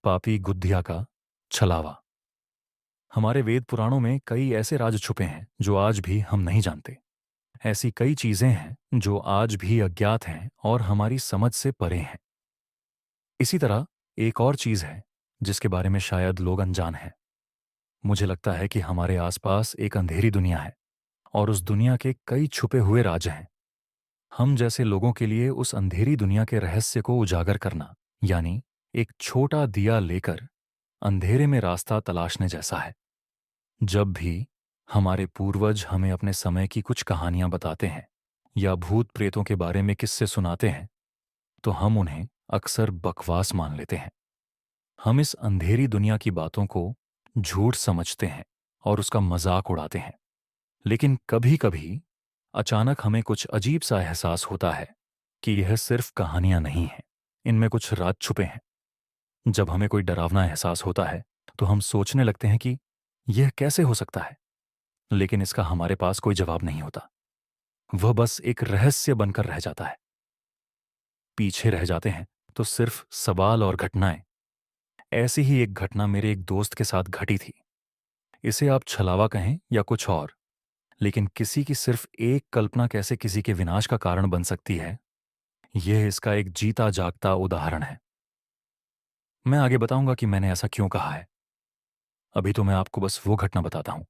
पापी गुद्धिया का छलावा। हमारे वेद पुराणों में कई ऐसे राज छुपे हैं जो आज भी हम नहीं जानते। ऐसी कई चीजें हैं जो आज भी अज्ञात हैं और हमारी समझ से परे हैं। इसी तरह एक और चीज है जिसके बारे में शायद लोग अनजान हैं। मुझे लगता है कि हमारे आसपास एक अंधेरी दुनिया है और उस दुनिया के कई छुपे हुए राज हैं। हम जैसे लोगों के लिए उस अंधेरी दुनिया के रहस्य को उजागर करना, यानी एक छोटा दिया लेकर अंधेरे में रास्ता तलाशने जैसा है। जब भी हमारे पूर्वज हमें अपने समय की कुछ कहानियां बताते हैं या भूत प्रेतों के बारे में किस्से सुनाते हैं, तो हम उन्हें अक्सर बकवास मान लेते हैं। हम इस अंधेरी दुनिया की बातों को झूठ समझते हैं और उसका मजाक उड़ाते हैं। लेकिन कभी-कभी अचानक हमें कुछ अजीब सा एहसास होता है कि यह सिर्फ कहानियां नहीं हैं, इनमें कुछ राज छुपे हैं। जब हमें कोई डरावना एहसास होता है तो हम सोचने लगते हैं कि यह कैसे हो सकता है, लेकिन इसका हमारे पास कोई जवाब नहीं होता। वह बस एक रहस्य बनकर रह जाता है। पीछे रह जाते हैं तो सिर्फ सवाल और घटनाएं। ऐसी ही एक घटना मेरे एक दोस्त के साथ घटी थी। इसे आप छलावा कहें या कुछ और, लेकिन किसी की सिर्फ एक कल्पना कैसे किसी के विनाश का कारण बन सकती है, यह इसका एक जीता जागता उदाहरण है। मैं आगे बताऊंगा कि मैंने ऐसा क्यों कहा है। अभी तो मैं आपको बस वो घटना बताता हूं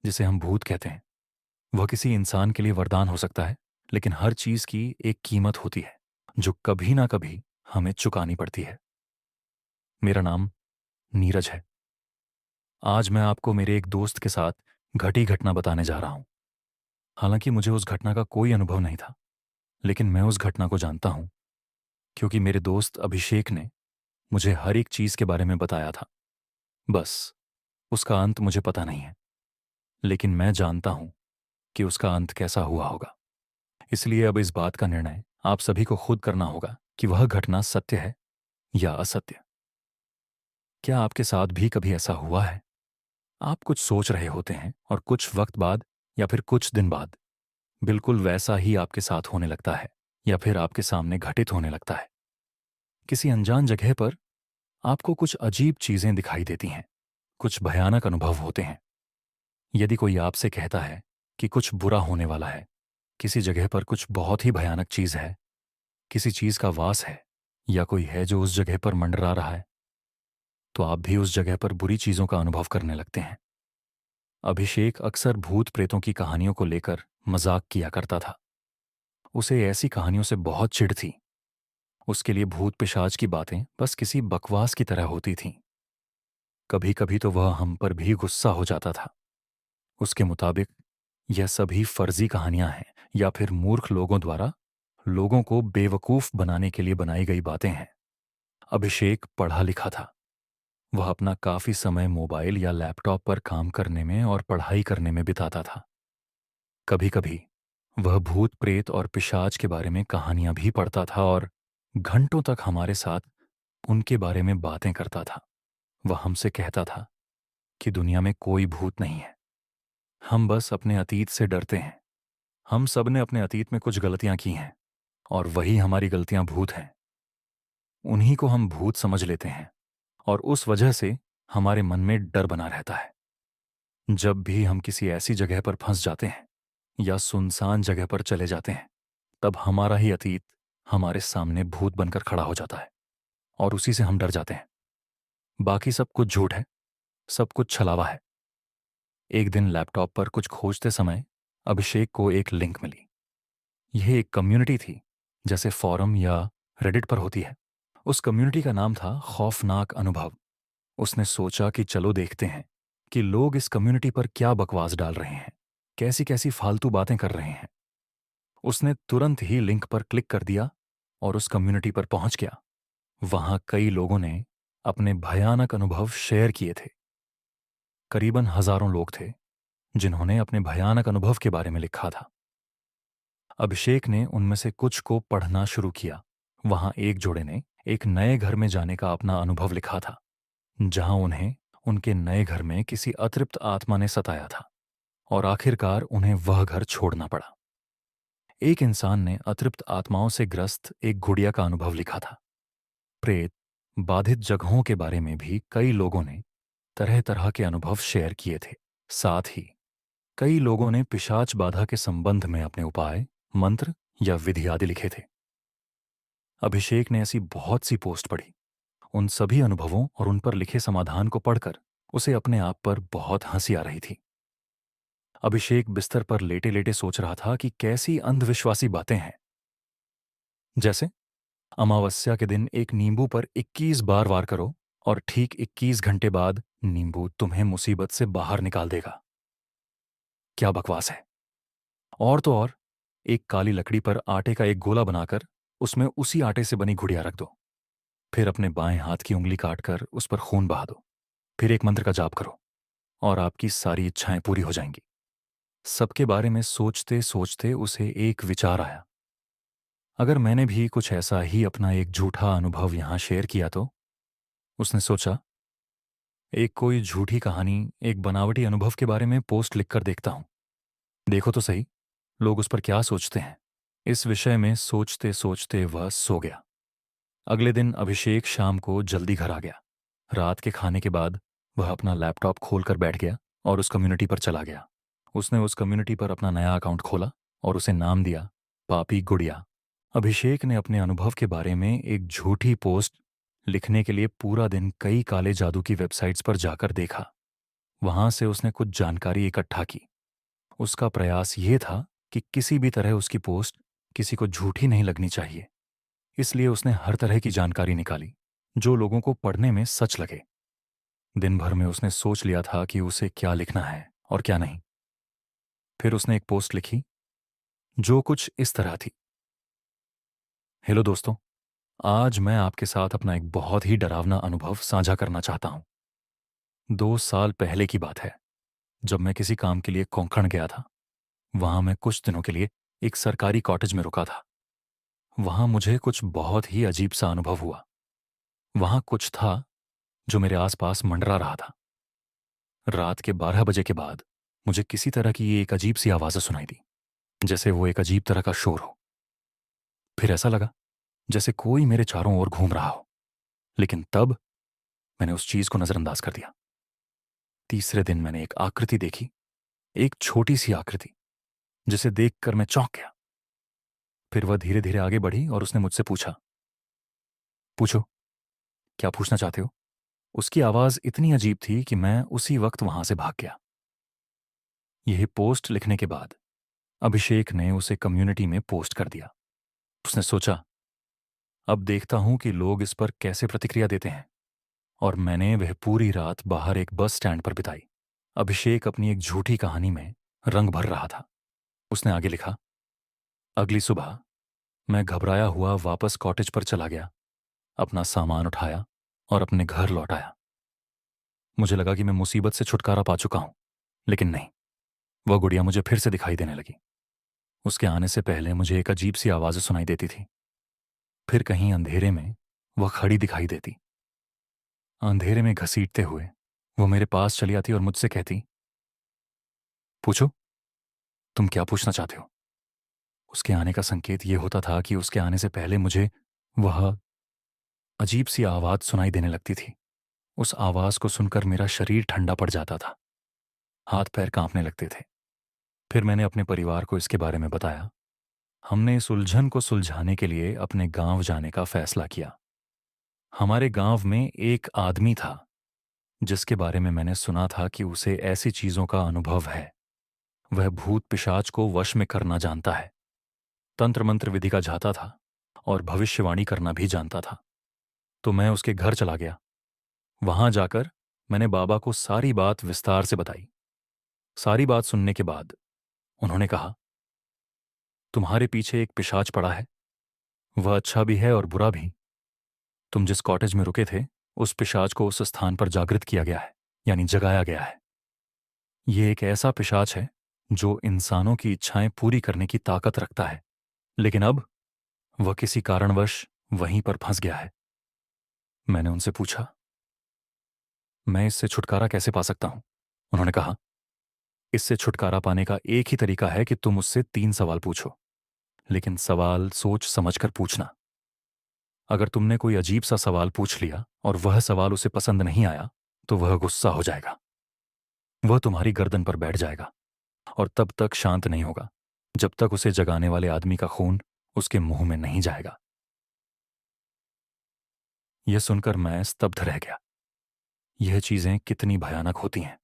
जिसे हम भूत कहते हैं। वह किसी इंसान के लिए वरदान हो सकता है, लेकिन हर चीज की एक कीमत होती है जो कभी ना कभी हमें चुकानी पड़ती है। मेरा नाम नीरज है। आज मैं आपको मेरे एक दोस्त के साथ घटी घटना बताने जा रहा हूं। हालांकि मुझे उस घटना का कोई अनुभव नहीं था, लेकिन मैं उस घटना को जानता हूं क्योंकि मेरे दोस्त अभिषेक ने मुझे हर एक चीज के बारे में बताया था। बस उसका अंत मुझे पता नहीं है, लेकिन मैं जानता हूं कि उसका अंत कैसा हुआ होगा। इसलिए अब इस बात का निर्णय आप सभी को खुद करना होगा कि वह घटना सत्य है या असत्य। क्या आपके साथ भी कभी ऐसा हुआ है? आप कुछ सोच रहे होते हैं और कुछ वक्त बाद या फिर कुछ दिन बाद बिल्कुल वैसा ही आपके साथ होने लगता है या फिर आपके सामने घटित होने लगता है। किसी अनजान जगह पर आपको कुछ अजीब चीजें दिखाई देती हैं, कुछ भयानक अनुभव होते हैं। यदि कोई आपसे कहता है कि कुछ बुरा होने वाला है, किसी जगह पर कुछ बहुत ही भयानक चीज है, किसी चीज का वास है या कोई है जो उस जगह पर मंडरा रहा है, तो आप भी उस जगह पर बुरी चीजों का अनुभव करने लगते हैं। अभिषेक अक्सर भूत प्रेतों की कहानियों को लेकर मजाक किया करता था। उसे ऐसी कहानियों से बहुत चिढ़ थी। उसके लिए भूत पिशाच की बातें बस किसी बकवास की तरह होती थीं। कभी कभी तो वह हम पर भी गुस्सा हो जाता था। उसके मुताबिक यह सभी फर्जी कहानियां हैं या फिर मूर्ख लोगों द्वारा लोगों को बेवकूफ बनाने के लिए बनाई गई बातें हैं। अभिषेक पढ़ा लिखा था। वह अपना काफी समय मोबाइल या लैपटॉप पर काम करने में और पढ़ाई करने में बिताता था। कभी कभी वह भूत प्रेत और पिशाच के बारे में कहानियां भी पढ़ता था और घंटों तक हमारे साथ उनके बारे में बातें करता था। वह हमसे कहता था कि दुनिया में कोई भूत नहीं है, हम बस अपने अतीत से डरते हैं। हम सब ने अपने अतीत में कुछ गलतियां की हैं और वही हमारी गलतियां भूत हैं। उन्हीं को हम भूत समझ लेते हैं और उस वजह से हमारे मन में डर बना रहता है। जब भी हम किसी ऐसी जगह पर फंस जाते हैं या सुनसान जगह पर चले जाते हैं, तब हमारा ही अतीत हमारे सामने भूत बनकर खड़ा हो जाता है और उसी से हम डर जाते हैं। बाकी सब कुछ झूठ है, सब कुछ छलावा है। एक दिन लैपटॉप पर कुछ खोजते समय अभिषेक को एक लिंक मिली। यह एक कम्युनिटी थी, जैसे फॉरम या रेडिट पर होती है। उस कम्युनिटी का नाम था खौफनाक अनुभव। उसने सोचा कि चलो देखते हैं कि लोग इस कम्युनिटी पर क्या बकवास डाल रहे हैं, कैसी कैसी फालतू बातें कर रहे हैं। उसने तुरंत ही लिंक पर क्लिक कर दिया और उस कम्युनिटी पर पहुंच गया। वहां कई लोगों ने अपने भयानक अनुभव शेयर किए थे। करीबन हजारों लोग थे जिन्होंने अपने भयानक अनुभव के बारे में लिखा था। अभिषेक ने उनमें से कुछ को पढ़ना शुरू किया। वहां एक जोड़े ने एक नए घर में जाने का अपना अनुभव लिखा था, जहां उन्हें उनके नए घर में किसी अतृप्त आत्मा ने सताया था और आखिरकार उन्हें वह घर छोड़ना पड़ा। एक इंसान ने अतृप्त आत्माओं से ग्रस्त एक गुड़िया का अनुभव लिखा था। प्रेत, बाधित जगहों के बारे में भी कई लोगों ने तरह तरह के अनुभव शेयर किए थे। साथ ही कई लोगों ने पिशाच बाधा के संबंध में अपने उपाय, मंत्र या विधि आदि लिखे थे। अभिषेक ने ऐसी बहुत सी पोस्ट पढ़ी। उन सभी अनुभवों और उन पर लिखे समाधान को पढ़कर उसे अपने आप पर बहुत हंसी आ रही थी। अभिषेक बिस्तर पर लेटे लेटे सोच रहा था कि कैसी अंधविश्वासी बातें हैं। जैसे अमावस्या के दिन एक नींबू पर 21 बार वार करो और ठीक 21 घंटे बाद नींबू तुम्हें मुसीबत से बाहर निकाल देगा। क्या बकवास है। और तो और, एक काली लकड़ी पर आटे का एक गोला बनाकर उसमें उसी आटे से बनी गुड़िया रख दो। फिर अपने बाएं हाथ की उंगली काटकर उस पर खून बहा दो। फिर एक मंत्र का जाप करो और आपकी सारी इच्छाएं पूरी हो जाएंगी। सबके बारे में सोचते सोचते उसे एक विचार आया। अगर मैंने भी कुछ ऐसा ही अपना एक झूठा अनुभव यहां शेयर किया तो? उसने सोचा, एक कोई झूठी कहानी, एक बनावटी अनुभव के बारे में पोस्ट लिखकर देखता हूं। देखो तो सही, लोग उस पर क्या सोचते हैं। इस विषय में सोचते सोचते वह सो गया। अगले दिन अभिषेक शाम को जल्दी घर आ गया। रात के खाने के बाद वह अपना लैपटॉप खोलकर बैठ गया और उस कम्युनिटी पर चला गया। उसने उस कम्युनिटी पर अपना नया अकाउंट खोला और उसे नाम दिया पापी गुड़िया। अभिषेक ने अपने अनुभव के बारे में एक झूठी पोस्ट लिखने के लिए पूरा दिन कई काले जादू की वेबसाइट्स पर जाकर देखा। वहां से उसने कुछ जानकारी इकट्ठा की। उसका प्रयास ये था कि किसी भी तरह उसकी पोस्ट किसी को झूठी नहीं लगनी चाहिए। इसलिए उसने हर तरह की जानकारी निकाली जो लोगों को पढ़ने में सच लगे। दिन भर में उसने सोच लिया था कि उसे क्या लिखना है और क्या नहीं। फिर उसने एक पोस्ट लिखी जो कुछ इस तरह थी। हेलो दोस्तों, आज मैं आपके साथ अपना एक बहुत ही डरावना अनुभव साझा करना चाहता हूं। 2 साल पहले की बात है, जब मैं किसी काम के लिए कोंकण गया था। वहां मैं कुछ दिनों के लिए एक सरकारी कॉटेज में रुका था। वहां मुझे कुछ बहुत ही अजीब सा अनुभव हुआ। वहां कुछ था जो मेरे आसपास मंडरा रहा था। रात के 12 बजे के बाद मुझे किसी तरह की एक अजीब सी आवाज़ें सुनाई दी, जैसे वो एक अजीब तरह का शोर हो। फिर ऐसा लगा जैसे कोई मेरे चारों ओर घूम रहा हो, लेकिन तब मैंने उस चीज को नजरअंदाज कर दिया। तीसरे दिन मैंने एक आकृति देखी, एक छोटी सी आकृति, जिसे देखकर मैं चौंक गया। फिर वह धीरे धीरे आगे बढ़ी और उसने मुझसे पूछा, पूछो, क्या पूछना चाहते हो? उसकी आवाज इतनी अजीब थी कि मैं उसी वक्त वहां से भाग गया। यह पोस्ट लिखने के बाद अभिषेक ने उसे कम्युनिटी में पोस्ट कर दिया। उसने सोचा, अब देखता हूं कि लोग इस पर कैसे प्रतिक्रिया देते हैं। और मैंने वह पूरी रात बाहर एक बस स्टैंड पर बिताई। अभिषेक अपनी एक झूठी कहानी में रंग भर रहा था। उसने आगे लिखा, अगली सुबह मैं घबराया हुआ वापस कॉटेज पर चला गया, अपना सामान उठाया और अपने घर लौट आया। मुझे लगा कि मैं मुसीबत से छुटकारा पा चुका हूं, लेकिन नहीं, वह गुड़िया मुझे फिर से दिखाई देने लगी। उसके आने से पहले मुझे एक अजीब सी आवाज़ सुनाई देती थी। फिर कहीं अंधेरे में वह खड़ी दिखाई देती। अंधेरे में घसीटते हुए वो मेरे पास चली आती और मुझसे कहती, पूछो, तुम क्या पूछना चाहते हो? उसके आने का संकेत ये होता था कि उसके आने से पहले मुझे वह अजीब सी आवाज सुनाई देने लगती थी। उस आवाज को सुनकर मेरा शरीर ठंडा पड़ जाता था, हाथ पैर कांपने लगते थे। फिर मैंने अपने परिवार को इसके बारे में बताया। हमने इस उलझन को सुलझाने के लिए अपने गांव जाने का फैसला किया। हमारे गांव में एक आदमी था जिसके बारे में मैंने सुना था कि उसे ऐसी चीजों का अनुभव है। वह भूत पिशाच को वश में करना जानता है, तंत्र मंत्र विधि का जाता था और भविष्यवाणी करना भी जानता था। तो मैं उसके घर चला गया। वहां जाकर मैंने बाबा को सारी बात विस्तार से बताई। सारी बात सुनने के बाद उन्होंने कहा, तुम्हारे पीछे एक पिशाच पड़ा है। वह अच्छा भी है और बुरा भी। तुम जिस कॉटेज में रुके थे, उस पिशाच को उस स्थान पर जागृत किया गया है, यानी जगाया गया है। ये एक ऐसा पिशाच है जो इंसानों की इच्छाएं पूरी करने की ताकत रखता है, लेकिन अब वह किसी कारणवश वहीं पर फंस गया है। मैंने उनसे पूछा, मैं इससे छुटकारा कैसे पा सकता हूं? उन्होंने कहा, इससे छुटकारा पाने का एक ही तरीका है कि तुम उससे 3 सवाल पूछो, लेकिन सवाल सोच समझकर पूछना। अगर तुमने कोई अजीब सा सवाल पूछ लिया और वह सवाल उसे पसंद नहीं आया तो वह गुस्सा हो जाएगा। वह तुम्हारी गर्दन पर बैठ जाएगा और तब तक शांत नहीं होगा जब तक उसे जगाने वाले आदमी का खून उसके मुंह में नहीं जाएगा। यह सुनकर मैं स्तब्ध रह गया। यह चीजें कितनी भयानक होती हैं।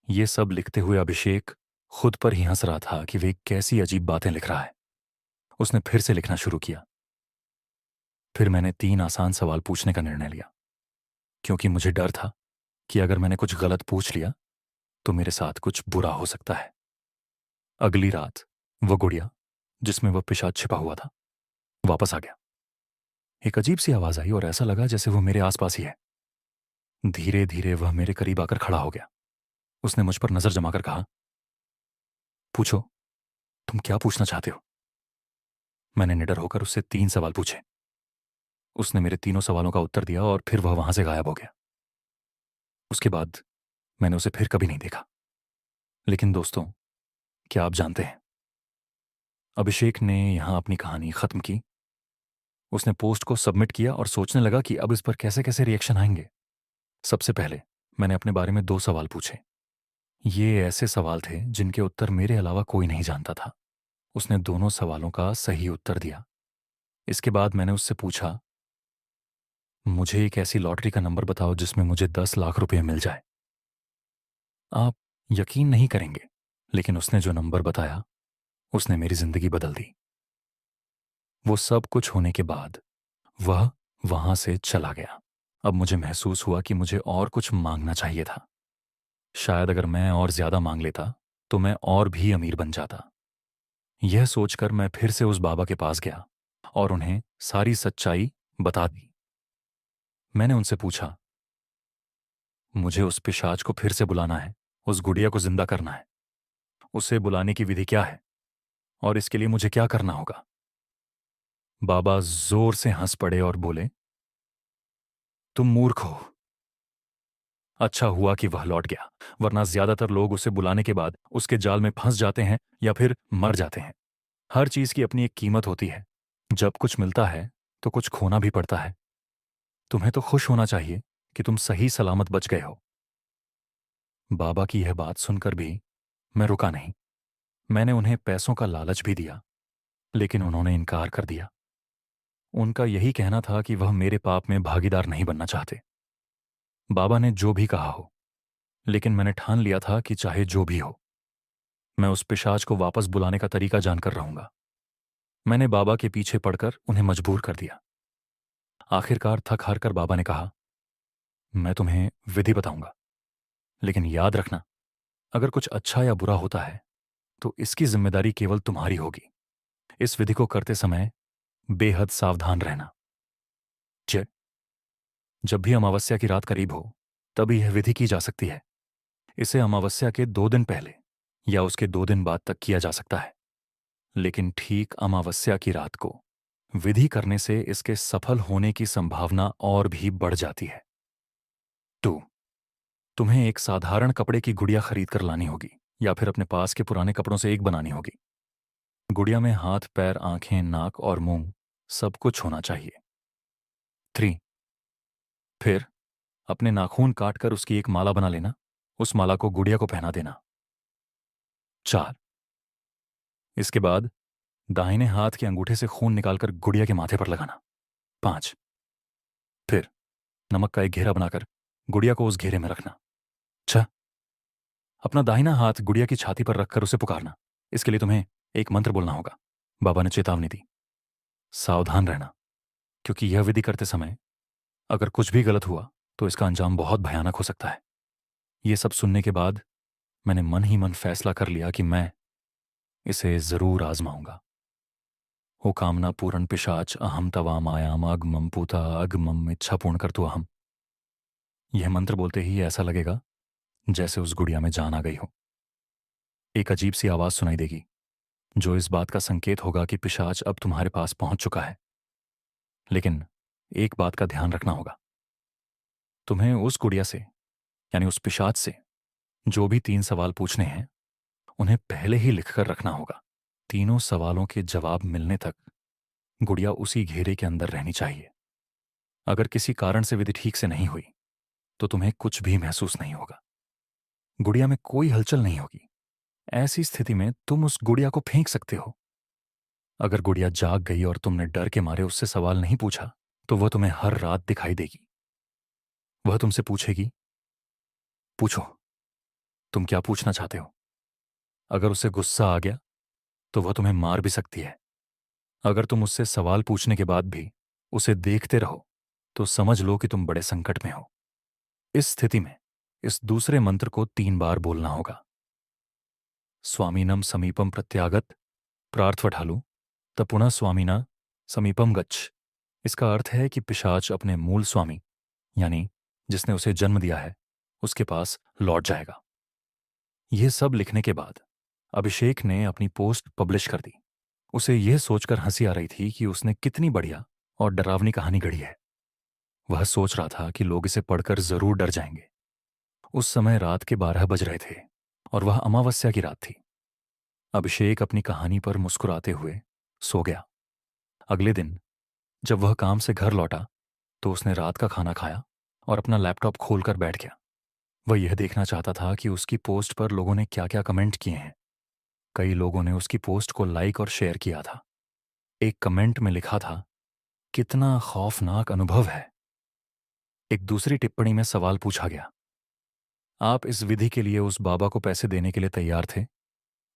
ये सब लिखते हुए अभिषेक खुद पर ही हंस रहा था कि वे कैसी अजीब बातें लिख रहा है। उसने फिर से लिखना शुरू किया। फिर मैंने 3 आसान सवाल पूछने का निर्णय लिया, क्योंकि मुझे डर था कि अगर मैंने कुछ गलत पूछ लिया तो मेरे साथ कुछ बुरा हो सकता है। अगली रात वह गुड़िया जिसमें वह पिशाच छिपा हुआ था वापस आ गया। एक अजीब सी आवाज आई और ऐसा लगा जैसे वो मेरे आसपास ही है। धीरे धीरे वह मेरे करीब आकर खड़ा हो गया। उसने मुझ पर नजर जमाकर कहा, पूछो, तुम क्या पूछना चाहते हो? मैंने निडर होकर उससे 3 सवाल पूछे। उसने मेरे तीनों सवालों का उत्तर दिया और फिर वह वहां से गायब हो गया। उसके बाद मैंने उसे फिर कभी नहीं देखा। लेकिन दोस्तों, क्या आप जानते हैं, अभिषेक ने यहां अपनी कहानी खत्म की। उसने पोस्ट को सबमिट किया और सोचने लगा कि अब इस पर कैसे कैसे रिएक्शन आएंगे। सबसे पहले मैंने अपने बारे में 2 सवाल पूछे। ये ऐसे सवाल थे जिनके उत्तर मेरे अलावा कोई नहीं जानता था। उसने दोनों सवालों का सही उत्तर दिया। इसके बाद मैंने उससे पूछा, मुझे एक ऐसी लॉटरी का नंबर बताओ जिसमें मुझे 10 लाख रुपए मिल जाए। आप यकीन नहीं करेंगे, लेकिन उसने जो नंबर बताया उसने मेरी जिंदगी बदल दी। वो सब कुछ होने के बाद वह वहां से चला गया। अब मुझे महसूस हुआ कि मुझे और कुछ मांगना चाहिए था। शायद अगर मैं और ज्यादा मांग लेता तो मैं और भी अमीर बन जाता। यह सोचकर मैं फिर से उस बाबा के पास गया और उन्हें सारी सच्चाई बता दी। मैंने उनसे पूछा, मुझे उस पिशाच को फिर से बुलाना है, उस गुड़िया को जिंदा करना है। उसे बुलाने की विधि क्या है और इसके लिए मुझे क्या करना होगा? बाबा जोर से हंस पड़े और बोले, तुम मूर्ख हो। अच्छा हुआ कि वह लौट गया, वरना ज्यादातर लोग उसे बुलाने के बाद उसके जाल में फंस जाते हैं या फिर मर जाते हैं। हर चीज की अपनी एक कीमत होती है। जब कुछ मिलता है तो कुछ खोना भी पड़ता है। तुम्हें तो खुश होना चाहिए कि तुम सही सलामत बच गए हो। बाबा की यह बात सुनकर भी मैं रुका नहीं। मैंने उन्हें पैसों का लालच भी दिया, लेकिन उन्होंने इनकार कर दिया। उनका यही कहना था कि वह मेरे पाप में भागीदार नहीं बनना चाहते। बाबा ने जो भी कहा हो, लेकिन मैंने ठान लिया था कि चाहे जो भी हो, मैं उस पिशाच को वापस बुलाने का तरीका जानकर रहूंगा। मैंने बाबा के पीछे पड़कर उन्हें मजबूर कर दिया। आखिरकार थक हार कर बाबा ने कहा, मैं तुम्हें विधि बताऊंगा, लेकिन याद रखना, अगर कुछ अच्छा या बुरा होता है तो इसकी जिम्मेदारी केवल तुम्हारी होगी। इस विधि को करते समय बेहद सावधान रहना। ज जब भी अमावस्या की रात करीब हो तभी यह विधि की जा सकती है। इसे अमावस्या के 2 दिन पहले या उसके 2 दिन बाद तक किया जा सकता है, लेकिन ठीक अमावस्या की रात को विधि करने से इसके सफल होने की संभावना और भी बढ़ जाती है। टू, तुम्हें एक साधारण कपड़े की गुड़िया खरीद कर लानी होगी या फिर अपने पास के पुराने कपड़ों से एक बनानी होगी। गुड़िया में हाथ, पैर, आंखें, नाक और मुंह सब कुछ होना चाहिए। 3, फिर अपने नाखून काटकर उसकी एक माला बना लेना। उस माला को गुड़िया को पहना देना। 4, इसके बाद दाहिने हाथ के अंगूठे से खून निकालकर गुड़िया के माथे पर लगाना। 5, फिर नमक का एक घेरा बनाकर गुड़िया को उस घेरे में रखना। 6, अपना दाहिना हाथ गुड़िया की छाती पर रखकर उसे पुकारना। इसके लिए तुम्हें एक मंत्र बोलना होगा। बाबा ने चेतावनी दी, सावधान रहना, क्योंकि यह विधि करते समय अगर कुछ भी गलत हुआ तो इसका अंजाम बहुत भयानक हो सकता है। यह सब सुनने के बाद मैंने मन ही मन फैसला कर लिया कि मैं इसे जरूर आजमाऊंगा। ओ कामना पूर्ण पिशाच अहम तवा मायाम अगमम पूता अगमम इच्छा पूर्ण कर तू अहम। यह मंत्र बोलते ही ऐसा लगेगा जैसे उस गुड़िया में जान आ गई हो। एक अजीब सी आवाज सुनाई देगी जो इस बात का संकेत होगा कि पिशाच अब तुम्हारे पास पहुंच चुका है। लेकिन एक बात का ध्यान रखना होगा, तुम्हें उस गुड़िया से यानी उस पिशाच से जो भी 3 सवाल पूछने हैं उन्हें पहले ही लिखकर रखना होगा। तीनों सवालों के जवाब मिलने तक गुड़िया उसी घेरे के अंदर रहनी चाहिए। अगर किसी कारण से विधि ठीक से नहीं हुई तो तुम्हें कुछ भी महसूस नहीं होगा। गुड़िया में कोई हलचल नहीं होगी। ऐसी स्थिति में तुम उस गुड़िया को फेंक सकते हो। अगर गुड़िया जाग गई और तुमने डर के मारे उससे सवाल नहीं पूछा तो वह तुम्हें हर रात दिखाई देगी। वह तुमसे पूछेगी, पूछो, तुम क्या पूछना चाहते हो। अगर उसे गुस्सा आ गया तो वह तुम्हें मार भी सकती है। अगर तुम उससे सवाल पूछने के बाद भी उसे देखते रहो तो समझ लो कि तुम बड़े संकट में हो। इस स्थिति में इस दूसरे मंत्र को 3 बार बोलना होगा। स्वामीनम समीपम प्रत्यागत प्रार्थवठालु तपुनः स्वामीना समीपम गच्छ। इसका अर्थ है कि पिशाच अपने मूल स्वामी यानी जिसने उसे जन्म दिया है उसके पास लौट जाएगा। यह सब लिखने के बाद अभिषेक ने अपनी पोस्ट पब्लिश कर दी। उसे यह सोचकर हंसी आ रही थी कि उसने कितनी बढ़िया और डरावनी कहानी गढ़ी है। वह सोच रहा था कि लोग इसे पढ़कर जरूर डर जाएंगे। उस समय रात के 12 बज रहे थे और वह अमावस्या की रात थी। अभिषेक अपनी कहानी पर मुस्कुराते हुए सो गया। अगले दिन जब वह काम से घर लौटा तो उसने रात का खाना खाया और अपना लैपटॉप खोलकर बैठ गया। वह यह देखना चाहता था कि उसकी पोस्ट पर लोगों ने क्या क्या कमेंट किए हैं। कई लोगों ने उसकी पोस्ट को लाइक और शेयर किया था। एक कमेंट में लिखा था, कितना खौफनाक अनुभव है। एक दूसरी टिप्पणी में सवाल पूछा गया, आप इस विधि के लिए उस बाबा को पैसे देने के लिए तैयार थे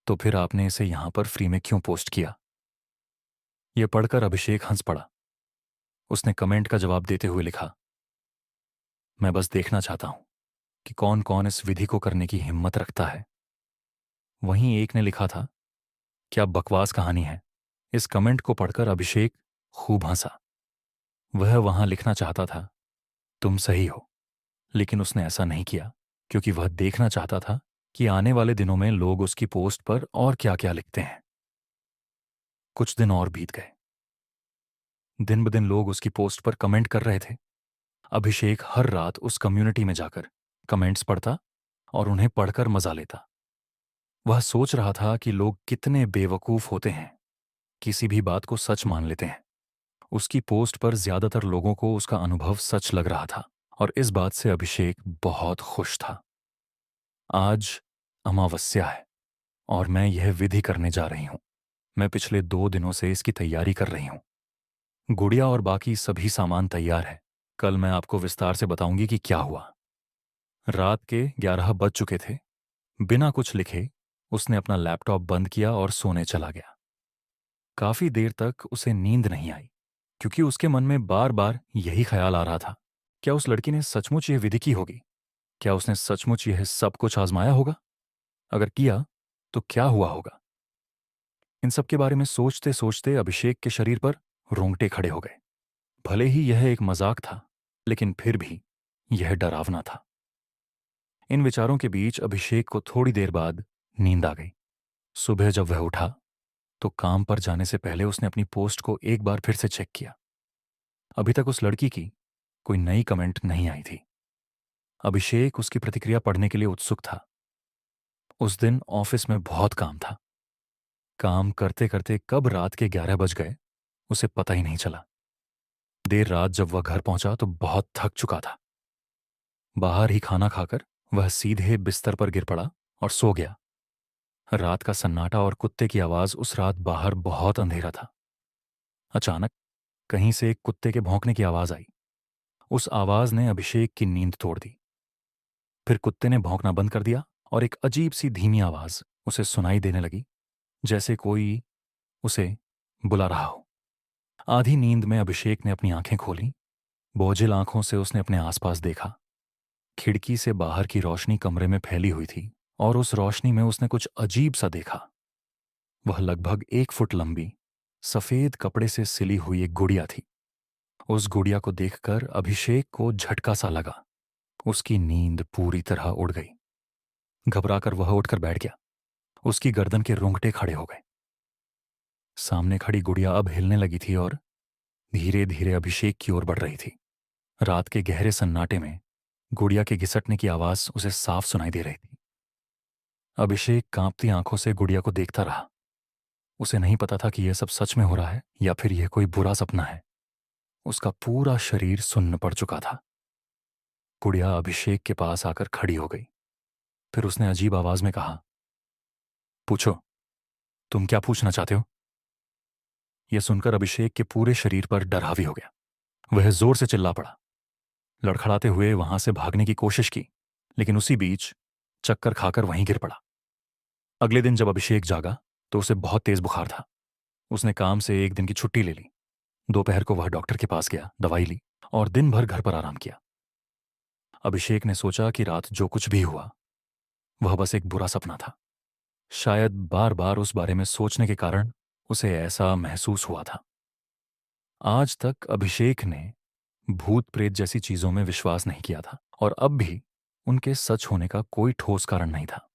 तो फिर आपने इसे यहां पर फ्री में क्यों पोस्ट किया। यह पढ़कर अभिषेक हंस पड़ा। उसने कमेंट का जवाब देते हुए लिखा, मैं बस देखना चाहता हूं कि कौन कौन इस विधि को करने की हिम्मत रखता है। वहीं एक ने लिखा था, क्या बकवास कहानी है। इस कमेंट को पढ़कर अभिषेक खूब हंसा। वह वहां लिखना चाहता था, तुम सही हो, लेकिन उसने ऐसा नहीं किया क्योंकि वह देखना चाहता था कि आने वाले दिनों में लोग उसकी पोस्ट पर और क्या क्या लिखते हैं। कुछ दिन और बीत गए। दिन ब दिन लोग उसकी पोस्ट पर कमेंट कर रहे थे। अभिषेक हर रात उस कम्युनिटी में जाकर कमेंट्स पढ़ता और उन्हें पढ़कर मजा लेता। वह सोच रहा था कि लोग कितने बेवकूफ होते हैं, किसी भी बात को सच मान लेते हैं। उसकी पोस्ट पर ज्यादातर लोगों को उसका अनुभव सच लग रहा था और इस बात से अभिषेक बहुत खुश था। आज अमावस्या है और मैं यह विधि करने जा रही हूं। मैं पिछले 2 दिनों से इसकी तैयारी कर रही हूं। गुड़िया और बाकी सभी सामान तैयार है। कल मैं आपको विस्तार से बताऊंगी कि क्या हुआ। रात के 11 बज चुके थे। बिना कुछ लिखे उसने अपना लैपटॉप बंद किया और सोने चला गया। काफी देर तक उसे नींद नहीं आई क्योंकि उसके मन में बार बार यही ख्याल आ रहा था, क्या उस लड़की ने सचमुच यह विधि की होगी। क्या उसने सचमुच यह सब कुछ आजमाया होगा। अगर किया तो क्या हुआ होगा। इन सब के बारे में सोचते सोचते अभिषेक के शरीर पर रोंगटे खड़े हो गए। भले ही यह एक मजाक था लेकिन फिर भी यह डरावना था। इन विचारों के बीच अभिषेक को थोड़ी देर बाद नींद आ गई। सुबह जब वह उठा तो काम पर जाने से पहले उसने अपनी पोस्ट को एक बार फिर से चेक किया। अभी तक उस लड़की की कोई नई कमेंट नहीं आई थी। अभिषेक उसकी प्रतिक्रिया पढ़ने के लिए उत्सुक था। उस दिन ऑफिस में बहुत काम था। काम करते करते कब रात के 11 बज गए उसे पता ही नहीं चला। देर रात जब वह घर पहुंचा तो बहुत थक चुका था। बाहर ही खाना खाकर वह सीधे बिस्तर पर गिर पड़ा और सो गया। रात का सन्नाटा और कुत्ते की आवाज उस रात बाहर बहुत अंधेरा था। अचानक कहीं से एक कुत्ते के भौंकने की आवाज आई। उस आवाज ने अभिषेक की नींद तोड़ दी। फिर कुत्ते ने भौंकना बंद कर दिया और एक अजीब सी धीमी आवाज उसे सुनाई देने लगी, जैसे कोई उसे बुला रहा हो। आधी नींद में अभिषेक ने अपनी आंखें खोली। बोझिल आंखों से उसने अपने आसपास देखा। खिड़की से बाहर की रोशनी कमरे में फैली हुई थी और उस रोशनी में उसने कुछ अजीब सा देखा। वह लगभग 1 फुट लंबी सफेद कपड़े से सिली हुई एक गुड़िया थी। उस गुड़िया को देखकर अभिषेक को झटका सा लगा। उसकी नींद पूरी तरह उड़ गई। घबराकर वह उठकर बैठ गया। उसकी गर्दन के रोंगटे खड़े हो गए। सामने खड़ी गुड़िया अब हिलने लगी थी और धीरे धीरे अभिषेक की ओर बढ़ रही थी। रात के गहरे सन्नाटे में गुड़िया के घिसटने की आवाज उसे साफ सुनाई दे रही थी। अभिषेक कांपती आंखों से गुड़िया को देखता रहा। उसे नहीं पता था कि यह सब सच में हो रहा है या फिर यह कोई बुरा सपना है। उसका पूरा शरीर सुन्न पड़ चुका था। गुड़िया अभिषेक के पास आकर खड़ी हो गई। फिर उसने अजीब आवाज में कहा, पूछो, तुम क्या पूछना चाहते हो? यह सुनकर अभिषेक के पूरे शरीर पर डर हावी हो गया। वह जोर से चिल्ला पड़ा। लड़खड़ाते हुए वहां से भागने की कोशिश की, लेकिन उसी बीच चक्कर खाकर वहीं गिर पड़ा। अगले दिन जब अभिषेक जागा तो उसे बहुत तेज बुखार था। उसने काम से एक दिन की छुट्टी ले ली। दोपहर को वह डॉक्टर के पास गया, दवाई ली और दिन भर घर पर आराम किया। अभिषेक ने सोचा कि रात जो कुछ भी हुआ वह बस एक बुरा सपना था। शायद बार बार उस बारे में सोचने के कारण उसे ऐसा महसूस हुआ था। आज तक अभिषेक ने भूत प्रेत जैसी चीजों में विश्वास नहीं किया था और अब भी उनके सच होने का कोई ठोस कारण नहीं था।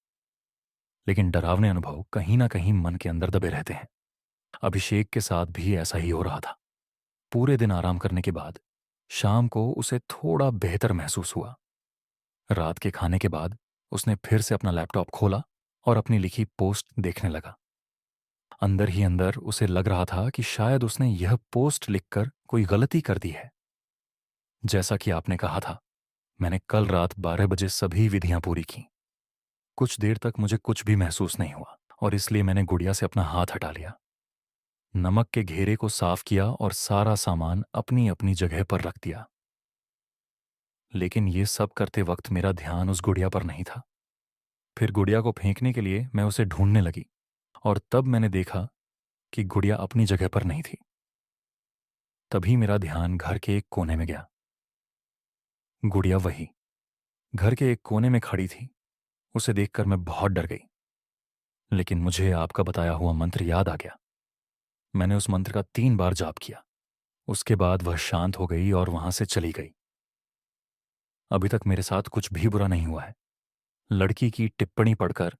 लेकिन डरावने अनुभव कहीं ना कहीं मन के अंदर दबे रहते हैं। अभिषेक के साथ भी ऐसा ही हो रहा था। पूरे दिन आराम करने के बाद शाम को उसे थोड़ा बेहतर महसूस हुआ। रात के खाने के बाद उसने फिर से अपना लैपटॉप खोला और अपनी लिखी पोस्ट देखने लगा। अंदर ही अंदर उसे लग रहा था कि शायद उसने यह पोस्ट लिखकर कोई गलती कर दी है। जैसा कि आपने कहा था, मैंने कल रात 12 बजे सभी विधियां पूरी की। कुछ देर तक मुझे कुछ भी महसूस नहीं हुआ और इसलिए मैंने गुड़िया से अपना हाथ हटा लिया। नमक के घेरे को साफ किया और सारा सामान अपनी अपनी जगह पर रख दिया। लेकिन ये सब करते वक्त मेरा ध्यान उस गुड़िया पर नहीं था। फिर गुड़िया को फेंकने के लिए मैं उसे ढूंढने लगी और तब मैंने देखा कि गुड़िया अपनी जगह पर नहीं थी। तभी मेरा ध्यान घर के एक कोने में गया। गुड़िया वही घर के एक कोने में खड़ी थी। उसे देखकर मैं बहुत डर गई। लेकिन मुझे आपका बताया हुआ मंत्र याद आ गया। मैंने उस मंत्र का 3 बार जाप किया। उसके बाद वह शांत हो गई और वहां से चली गई। अभी तक मेरे साथ कुछ भी बुरा नहीं हुआ है। लड़की की टिप्पणी पढ़कर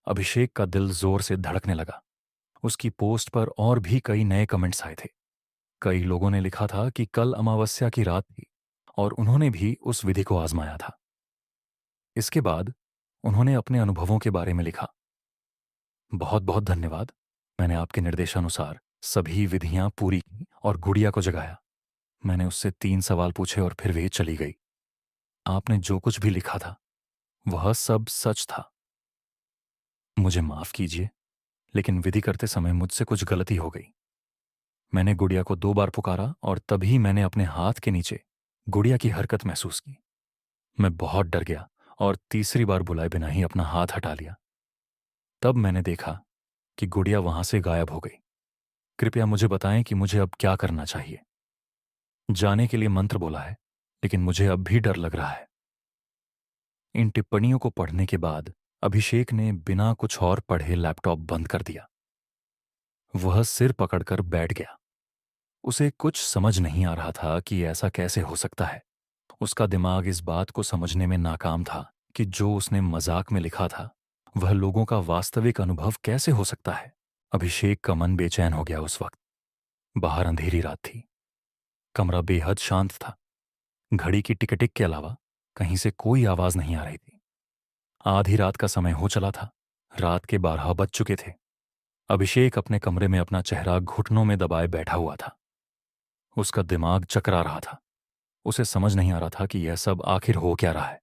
अभिषेक का दिल जोर से धड़कने लगा। उसकी पोस्ट पर और भी कई नए कमेंट्स आए थे। कई लोगों ने लिखा था कि कल अमावस्या की रात थी और उन्होंने भी उस विधि को आजमाया था। इसके बाद उन्होंने अपने अनुभवों के बारे में लिखा। बहुत बहुत धन्यवाद। मैंने आपके निर्देशानुसार सभी विधियां पूरी की और गुड़िया को जगाया। मैंने उससे 3 सवाल पूछे और फिर वे चली गई। आपने जो कुछ भी लिखा था वह सब सच था। मुझे माफ कीजिए, लेकिन विधि करते समय मुझसे कुछ गलती हो गई। मैंने गुड़िया को 2 बार पुकारा और तभी मैंने अपने हाथ के नीचे गुड़िया की हरकत महसूस की। मैं बहुत डर गया और तीसरी बार बुलाए बिना ही अपना हाथ हटा लिया। तब मैंने देखा कि गुड़िया वहां से गायब हो गई। कृपया मुझे बताएं कि मुझे अब क्या करना चाहिए। जाने के लिए मंत्र बोला है, लेकिन मुझे अब भी डर लग रहा है। इन टिप्पणियों को पढ़ने के बाद अभिषेक ने बिना कुछ और पढ़े लैपटॉप बंद कर दिया। वह सिर पकड़कर बैठ गया। उसे कुछ समझ नहीं आ रहा था कि ऐसा कैसे हो सकता है। उसका दिमाग इस बात को समझने में नाकाम था कि जो उसने मजाक में लिखा था वह लोगों का वास्तविक अनुभव कैसे हो सकता है। अभिषेक का मन बेचैन हो गया उस वक्त। बाहर अंधेरी रात थी। कमरा बेहद शांत था। घड़ी की टिक-टिक के अलावा कहीं से कोई आवाज नहीं आ रही थी। आधी रात का समय हो चला था। रात के 12 बज चुके थे। अभिषेक अपने कमरे में अपना चेहरा घुटनों में दबाए बैठा हुआ था। उसका दिमाग चकरा रहा था। उसे समझ नहीं आ रहा था कि यह सब आखिर हो क्या रहा है।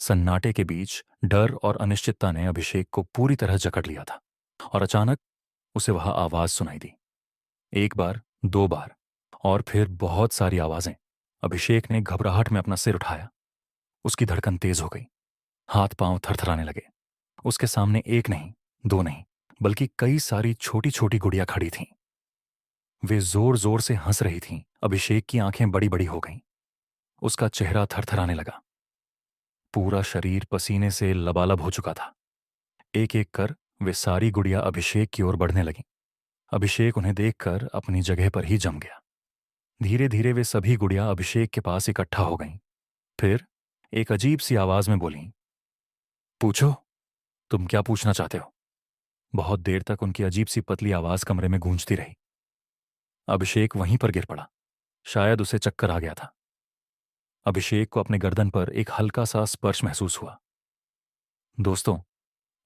सन्नाटे के बीच डर और अनिश्चितता ने अभिषेक को पूरी तरह जकड़ लिया था और अचानक उसे वह आवाज सुनाई दी। 1 बार, 2 बार और फिर बहुत सारी आवाजें। अभिषेक ने घबराहट में अपना सिर उठाया। उसकी धड़कन तेज हो गई। हाथ पांव थरथराने लगे। उसके सामने एक नहीं, 2 नहीं, बल्कि कई सारी छोटी छोटी गुड़ियां खड़ी थीं। वे जोर जोर से हंस रही थीं। अभिषेक की आंखें बड़ी बड़ी हो गईं। उसका चेहरा थरथराने लगा। पूरा शरीर पसीने से लबालब हो चुका था। एक एक कर वे सारी गुड़ियां अभिषेक की ओर बढ़ने लगीं। अभिषेक उन्हें देखकर अपनी जगह पर ही जम गया। धीरे धीरे वे सभी गुड़ियां अभिषेक के पास इकट्ठा हो गईं। फिर एक अजीब सी आवाज में बोलीं, पूछो, तुम क्या पूछना चाहते हो? बहुत देर तक उनकी अजीब सी पतली आवाज कमरे में गूंजती रही। अभिषेक वहीं पर गिर पड़ा। शायद उसे चक्कर आ गया था। अभिषेक को अपने गर्दन पर एक हल्का सा स्पर्श महसूस हुआ। दोस्तों,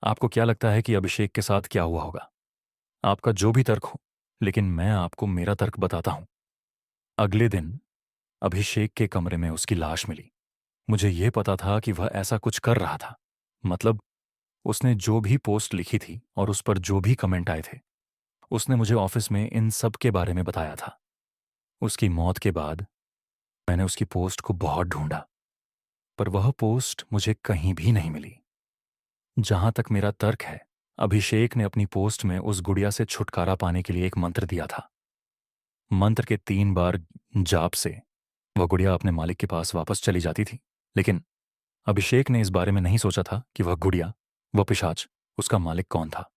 आपको क्या लगता है कि अभिषेक के साथ क्या हुआ होगा? आपका जो भी तर्क हो, लेकिन मैं आपको मेरा तर्क बताता हूं। अगले दिन अभिषेक के कमरे में उसकी लाश मिली। मुझे यह पता था कि वह ऐसा कुछ कर रहा था। मतलब, उसने जो भी पोस्ट लिखी थी और उस पर जो भी कमेंट आए थे, उसने मुझे ऑफिस में इन सब के बारे में बताया था। उसकी मौत के बाद मैंने उसकी पोस्ट को बहुत ढूंढा, पर वह पोस्ट मुझे कहीं भी नहीं मिली। जहां तक मेरा तर्क है, अभिषेक ने अपनी पोस्ट में उस गुड़िया से छुटकारा पाने के लिए एक मंत्र दिया था। मंत्र के 3 बार जाप से वह गुड़िया अपने मालिक के पास वापस चली जाती थी। लेकिन अभिषेक ने इस बारे में नहीं सोचा था कि वह गुड़िया, वह पिशाच, उसका मालिक कौन था।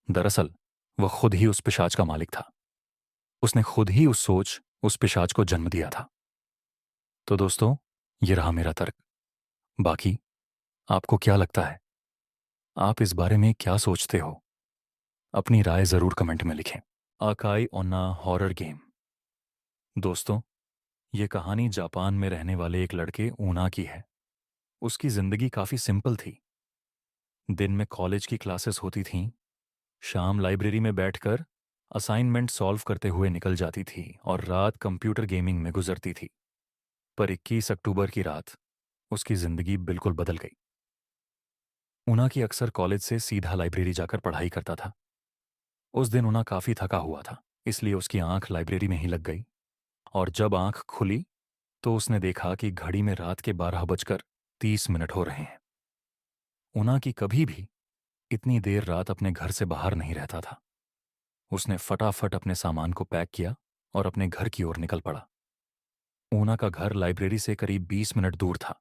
दरअसल वह खुद ही उस पिशाच का मालिक था। उसने खुद ही उस सोच, उस पिशाच को जन्म दिया था। तो दोस्तों, ये रहा मेरा तर्क। बाकी आपको क्या लगता है? आप इस बारे में क्या सोचते हो? अपनी राय जरूर कमेंट में लिखें। आकाई ओना हॉरर गेम। दोस्तों, ये कहानी जापान में रहने वाले एक लड़के ऊना की है। उसकी जिंदगी काफी सिंपल थी। दिन में कॉलेज की क्लासेस होती थीं, शाम लाइब्रेरी में बैठकर असाइनमेंट सॉल्व करते हुए निकल जाती थी और रात कंप्यूटर गेमिंग में गुजरती थी। पर 21 अक्टूबर की रात उसकी जिंदगी बिल्कुल बदल गई। उना की अक्सर कॉलेज से सीधा लाइब्रेरी जाकर पढ़ाई करता था। उस दिन उना काफी थका हुआ था, इसलिए उसकी आंख लाइब्रेरी में ही लग गई। और जब आंख खुली तो उसने देखा कि घड़ी में रात के 12:30 हो रहे हैं। उना की कभी भी इतनी देर रात अपने घर से बाहर नहीं रहता था। उसने फटाफट अपने सामान को पैक किया और अपने घर की ओर निकल पड़ा। ऊना का घर लाइब्रेरी से करीब 20 मिनट दूर था,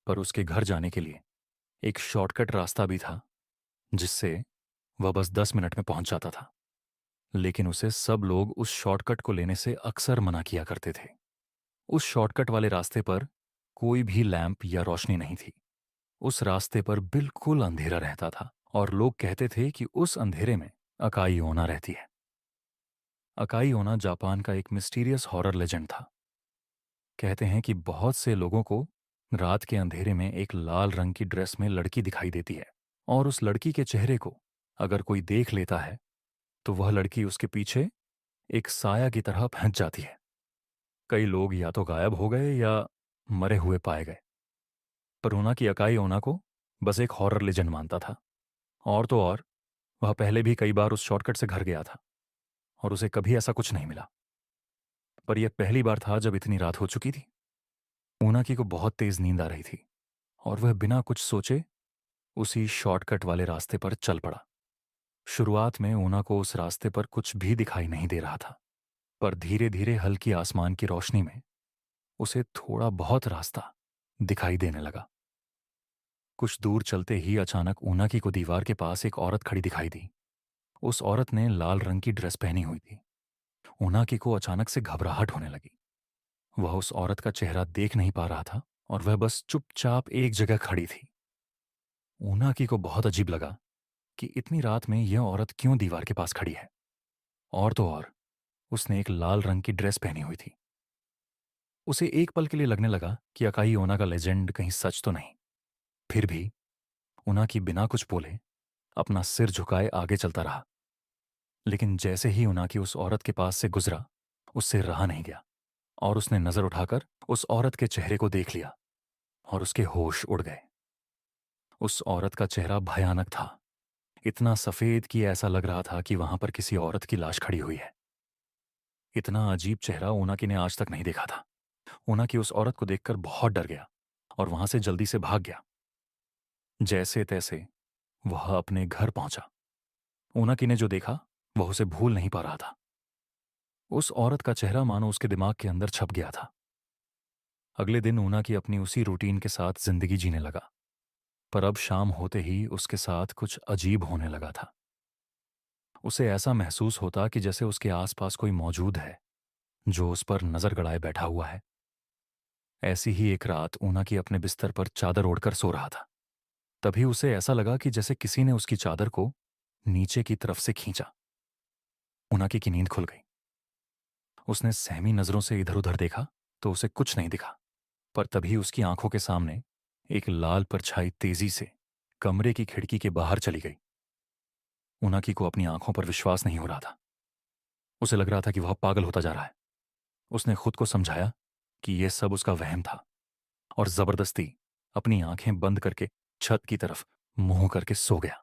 पर उसके घर जाने के लिए एक शॉर्टकट रास्ता भी था, जिससे वह बस 10 मिनट में पहुंच जाता था। लेकिन उसे सब लोग उस शॉर्टकट को लेने से अक्सर मना किया करते थे। उस शॉर्टकट वाले रास्ते पर कोई भी लैंप या रोशनी नहीं थी। उस रास्ते पर बिल्कुल अंधेरा रहता था और लोग कहते थे कि उस अंधेरे में अकाई ओना रहती है। अकाई ओना जापान का एक मिस्टीरियस हॉरर लेजेंड था। कहते हैं कि बहुत से लोगों को रात के अंधेरे में एक लाल रंग की ड्रेस में लड़की दिखाई देती है, और उस लड़की के चेहरे को अगर कोई देख लेता है तो वह लड़की उसके पीछे एक साया की तरह फंस जाती है। कई लोग या तो गायब हो गए या मरे हुए पाए गए। पर ओना की अकाई ओना को बस एक हॉरर लेजेंड मानता था। और तो और, वह पहले भी कई बार उस शॉर्टकट से घर गया था और उसे कभी ऐसा कुछ नहीं मिला। पर यह पहली बार था जब इतनी रात हो चुकी थी। ऊनाकी को बहुत तेज नींद आ रही थी और वह बिना कुछ सोचे उसी शॉर्टकट वाले रास्ते पर चल पड़ा। शुरुआत में ऊना को उस रास्ते पर कुछ भी दिखाई नहीं दे रहा था, पर धीरे धीरे हल्की आसमान की रोशनी में उसे थोड़ा बहुत रास्ता दिखाई देने लगा। कुछ दूर चलते ही अचानक ऊनाकी को दीवार के पास एक औरत खड़ी दिखाई दी। उस औरत ने लाल रंग की ड्रेस पहनी हुई थी। ऊनाकी को अचानक से घबराहट होने लगी। वह उस औरत का चेहरा देख नहीं पा रहा था और वह बस चुपचाप एक जगह खड़ी थी। ऊनाकी को बहुत अजीब लगा कि इतनी रात में यह औरत क्यों दीवार के पास खड़ी है। और तो और, उसने एक लाल रंग की ड्रेस पहनी हुई थी। उसे एक पल के लिए लगने लगा कि अकाई ओना का लेजेंड कहीं सच तो नहीं। फिर भी उनाकी बिना कुछ बोले अपना सिर झुकाए आगे चलता रहा। लेकिन जैसे ही उनाकी उस औरत के पास से गुजरा, उससे रहा नहीं गया और उसने नजर उठाकर उस औरत के चेहरे को देख लिया और उसके होश उड़ गए। उस औरत का चेहरा भयानक था, इतना सफेद कि ऐसा लग रहा था कि वहां पर किसी औरत की लाश खड़ी हुई है। इतना अजीब चेहरा ओनाकी ने आज तक नहीं देखा था। ओनाकी उस औरत को देखकर बहुत डर गया और वहां से जल्दी से भाग गया। जैसे तैसे वह अपने घर पहुंचा। ओनाकी ने जो देखा वह उसे भूल नहीं पा रहा था। उस औरत का चेहरा मानो उसके दिमाग के अंदर छप गया था। अगले दिन ओनाकी अपनी उसी रूटीन के साथ जिंदगी जीने लगा, पर अब शाम होते ही उसके साथ कुछ अजीब होने लगा था। उसे ऐसा महसूस होता कि जैसे उसके आसपास कोई मौजूद है जो उस पर नजर गड़ाए बैठा हुआ है। ऐसी ही एक रात ऊनाकी अपने बिस्तर पर चादर ओढ़कर सो रहा था। तभी उसे ऐसा लगा कि जैसे किसी ने उसकी चादर को नीचे की तरफ से खींचा। ऊनाकी की नींद खुल गई। उसने सहमी नजरों से इधर उधर देखा तो उसे कुछ नहीं दिखा। पर तभी उसकी आंखों के सामने एक लाल परछाई तेजी से कमरे की खिड़की के बाहर चली गई। उनाकी को अपनी आंखों पर विश्वास नहीं हो रहा था। उसे लग रहा था कि वह पागल होता जा रहा है। उसने खुद को समझाया कि यह सब उसका वहम था और जबरदस्ती अपनी आंखें बंद करके छत की तरफ मुंह करके सो गया।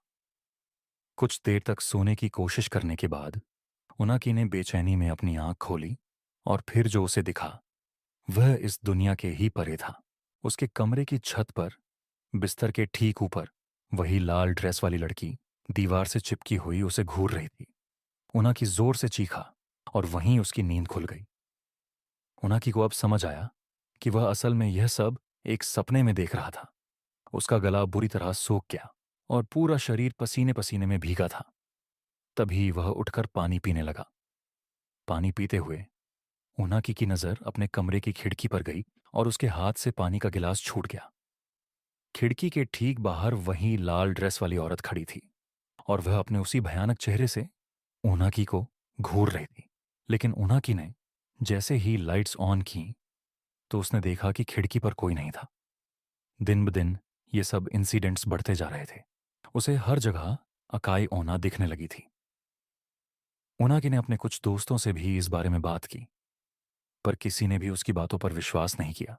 कुछ देर तक सोने की कोशिश करने के बाद उनाकी ने बेचैनी में अपनी आंख खोली और फिर जो उसे दिखा वह इस दुनिया के ही परे था। उसके कमरे की छत पर बिस्तर के ठीक ऊपर वही लाल ड्रेस वाली लड़की दीवार से चिपकी हुई उसे घूर रही थी। उनाकी जोर से चीखा और वहीं उसकी नींद खुल गई। उनाकी को अब समझ आया कि वह असल में यह सब एक सपने में देख रहा था। उसका गला बुरी तरह सूख गया और पूरा शरीर पसीने पसीने में भीगा था। तभी वह उठकर पानी पीने लगा। पानी पीते हुए उनाकी की नजर अपने कमरे की खिड़की पर गई और उसके हाथ से पानी का गिलास छूट गया। खिड़की के ठीक बाहर वही लाल ड्रेस वाली औरत खड़ी थी और वह अपने उसी भयानक चेहरे से उनाकी को घूर रही थी। लेकिन उनाकी ने जैसे ही लाइट्स ऑन की तो उसने देखा कि खिड़की पर कोई नहीं था। दिन ब दिन ये सब इंसिडेंट्स बढ़ते जा रहे थे। उसे हर जगह अकाई ओना दिखने लगी थी। उनाकी ने अपने कुछ दोस्तों से भी इस बारे में बात की, पर किसी ने भी उसकी बातों पर विश्वास नहीं किया।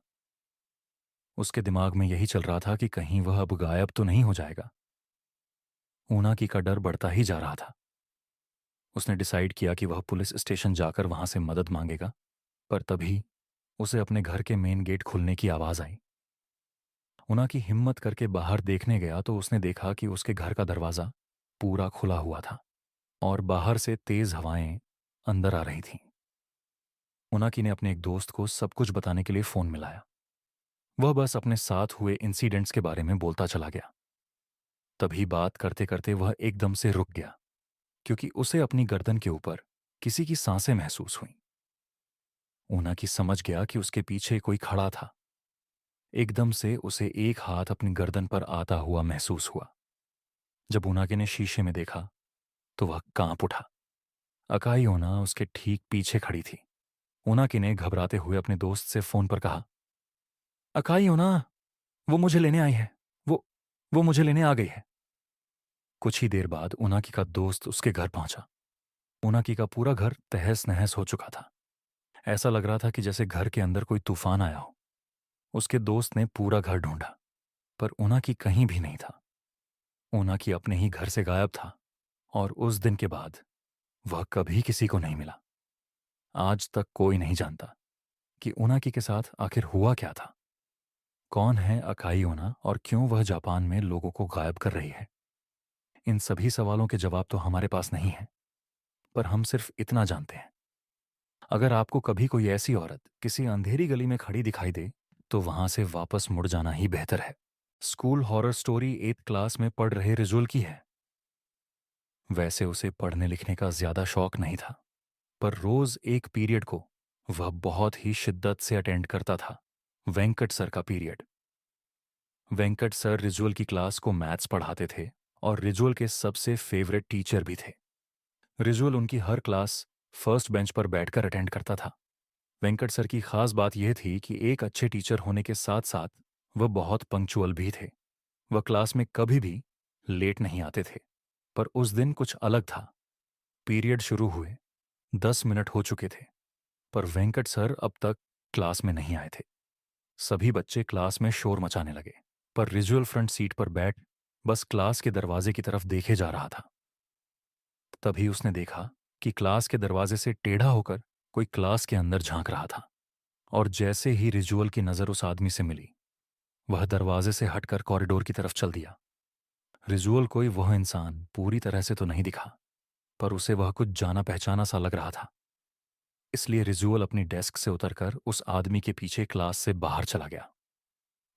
उसके दिमाग में यही चल रहा था कि कहीं वह अब गायब तो नहीं हो जाएगा। उनाकी का डर बढ़ता ही जा रहा था। उसने डिसाइड किया कि वह पुलिस स्टेशन जाकर वहां से मदद मांगेगा, पर तभी उसे अपने घर के मेन गेट खुलने की आवाज आई। उनाकी हिम्मत करके बाहर देखने गया तो उसने देखा कि उसके घर का दरवाजा पूरा खुला हुआ था और बाहर से तेज हवाएं अंदर आ रही थीं। उनाकी ने अपने एक दोस्त को सब कुछ बताने के लिए फोन मिलाया। वह बस अपने साथ हुए इंसिडेंट्स के बारे में बोलता चला गया। तभी बात करते करते वह एकदम से रुक गया, क्योंकि उसे अपनी गर्दन के ऊपर किसी की सांसें महसूस हुईं। उनाकी समझ गया कि उसके पीछे कोई खड़ा था। एकदम से उसे एक हाथ अपनी गर्दन पर आता हुआ महसूस हुआ। जब उनाकी ने शीशे में देखा तो वह कांप उठा। अकाई ओना उसके ठीक पीछे खड़ी थी। उनाकी ने घबराते हुए अपने दोस्त से फोन पर कहा, अकाई ओना, वो मुझे लेने आई है। वो वो मुझे लेने आ गई है। कुछ ही देर बाद उनाकी का दोस्त उसके घर पहुंचा। उनाकी का पूरा घर तहस नहस हो चुका था। ऐसा लग रहा था कि जैसे घर के अंदर कोई तूफान आया हो। उसके दोस्त ने पूरा घर ढूंढा, पर उनाकी कहीं भी नहीं था। उनाकी अपने ही घर से गायब था और उस दिन के बाद वह कभी किसी को नहीं मिला। आज तक कोई नहीं जानता कि उनाकी के साथ आखिर हुआ क्या था। कौन है अकाई ओना और क्यों वह जापान में लोगों को गायब कर रही है? इन सभी सवालों के जवाब तो हमारे पास नहीं है, पर हम सिर्फ इतना जानते हैं, अगर आपको कभी कोई ऐसी औरत किसी अंधेरी गली में खड़ी दिखाई दे तो वहां से वापस मुड़ जाना ही बेहतर है। School horror story 8th class में पढ़ रहे रिजुल की है। वैसे उसे पढ़ने लिखने का ज्यादा शौक नहीं था, पर रोज एक पीरियड को वह बहुत ही शिद्दत से अटेंड करता था। वेंकट सर का पीरियड। वेंकट सर रिजुअल की क्लास को मैथ्स पढ़ाते थे और रिजुअल के सबसे फेवरेट टीचर भी थे। रिजुअल उनकी हर क्लास फर्स्ट बेंच पर बैठकर अटेंड करता था। वेंकट सर की खास बात यह थी कि एक अच्छे टीचर होने के साथ साथ वह बहुत पंक्चुअल भी थे। वह क्लास में कभी भी लेट नहीं आते थे। पर उस दिन कुछ अलग था। पीरियड शुरू हुए 10 मिनट हो चुके थे, पर वेंकट सर अब तक क्लास में नहीं आए थे। सभी बच्चे क्लास में शोर मचाने लगे, पर रिजुअल फ्रंट सीट पर बैठ बस क्लास के दरवाजे की तरफ देखे जा रहा था। तभी उसने देखा कि क्लास के दरवाजे से टेढ़ा होकर कोई क्लास के अंदर झांक रहा था, और जैसे ही रिजुअल की नजर उस आदमी से मिली, वह दरवाजे से हटकर कॉरिडोर की तरफ चल दिया। रिजुअल कोई वह इंसान पूरी तरह से तो नहीं दिखा, पर उसे वह कुछ जाना पहचाना सा लग रहा था। इसलिए रिजुअल अपनी डेस्क से उतरकर उस आदमी के पीछे क्लास से बाहर चला गया।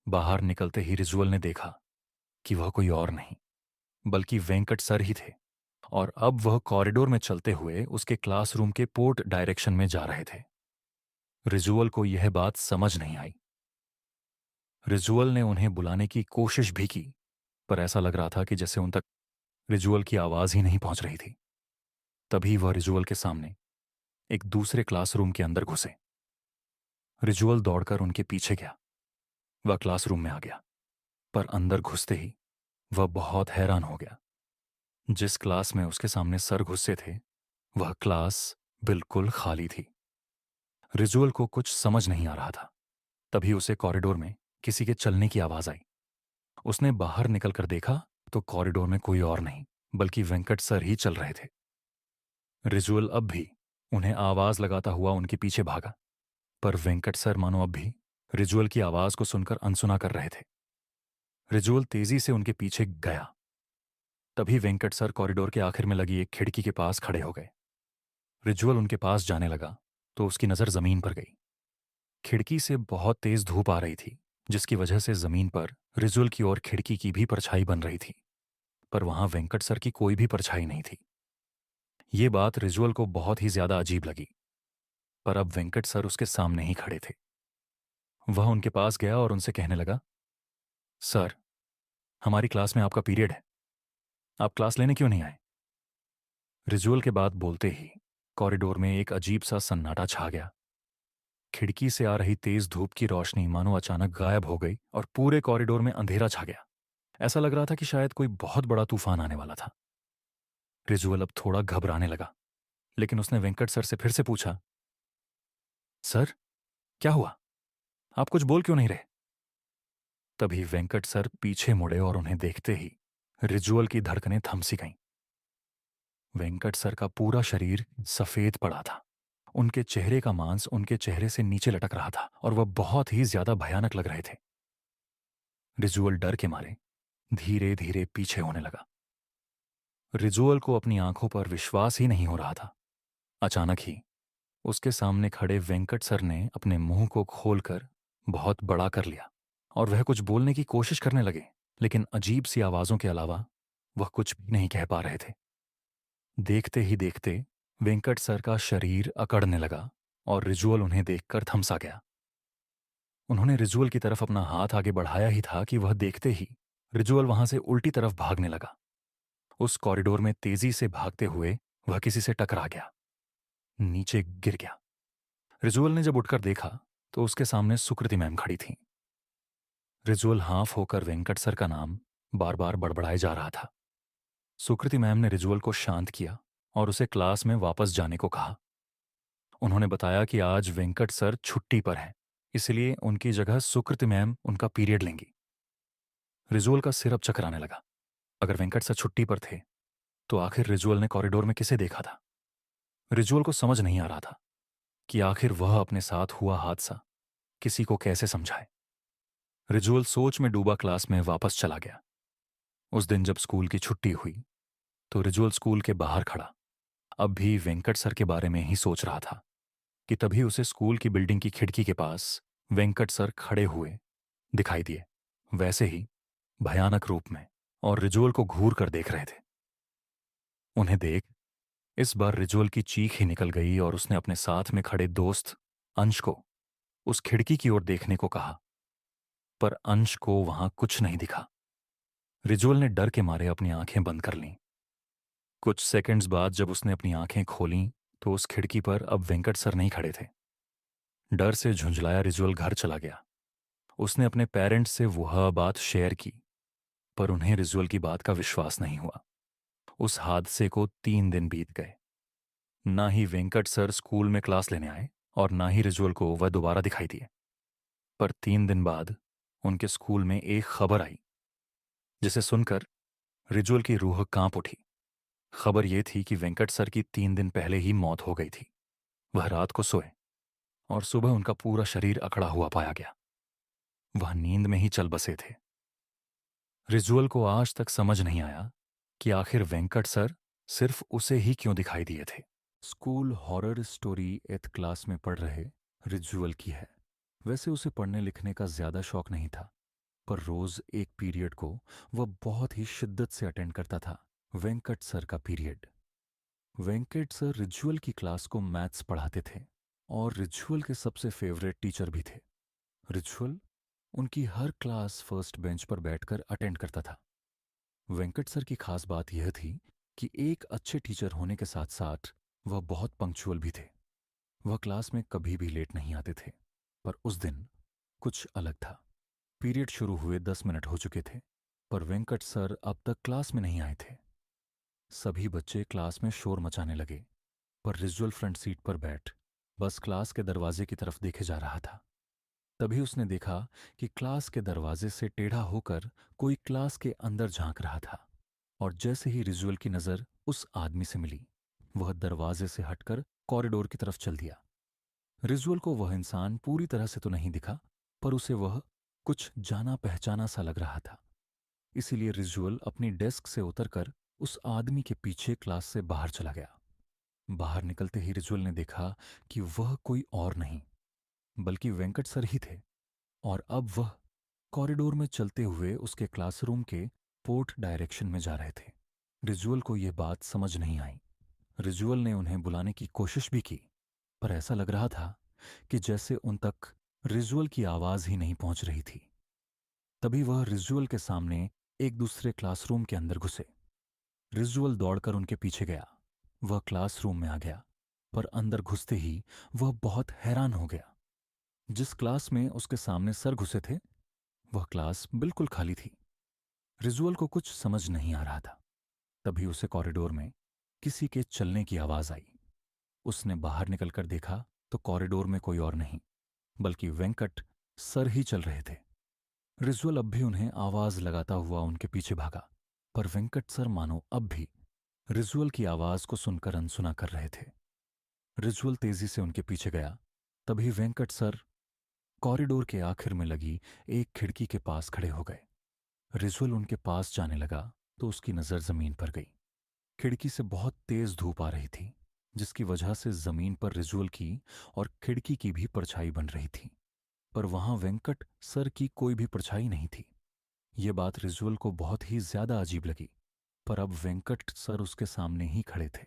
बाहर निकलते ही रिजुअल ने देखा कि वह कोई और नहीं बल्कि वेंकट सर ही थे, और अब वह कॉरिडोर में चलते हुए उसके क्लासरूम के पोर्ट डायरेक्शन में जा रहे थे। रिजुअल को यह बात समझ नहीं आई। रिजुअल ने उन्हें बुलाने की कोशिश भी की, पर ऐसा लग रहा था कि जैसे उन तक रिजुअल की आवाज ही नहीं पहुंच रही थी। तभी वह रिजुअल के सामने एक दूसरे क्लासरूम के अंदर घुसे। रिजुअल दौड़कर उनके पीछे गया। वह क्लासरूम में आ गया, पर अंदर घुसते ही वह बहुत हैरान हो गया। जिस क्लास में उसके सामने सर घुसे थे, वह क्लास बिल्कुल खाली थी। रिजुअल को कुछ समझ नहीं आ रहा था। तभी उसे कॉरिडोर में किसी के चलने की आवाज आई। उसने बाहर निकलकर देखा तो कॉरिडोर में कोई और नहीं, बल्कि वेंकट सर ही चल रहे थे। रिजुअल अब भी उन्हें आवाज लगाता हुआ उनके पीछे भागा, पर वेंकट सर मानो अब भी रिजुअल की आवाज को सुनकर अनसुना कर रहे थे। रिजुअल तेजी से उनके पीछे गया। तभी वेंकट सर कॉरिडोर के आखिर में लगी एक खिड़की के पास खड़े हो गए। रिजुअल उनके पास जाने लगा तो उसकी नजर जमीन पर गई। खिड़की से बहुत तेज धूप आ रही थी, जिसकी वजह से जमीन पर रिजुअल की ओर खिड़की की भी परछाई बन रही थी, पर वहां वेंकट सर की कोई भी परछाई नहीं थी। ये बात रिजुअल को बहुत ही ज्यादा अजीब लगी, पर अब वेंकट सर उसके सामने ही खड़े थे। वह उनके पास गया और उनसे कहने लगा, सर, हमारी क्लास में आपका पीरियड है, आप क्लास लेने क्यों नहीं आए? रिजुअल के बात बोलते ही कॉरिडोर में एक अजीब सा सन्नाटा छा गया। खिड़की से आ रही तेज धूप की रोशनी मानो अचानक गायब हो गई और पूरे कॉरिडोर में अंधेरा छा गया। ऐसा लग रहा था कि शायद कोई बहुत बड़ा तूफान आने वाला था। रिजुअल अब थोड़ा घबराने लगा, लेकिन उसने वेंकट सर से फिर से पूछा, सर, क्या हुआ? आप कुछ बोल क्यों नहीं रहे? तभी वेंकट सर पीछे मुड़े और उन्हें देखते ही रिजुअल की धड़कनें थम सी गईं। वेंकट सर का पूरा शरीर सफेद पड़ा था। उनके चेहरे का मांस उनके चेहरे से नीचे लटक रहा था और वह बहुत ही ज्यादा भयानक लग रहे थे। रिजुअल डर के मारे धीरे धीरे पीछे होने लगा। रिजुअल को अपनी आंखों पर विश्वास ही नहीं हो रहा था। अचानक ही उसके सामने खड़े वेंकट सर ने अपने मुंह को खोलकर बहुत बड़ा कर लिया और वह कुछ बोलने की कोशिश करने लगे, लेकिन अजीब सी आवाजों के अलावा वह कुछ भी नहीं कह पा रहे थे। देखते ही देखते वेंकट सर का शरीर अकड़ने लगा और रिजुअल उन्हें देखकर थमसा गया। उन्होंने रिजुअल की तरफ अपना हाथ आगे बढ़ाया ही था कि वह देखते ही रिजुअल वहां से उल्टी तरफ भागने लगा। उस कॉरिडोर में तेजी से भागते हुए वह किसी से टकरा गया, नीचे गिर गया। रिजुअल ने जब उठकर देखा तो उसके सामने सुकृति मैम खड़ी थीं। रिजुअल हाफ होकर वेंकट सर का नाम बार बार बड़बड़ाए जा रहा था। सुकृति मैम ने रिजुअल को शांत किया और उसे क्लास में वापस जाने को कहा। उन्होंने बताया कि आज वेंकट सर छुट्टी पर हैं, इसलिए उनकी जगह सुकृति मैम उनका पीरियड लेंगी। रिजुअल का सिर अब चकराने लगा। अगर वेंकट सर छुट्टी पर थे तो आखिर रिजुअल ने कॉरिडोर में किसे देखा था? रिजुअल को समझ नहीं आ रहा था कि आखिर वह अपने साथ हुआ हादसा किसी को कैसे समझाए। रिजुअल सोच में डूबा क्लास में वापस चला गया। उस दिन जब स्कूल की छुट्टी हुई तो रिजुअल स्कूल के बाहर खड़ा अब भी वेंकट सर के बारे में ही सोच रहा था कि तभी उसे स्कूल की बिल्डिंग की खिड़की के पास वेंकट सर खड़े हुए दिखाई दिए, वैसे ही भयानक रूप में, और रिजुअल को घूर कर देख रहे थे। उन्हें देख इस बार रिजुअल की चीख ही निकल गई और उसने अपने साथ में खड़े दोस्त अंश को उस खिड़की की ओर देखने को कहा, पर अंश को वहां कुछ नहीं दिखा। रिजुअल ने डर के मारे अपनी आंखें बंद कर लीं। कुछ सेकंड्स बाद जब उसने अपनी आंखें खोलीं तो उस खिड़की पर अब वेंकट सर नहीं खड़े थे। डर से झुंझलाया रिजुअल घर चला गया। उसने अपने पेरेंट्स से वह बात शेयर की, पर उन्हें रिजुअल की बात का विश्वास नहीं हुआ। उस हादसे को 3 दिन बीत गए। ना ही वेंकट सर स्कूल में क्लास लेने आए और ना ही रिजुअल को वह दोबारा दिखाई दिए। पर 3 दिन बाद उनके स्कूल में एक खबर आई, जिसे सुनकर रिजुअल की रूह कांप उठी। खबर यह थी कि वेंकट सर की 3 दिन पहले ही मौत हो गई थी। वह रात को सोए और सुबह उनका पूरा शरीर अकड़ा हुआ पाया गया। वह नींद में ही चल बसे थे। रिजुअल को आज तक समझ नहीं आया कि आखिर वेंकट सर सिर्फ उसे ही क्यों दिखाई दिए थे। School horror story 8th class में पढ़ रहे रिजुअल की है। वैसे उसे पढ़ने लिखने का ज्यादा शौक नहीं था, पर रोज एक पीरियड को वह बहुत ही शिद्दत से अटेंड करता था, वेंकट सर का पीरियड। वेंकट सर रिजुअल की क्लास को मैथ्स पढ़ाते थे और रिजुअल के सबसे फेवरेट टीचर भी थे। रिजुअल उनकी हर क्लास फर्स्ट बेंच पर बैठकर अटेंड करता था। वेंकट सर की खास बात यह थी कि एक अच्छे टीचर होने के साथ साथ वह बहुत पंक्चुअल भी थे। वह क्लास में कभी भी लेट नहीं आते थे, पर उस दिन कुछ अलग था। पीरियड शुरू हुए 10 मिनट हो चुके थे, पर वेंकट सर अब तक क्लास में नहीं आए थे। सभी बच्चे क्लास में शोर मचाने लगे, पर रिजुअल फ्रंट सीट पर बैठ बस क्लास के दरवाजे की तरफ देखे जा रहा था। तभी उसने देखा कि क्लास के दरवाजे से टेढ़ा होकर कोई क्लास के अंदर झांक रहा था। और जैसे ही रिजुअल की नजर उस आदमी से मिली, वह दरवाजे से हटकर कॉरिडोर की तरफ चल दिया। रिजुअल को वह इंसान पूरी तरह से तो नहीं दिखा, पर उसे वह कुछ जाना पहचाना सा लग रहा था। इसीलिए रिजुअल अपनी डेस्क से उतरकर उस आदमी के पीछे क्लास से बाहर चला गया। बाहर निकलते ही रिजुअल ने देखा कि वह कोई और नहीं बल्कि वेंकट सर ही थे। और अब वह कॉरिडोर में चलते हुए उसके क्लासरूम के पोर्ट डायरेक्शन में जा रहे थे। रिजुअल को यह बात समझ नहीं आई। रिजुअल ने उन्हें बुलाने की कोशिश भी की, पर ऐसा लग रहा था कि जैसे उन तक रिजुअल की आवाज ही नहीं पहुंच रही थी। तभी वह रिजुअल के सामने एक दूसरे क्लासरूम के अंदर घुसे। रिजुअल दौड़कर उनके पीछे गया। वह क्लासरूम में आ गया, पर अंदर घुसते ही वह बहुत हैरान हो गया। जिस क्लास में उसके सामने सर घुसे थे, वह क्लास बिल्कुल खाली थी। रिजुअल को कुछ समझ नहीं आ रहा था। तभी उसे कॉरिडोर में किसी के चलने की आवाज आई। उसने बाहर निकलकर देखा तो कॉरिडोर में कोई और नहीं बल्कि वेंकट सर ही चल रहे थे। रिजुअल अब भी उन्हें आवाज लगाता हुआ उनके पीछे भागा, पर वेंकट सर मानो अब भी रिजुअल की आवाज को सुनकर अनसुना कर रहे थे। रिजुअल तेजी से उनके पीछे गया। तभी वेंकट सर कॉरिडोर के आखिर में लगी एक खिड़की के पास खड़े हो गए। रिजुअल उनके पास जाने लगा तो उसकी नजर जमीन पर गई। खिड़की से बहुत तेज धूप आ रही थी, जिसकी वजह से जमीन पर रिजुअल की और खिड़की की भी परछाई बन रही थी, पर वहां वेंकट सर की कोई भी परछाई नहीं थी। ये बात रिजुअल को बहुत ही ज्यादा अजीब लगी, पर अब वेंकट सर उसके सामने ही खड़े थे।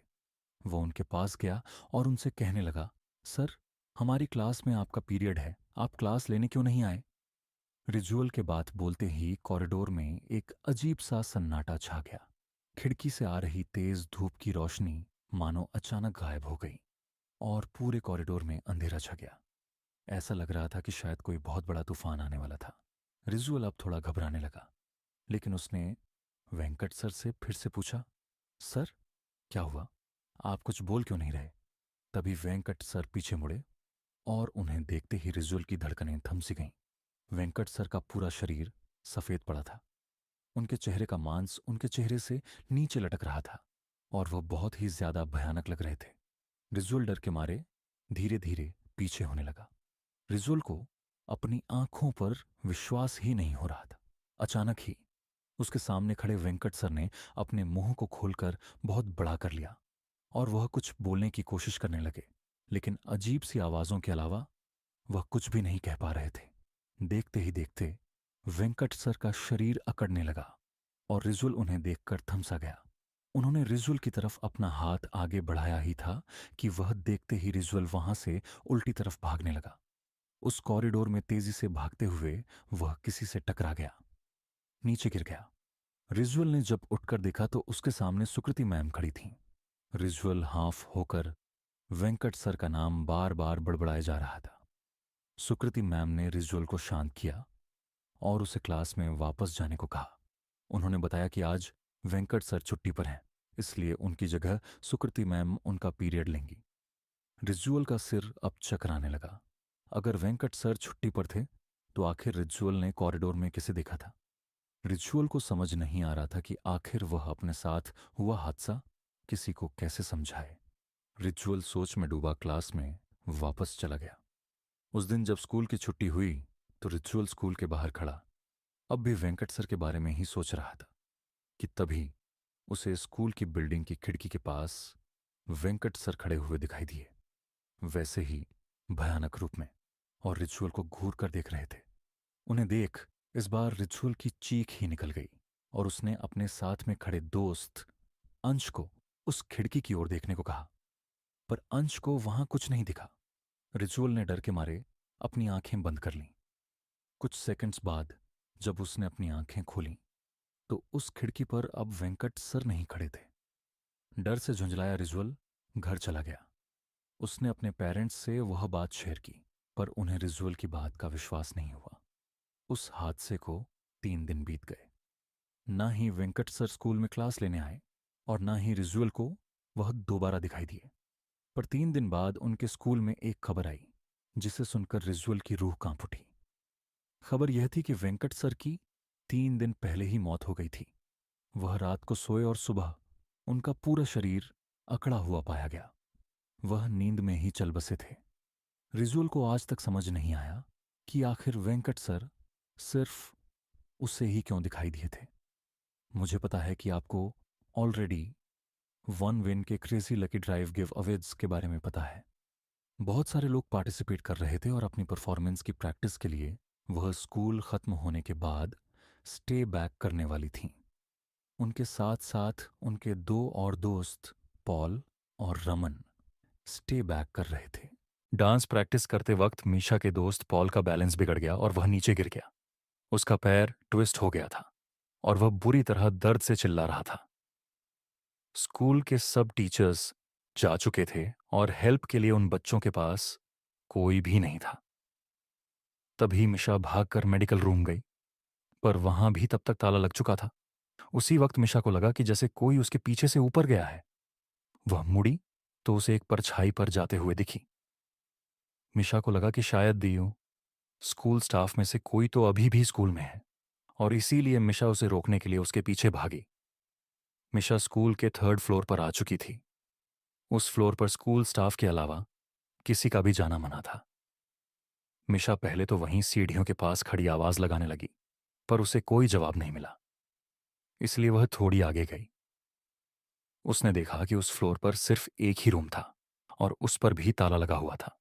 वो उनके पास गया और उनसे कहने लगा, सर, हमारी क्लास में आपका पीरियड है, आप क्लास लेने क्यों नहीं आए? रिजुअल के बात बोलते ही कॉरिडोर में एक अजीब सा सन्नाटा छा गया। खिड़की से आ रही तेज धूप की रोशनी मानो अचानक गायब हो गई और पूरे कॉरिडोर में अंधेरा छा गया। ऐसा लग रहा था कि शायद कोई बहुत बड़ा तूफान आने वाला था। रिजुअल अब थोड़ा घबराने लगा, लेकिन उसने वेंकट सर से फिर से पूछा, सर, क्या हुआ? आप कुछ बोल क्यों नहीं रहे? तभी वेंकट सर पीछे मुड़े और उन्हें देखते ही रिजुअल की धड़कनें थम सी गईं। वेंकट सर का पूरा शरीर सफेद पड़ा था। उनके चेहरे का मांस उनके चेहरे से नीचे लटक रहा था और वह बहुत ही ज्यादा भयानक लग रहे थे। रिजुअल डर के मारे धीरे धीरे पीछे होने लगा। रिजुअल को अपनी आंखों पर विश्वास ही नहीं हो रहा था। अचानक ही उसके सामने खड़े वेंकट सर ने अपने मुंह को खोलकर बहुत बड़ा कर लिया और वह कुछ बोलने की कोशिश करने लगे, लेकिन अजीब सी आवाजों के अलावा वह कुछ भी नहीं कह पा रहे थे। देखते ही देखते वेंकट सर का शरीर अकड़ने लगा और रिजुअल उन्हें देखकर थमसा गया। उन्होंने रिजुअल की तरफ अपना हाथ आगे बढ़ाया ही था कि वह देखते ही रिजुअल वहां से उल्टी तरफ भागने लगा। उस कॉरिडोर में तेजी से भागते हुए वह किसी से टकरा गया, नीचे गिर गया। रिजुअल ने जब उठकर देखा तो उसके सामने सुकृति मैम खड़ी थीं। रिजुअल हाफ होकर वेंकट सर का नाम बार बार बड़बड़ाए जा रहा था। सुकृति मैम ने रिजुअल को शांत किया और उसे क्लास में वापस जाने को कहा। उन्होंने बताया कि आज वेंकट सर छुट्टी पर हैं, इसलिए उनकी जगह सुकृति मैम उनका पीरियड लेंगी। रिजुअल का सिर अब चकराने लगा। अगर वेंकट सर छुट्टी पर थे तो आखिर रिजुअल ने कॉरिडोर में किसे देखा था? रिजुअल को समझ नहीं आ रहा था कि आखिर वह अपने साथ हुआ हादसा किसी को कैसे समझाए। रिजुअल सोच में डूबा क्लास में वापस चला गया। उस दिन जब स्कूल की छुट्टी हुई तो रिचुअल स्कूल के बाहर खड़ा अब भी वेंकट सर के बारे में ही सोच रहा था कि तभी उसे स्कूल की बिल्डिंग की खिड़की के पास वेंकट सर खड़े हुए दिखाई दिए, वैसे ही भयानक रूप में, और रिचुअल को घूर कर देख रहे थे। उन्हें देख इस बार रिचुअल की चीख ही निकल गई और उसने अपने साथ में खड़े दोस्त अंश को उस खिड़की की ओर देखने को कहा, पर अंश को वहां कुछ नहीं दिखा। रिचुअल ने डर के मारे अपनी आंखें बंद कर लीं। कुछ सेकंड्स बाद जब उसने अपनी आंखें खोलीं तो उस खिड़की पर अब वेंकट सर नहीं खड़े थे। डर से झुंझलाया रिजुअल घर चला गया। उसने अपने पेरेंट्स से वह बात शेयर की, पर उन्हें रिजुअल की बात का विश्वास नहीं हुआ। उस हादसे को 3 दिन बीत गए। ना ही वेंकट सर स्कूल में क्लास लेने आए और ना ही रिजुअल को वह दोबारा दिखाई दिए। पर 3 दिन बाद उनके स्कूल में एक खबर आई जिसे सुनकर रिजुअल की रूह कांप उठी। खबर यह थी कि वेंकट सर की 3 दिन पहले ही मौत हो गई थी। वह रात को सोए और सुबह उनका पूरा शरीर अकड़ा हुआ पाया गया। वह नींद में ही चल बसे थे। रिजुअल को आज तक समझ नहीं आया कि आखिर वेंकट सर सिर्फ उसे ही क्यों दिखाई दिए थे। मुझे पता है कि आपको ऑलरेडी वन विन के crazy lucky drive give Awez के बारे में पता है। बहुत सारे लोग पार्टिसिपेट कर रहे थे और अपनी परफॉर्मेंस की प्रैक्टिस के लिए वह स्कूल खत्म होने के बाद स्टे बैक करने वाली थीं। उनके साथ साथ उनके 2 और दोस्त पॉल और रमन स्टे बैक कर रहे थे। डांस प्रैक्टिस करते वक्त मीशा के दोस्त पॉल का बैलेंस बिगड़ गया और वह नीचे गिर गया। उसका पैर ट्विस्ट हो गया था और वह बुरी तरह दर्द से चिल्ला रहा था। स्कूल के सब टीचर्स जा चुके थे और हेल्प के लिए उन बच्चों के पास कोई भी नहीं था। तभी मिशा भागकर मेडिकल रूम गई, पर वहां भी तब तक ताला लग चुका था। उसी वक्त मिशा को लगा कि जैसे कोई उसके पीछे से ऊपर गया है। वह मुड़ी तो उसे एक परछाई पर जाते हुए दिखी। मिशा को लगा कि शायद दियो स्कूल स्टाफ में से कोई तो अभी भी स्कूल में है और इसीलिए मिशा उसे रोकने के लिए उसके पीछे भागी। मिशा स्कूल के 3rd फ्लोर पर आ चुकी थी। उस फ्लोर पर स्कूल स्टाफ के अलावा किसी का भी जाना मना था। मिशा पहले तो वहीं सीढ़ियों के पास खड़ी आवाज लगाने लगी, पर उसे कोई जवाब नहीं मिला। इसलिए वह थोड़ी आगे गई। उसने देखा कि उस फ्लोर पर सिर्फ एक ही रूम था और उस पर भी ताला लगा हुआ था।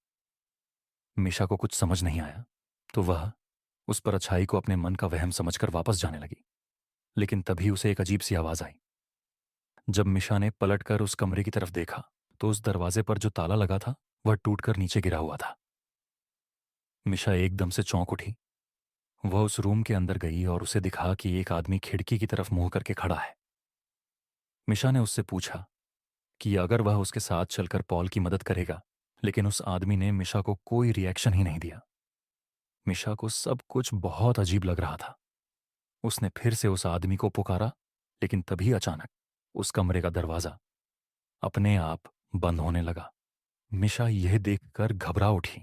मिशा को कुछ समझ नहीं आया तो वह उस पर अच्छाई को अपने मन का वहम समझकर वापस जाने लगी। लेकिन तभी उसे एक अजीब सी आवाज आई। जब मिशा ने पलटकर उस कमरे की तरफ देखा तो उस दरवाजे पर जो ताला लगा था वह टूटकर नीचे गिरा हुआ था। मिशा एकदम से चौंक उठी। वह उस रूम के अंदर गई और उसे दिखा कि एक आदमी खिड़की की तरफ मुंह करके खड़ा है। मिशा ने उससे पूछा कि अगर वह उसके साथ चलकर पॉल की मदद करेगा, लेकिन उस आदमी ने मिशा को कोई रिएक्शन ही नहीं दिया। मिशा को सब कुछ बहुत अजीब लग रहा था। उसने फिर से उस आदमी को पुकारा, लेकिन तभी अचानक उस कमरे का दरवाजा अपने आप बंद होने लगा। मिशा यह देखकर घबरा उठी।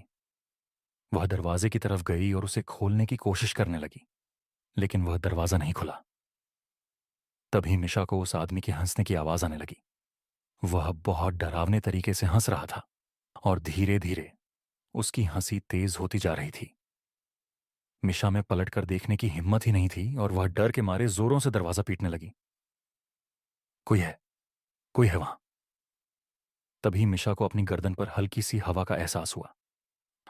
वह दरवाजे की तरफ गई और उसे खोलने की कोशिश करने लगी, लेकिन वह दरवाजा नहीं खुला। तभी मिशा को उस आदमी के हंसने की आवाज आने लगी। वह बहुत डरावने तरीके से हंस रहा था और धीरे धीरे उसकी हंसी तेज होती जा रही थी। मिशा में पलटकर देखने की हिम्मत ही नहीं थी और वह डर के मारे जोरों से दरवाजा पीटने लगी। कोई है, कोई है वहां। तभी मिशा को अपनी गर्दन पर हल्की सी हवा का एहसास हुआ।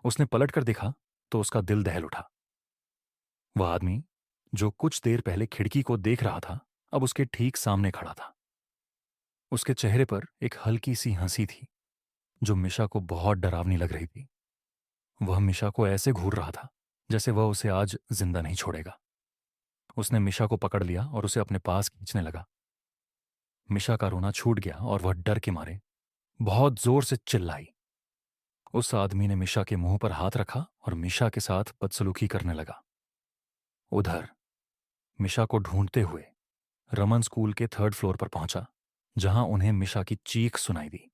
उसने पलटकर देखा तो उसका दिल दहल उठा। वह आदमी जो कुछ देर पहले खिड़की को देख रहा था अब उसके ठीक सामने खड़ा था। उसके चेहरे पर एक हल्की सी हंसी थी जो मिशा को बहुत डरावनी लग रही थी। वह मिशा को ऐसे घूर रहा था जैसे वह उसे आज जिंदा नहीं छोड़ेगा। उसने मिशा को पकड़ लिया और उसे अपने पास खींचने लगा। मिशा का रोना छूट गया और वह डर के मारे बहुत जोर से चिल्लाई। उस आदमी ने मिशा के मुंह पर हाथ रखा और मिशा के साथ बदसलूकी करने लगा। उधर मिशा को ढूंढते हुए रमन स्कूल के 3rd फ्लोर पर पहुंचा, जहां उन्हें मिशा की चीख सुनाई दी।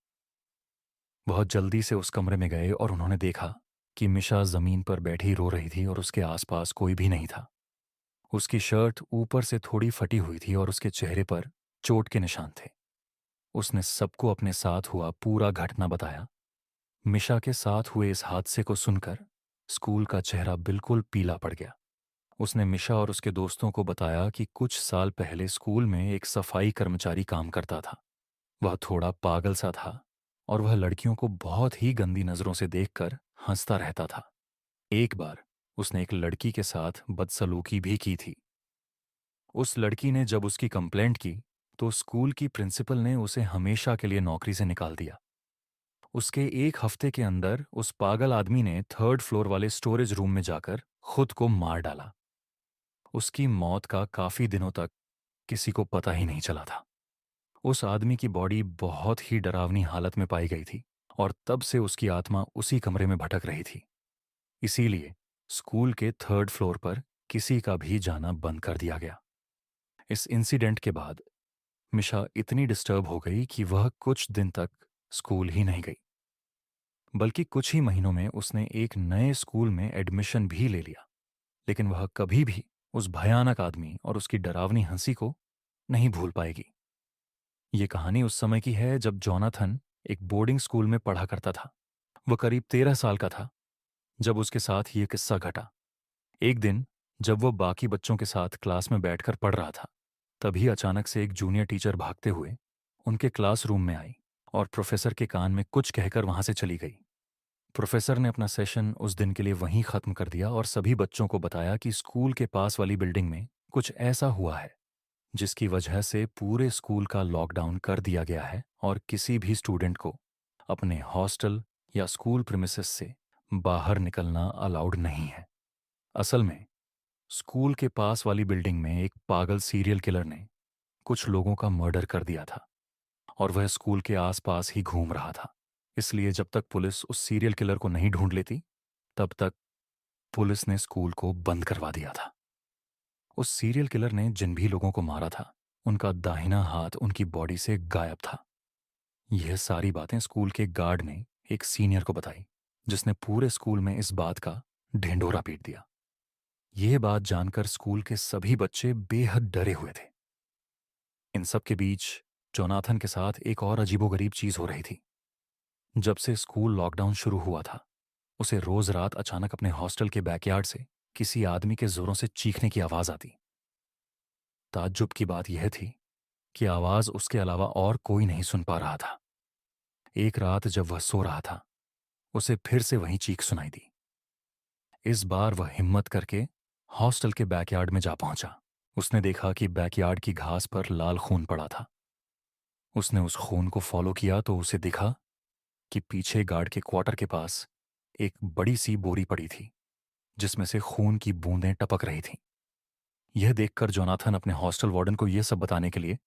बहुत जल्दी से उस कमरे में गए और उन्होंने देखा कि मिशा जमीन पर बैठी रो रही थी और उसके आसपास कोई भी नहीं था। उसकी शर्ट ऊपर से थोड़ी फटी हुई थी और उसके चेहरे पर चोट के निशान थे। उसने सबको अपने साथ हुआ पूरा घटना बताया। मिशा के साथ हुए इस हादसे को सुनकर स्कूल का चेहरा बिल्कुल पीला पड़ गया। उसने मिशा और उसके दोस्तों को बताया कि कुछ साल पहले स्कूल में एक सफाई कर्मचारी काम करता था। वह थोड़ा पागल सा था और वह लड़कियों को बहुत ही गंदी नजरों से देखकर हंसता रहता था। एक बार उसने एक लड़की के साथ बदसलूकी भी की थी। उस लड़की ने जब उसकी कंप्लेंट की तो स्कूल की प्रिंसिपल ने उसे हमेशा के लिए नौकरी से निकाल दिया। उसके एक हफ्ते के अंदर उस पागल आदमी ने 3rd फ्लोर वाले स्टोरेज रूम में जाकर खुद को मार डाला। उसकी मौत का काफी दिनों तक किसी को पता ही नहीं चला था। उस आदमी की बॉडी बहुत ही डरावनी हालत में पाई गई थी और तब से उसकी आत्मा उसी कमरे में भटक रही थी। इसीलिए स्कूल के 3rd फ्लोर पर किसी का भी जाना बंद कर दिया गया। इस इंसिडेंट के बाद मिशा इतनी डिस्टर्ब हो गई कि वह कुछ दिन तक स्कूल ही नहीं गई। बल्कि कुछ ही महीनों में उसने एक नए स्कूल में एडमिशन भी ले लिया। लेकिन वह कभी भी उस भयानक आदमी और उसकी डरावनी हंसी को नहीं भूल पाएगी। ये कहानी उस समय की है जब जोनाथन एक बोर्डिंग स्कूल में पढ़ा करता था। वह करीब 13 साल का था जब उसके साथ ये किस्सा घटा। एक दिन जब वह बाकी बच्चों के साथ क्लास में बैठकर पढ़ रहा था, तभी अचानक से एक जूनियर टीचर भागते हुए उनके क्लासरूम में आई और प्रोफेसर के कान में कुछ कहकर वहां से चली गई। प्रोफेसर ने अपना सेशन उस दिन के लिए वहीं खत्म कर दिया और सभी बच्चों को बताया कि स्कूल के पास वाली बिल्डिंग में कुछ ऐसा हुआ है जिसकी वजह से पूरे स्कूल का लॉकडाउन कर दिया गया है और किसी भी स्टूडेंट को अपने हॉस्टल या स्कूल प्रीमिसेस से बाहर निकलना अलाउड नहीं है। असल में स्कूल के पास वाली बिल्डिंग में एक पागल सीरियल किलर ने कुछ लोगों का मर्डर कर दिया था और वह स्कूल के आसपास ही घूम रहा था। इसलिए जब तक पुलिस उस सीरियल किलर को नहीं ढूंढ लेती, तब तक पुलिस ने स्कूल को बंद करवा दिया था। उस सीरियल किलर ने जिन भी लोगों को मारा था, उनका दाहिना हाथ उनकी बॉडी से गायब था। यह सारी बातें स्कूल के गार्ड ने एक सीनियर को बताई, जिसने पूरे स्कूल में इस बात का ढिंढोरा पीट दिया। यह बात जानकर स्कूल के सभी बच्चे बेहद डरे हुए थे। इन सब के बीच जोनाथन के साथ एक और अजीबोगरीब चीज हो रही थी। जब से स्कूल लॉकडाउन शुरू हुआ था, उसे रोज रात अचानक अपने हॉस्टल के बैकयार्ड से किसी आदमी के जोरों से चीखने की आवाज आती। ताज्जुब की बात यह थी कि आवाज उसके अलावा और कोई नहीं सुन पा रहा था। एक रात जब वह सो रहा था, उसे फिर से वही चीख सुनाई दी। इस बार वह हिम्मत करके हॉस्टल के बैकयार्ड में जा पहुंचा। उसने देखा कि बैकयार्ड की घास पर लाल खून पड़ा था। उसने उस खून को फॉलो किया तो उसे दिखा कि पीछे गार्ड के क्वार्टर के पास एक बड़ी सी बोरी पड़ी थी, जिसमें से खून की बूंदें टपक रही थीं। यह देखकर जोनाथन अपने हॉस्टल वार्डन को यह सब बताने के लिए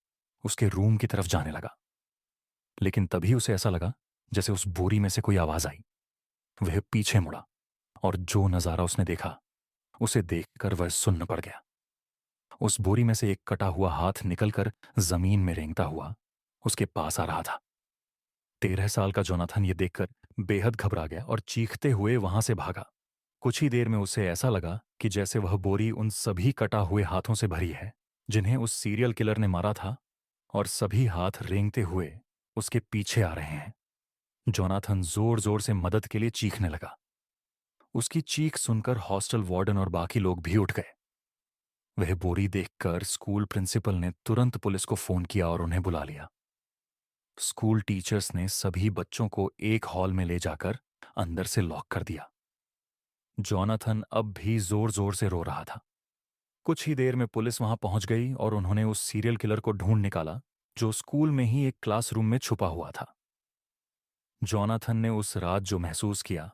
उसके रूम की तरफ जाने लगा। लेकिन तभी उसे ऐसा लगा जैसे उस बोरी में से कोई आवाज आई। वह पीछे मुड़ा और जो नजारा उसने देखा, उसे देखकर वह सुन्न पड़ गया। उस बोरी में से एक कटा हुआ हाथ निकलकर जमीन में रेंगता हुआ उसके पास आ रहा था। 13 साल का जोनाथन ये देखकर बेहद घबरा गया और चीखते हुए वहां से भागा। कुछ ही देर में उसे ऐसा लगा कि जैसे वह बोरी उन सभी कटा हुए हाथों से भरी है जिन्हें उस सीरियल किलर ने मारा था, और सभी हाथ रेंगते हुए उसके पीछे आ रहे हैं। जोनाथन जोर जोर से मदद के लिए चीखने लगा। उसकी चीख सुनकर हॉस्टल वार्डन और बाकी लोग भी उठ गए। वह बोरी देखकर स्कूल प्रिंसिपल ने तुरंत पुलिस को फोन किया और उन्हें बुला लिया। स्कूल टीचर्स ने सभी बच्चों को एक हॉल में ले जाकर अंदर से लॉक कर दिया। जोनाथन अब भी जोर जोर से रो रहा था। कुछ ही देर में पुलिस वहां पहुंच गई और उन्होंने उस सीरियल किलर को ढूंढ निकाला, जो स्कूल में ही एक क्लासरूम में छुपा हुआ था। जोनाथन ने उस रात जो महसूस किया,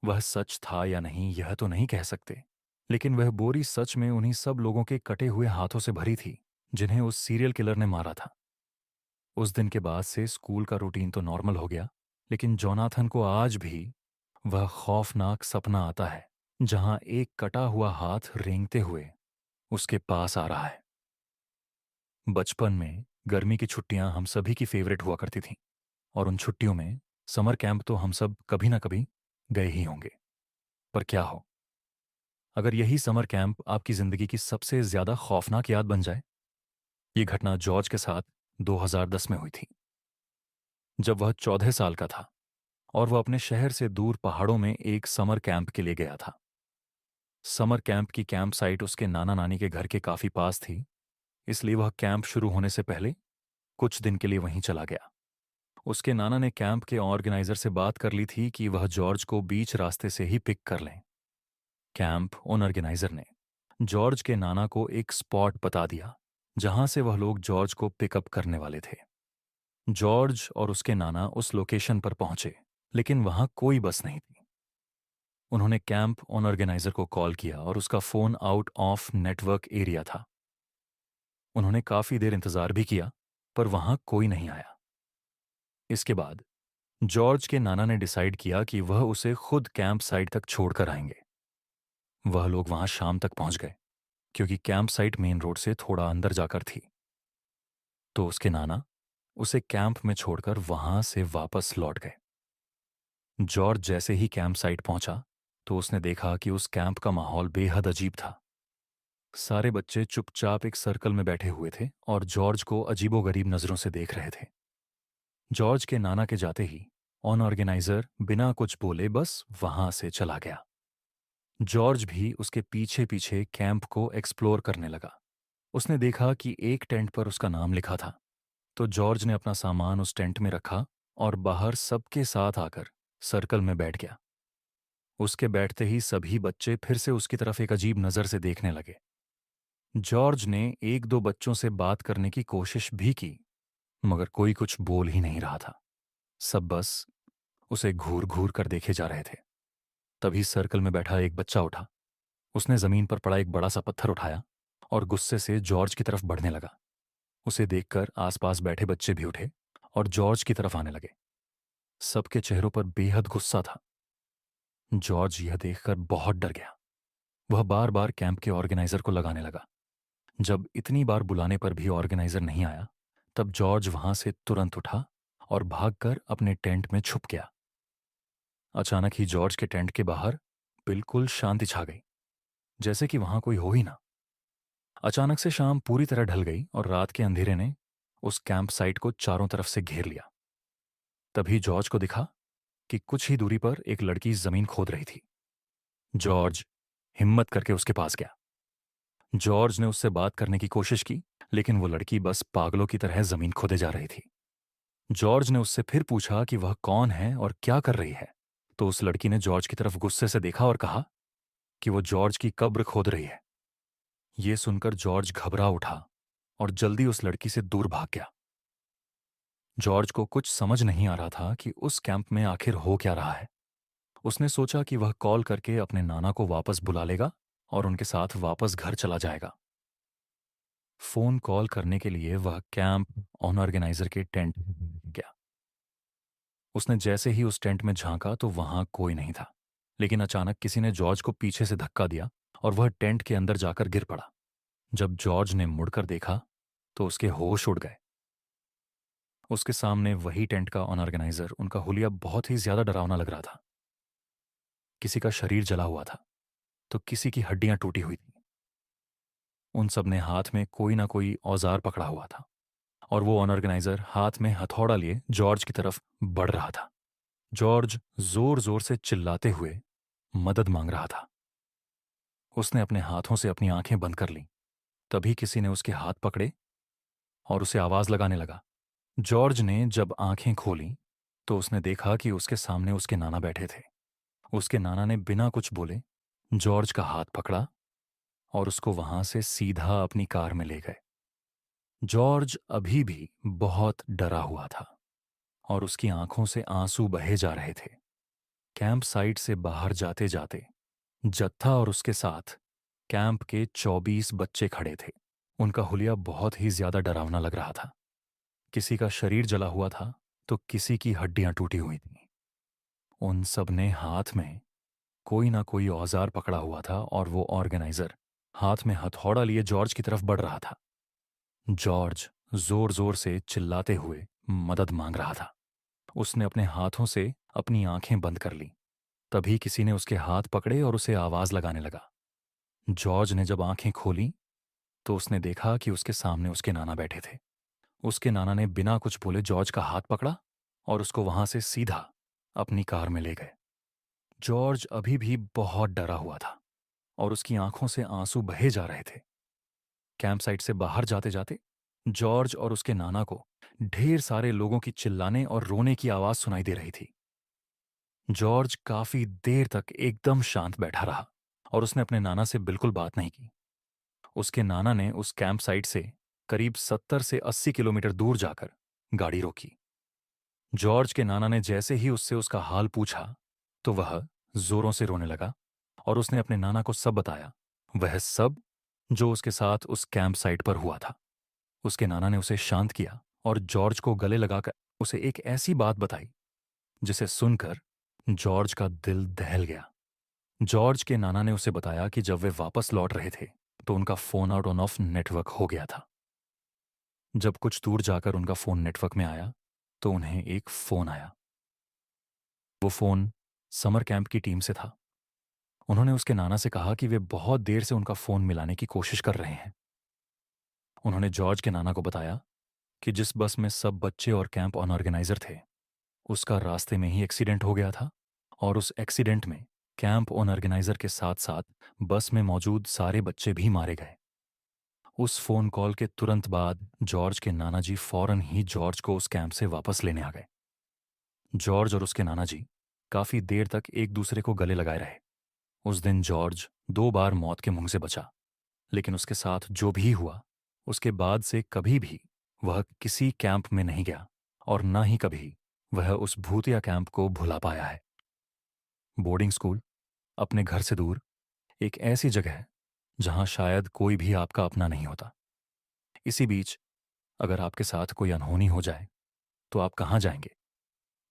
वह सच था या नहीं यह तो नहीं कह सकते, लेकिन वह बोरी सच में उन्हीं सब लोगों के कटे हुए हाथों से भरी थी जिन्हें उस सीरियल किलर ने मारा था। उस दिन के बाद से स्कूल का रूटीन तो नॉर्मल हो गया, लेकिन जोनाथन को आज भी वह खौफनाक सपना आता है जहां एक कटा हुआ हाथ रेंगते हुए उसके पास आ रहा है। बचपन में गर्मी की छुट्टियां हम सभी की फेवरेट हुआ करती थीं, और उन छुट्टियों में समर कैंप तो हम सब कभी ना कभी गए ही होंगे। पर क्या हो अगर यही समर कैंप आपकी जिंदगी की सबसे ज्यादा खौफनाक याद बन जाए। ये घटना जॉर्ज के साथ 2010 में हुई थी, जब वह 14 साल का था और वह अपने शहर से दूर पहाड़ों में एक समर कैंप के लिए गया था। समर कैंप की कैंप साइट उसके नाना नानी के घर के काफी पास थी, इसलिए वह कैंप शुरू होने से पहले कुछ दिन के लिए वहीं चला गया। उसके नाना ने कैंप के ऑर्गेनाइजर से बात कर ली थी कि वह जॉर्ज को बीच रास्ते से ही पिक कर लें। कैंप ऑर्गेनाइजर ने जॉर्ज के नाना को एक स्पॉट बता दिया जहां से वह लोग जॉर्ज को पिकअप करने वाले थे। जॉर्ज और उसके नाना उस लोकेशन पर पहुंचे, लेकिन वहां कोई बस नहीं थी। उन्होंने कैंप ऑर्गेनाइजर को कॉल किया और उसका phone out of network area था। उन्होंने काफी देर इंतजार भी किया, पर वहां कोई नहीं आया। इसके बाद जॉर्ज के नाना ने डिसाइड किया कि वह उसे खुद कैंप साइट तक छोड़कर आएंगे। वह लोग वहां शाम तक पहुंच गए, क्योंकि कैंप साइट मेन रोड से थोड़ा अंदर जाकर थी। तो उसके नाना उसे कैंप में छोड़कर वहां से वापस लौट गए। जॉर्ज जैसे ही कैंप साइट पहुंचा तो उसने देखा कि उस कैंप का माहौल बेहद अजीब था। सारे बच्चे चुपचाप एक सर्कल में बैठे हुए थे और जॉर्ज को अजीबोगरीब नजरों से देख रहे थे। जॉर्ज के नाना के जाते ही ऑर्गेनाइजर बिना कुछ बोले बस वहां से चला गया। जॉर्ज भी उसके पीछे पीछे कैंप को एक्सप्लोर करने लगा। उसने देखा कि एक टेंट पर उसका नाम लिखा था, तो जॉर्ज ने अपना सामान उस टेंट में रखा और बाहर सबके साथ आकर सर्कल में बैठ गया। उसके बैठते ही सभी बच्चे फिर से उसकी तरफ एक अजीब नजर से देखने लगे। जॉर्ज ने एक दो बच्चों से बात करने की कोशिश भी की, मगर कोई कुछ बोल ही नहीं रहा था। सब बस उसे घूर घूर कर देखे जा रहे थे। तभी सर्कल में बैठा एक बच्चा उठा। उसने जमीन पर पड़ा एक बड़ा सा पत्थर उठाया और गुस्से से जॉर्ज की तरफ बढ़ने लगा। उसे देखकर आसपास बैठे बच्चे भी उठे और जॉर्ज की तरफ आने लगे। सबके चेहरों पर बेहद गुस्सा था। जॉर्ज यह देखकर बहुत डर गया। वह बार बार कैंप के ऑर्गेनाइजर को लगाने लगा। जब इतनी बार बुलाने पर भी ऑर्गेनाइजर नहीं आया, तब जॉर्ज वहां से तुरंत उठा और भागकर अपने टेंट में छुप गया। अचानक ही जॉर्ज के टेंट के बाहर बिल्कुल शांति छा गई, जैसे कि वहां कोई हो ही ना। अचानक से शाम पूरी तरह ढल गई और रात के अंधेरे ने उस कैंप साइट को चारों तरफ से घेर लिया। तभी जॉर्ज को दिखा कि कुछ ही दूरी पर एक लड़की जमीन खोद रही थी। जॉर्ज हिम्मत करके उसके पास गया। जॉर्ज ने उससे बात करने की कोशिश की, लेकिन वो लड़की बस पागलों की तरह जमीन खोदे जा रही थी। जॉर्ज ने उससे फिर पूछा कि वह कौन है और क्या कर रही है, तो उस लड़की ने जॉर्ज की तरफ गुस्से से देखा और कहा कि वो जॉर्ज की कब्र खोद रही है। ये सुनकर जॉर्ज घबरा उठा और जल्दी उस लड़की से दूर भाग गया। जॉर्ज को कुछ समझ नहीं आ रहा था कि उस कैंप में आखिर हो क्या रहा है। उसने सोचा कि वह कॉल करके अपने नाना को वापस बुला लेगा और उनके साथ वापस घर चला जाएगा। फोन कॉल करने के लिए वह कैंप ऑर्गेनाइजर के टेंट गया। उसने जैसे ही उस टेंट में झांका तो वहां कोई नहीं था, लेकिन अचानक किसी ने जॉर्ज को पीछे से धक्का दिया और वह टेंट के अंदर जाकर गिर पड़ा। जब जॉर्ज ने मुड़कर देखा तो उसके होश उड़ गए। उसके सामने वही टेंट का ऑर्गेनाइजर, उनका हुलिया बहुत ही ज्यादा डरावना लग रहा था। किसी का शरीर जला हुआ था तो किसी की हड्डियां टूटी हुई थी। उन सब ने हाथ में कोई ना कोई औजार पकड़ा हुआ था और वो ऑर्गेनाइजर हाथ में हथौड़ा लिए जॉर्ज की तरफ बढ़ रहा था। जॉर्ज जोर जोर से चिल्लाते हुए मदद मांग रहा था। उसने अपने हाथों से अपनी आंखें बंद कर लीं। तभी किसी ने उसके हाथ पकड़े और उसे आवाज लगाने लगा। जॉर्ज ने जब आंखें खोलीं तो उसने देखा कि उसके सामने उसके नाना बैठे थे। उसके नाना ने बिना कुछ बोले जॉर्ज का हाथ पकड़ा और उसको वहां से सीधा अपनी कार में ले गए। जॉर्ज अभी भी बहुत डरा हुआ था और उसकी आंखों से आंसू बहे जा रहे थे। कैंप साइट से बाहर जाते जाते जत्था और उसके साथ कैंप के 24 बच्चे खड़े थे। उनका हुलिया बहुत ही ज्यादा डरावना लग रहा था। किसी का शरीर जला हुआ था तो किसी की हड्डियां टूटी हुई थीं। उन सब ने हाथ में कोई ना कोई औजार पकड़ा हुआ था और वो ऑर्गेनाइजर हाथ में हथौड़ा लिए जॉर्ज की तरफ बढ़ रहा था। जॉर्ज जोर जोर से चिल्लाते हुए मदद मांग रहा था। उसने अपने हाथों से अपनी आंखें बंद कर लीं। तभी किसी ने उसके हाथ पकड़े और उसे आवाज लगाने लगा। जॉर्ज ने जब आंखें खोलीं तो उसने देखा कि उसके सामने उसके नाना बैठे थे। उसके नाना ने बिना कुछ बोले जॉर्ज का हाथ पकड़ा और उसको वहां से सीधा अपनी कार में ले गए। जॉर्ज अभी भी बहुत डरा हुआ था और उसकी आंखों से आंसू बहे जा रहे थे। कैंप साइट से बाहर जाते जाते जॉर्ज और उसके नाना को ढेर सारे लोगों की चिल्लाने और रोने की आवाज सुनाई दे रही थी। जॉर्ज काफी देर तक एकदम शांत बैठा रहा और उसने अपने नाना से बिल्कुल बात नहीं की। उसके नाना ने उस कैंप साइट से करीब 70 से 80 किलोमीटर दूर जाकर गाड़ी रोकी। जॉर्ज के नाना ने जैसे ही उससे उसका हाल पूछा तो वह जोरों से रोने लगा और उसने अपने नाना को सब बताया, वह सब जो उसके साथ उस कैंप साइट पर हुआ था। उसके नाना ने उसे शांत किया और जॉर्ज को गले लगाकर उसे एक ऐसी बात बताई जिसे सुनकर जॉर्ज का दिल दहल गया। जॉर्ज के नाना ने उसे बताया कि जब वे वापस लौट रहे थे तो उनका phone out on off network हो गया था। जब कुछ दूर जाकर उनका फ़ोन नेटवर्क में आया, तो उन्हें एक फ़ोन आया। वो फ़ोन समर कैंप की टीम से था। उन्होंने उसके नाना से कहा कि वे बहुत देर से उनका फ़ोन मिलाने की कोशिश कर रहे हैं। उन्होंने जॉर्ज के नाना को बताया कि जिस बस में सब बच्चे और कैंप ऑन ऑर्गेनाइजर थे, उसका रास्ते में ही एक्सीडेंट हो गया था और उस एक्सीडेंट में कैंप ऑन ऑर्गेनाइजर के साथ साथ बस में मौजूद सारे बच्चे भी मारे गए। उस फ़ोन कॉल के तुरंत बाद जॉर्ज के नाना जी फौरन ही जॉर्ज को उस कैंप से वापस लेने आ गए। जॉर्ज और उसके नाना जी काफ़ी देर तक एक दूसरे को गले लगाए रहे। उस दिन जॉर्ज 2 बार मौत के मुंह से बचा, लेकिन उसके साथ जो भी हुआ, उसके बाद से कभी भी वह किसी कैंप में नहीं गया और न ही कभी वह उस भूतिया कैंप को भुला पाया है। बोर्डिंग स्कूल, अपने घर से दूर, एक ऐसी जगह है जहां शायद कोई भी आपका अपना नहीं होता। इसी बीच अगर आपके साथ कोई अनहोनी हो जाए तो आप कहाँ जाएंगे?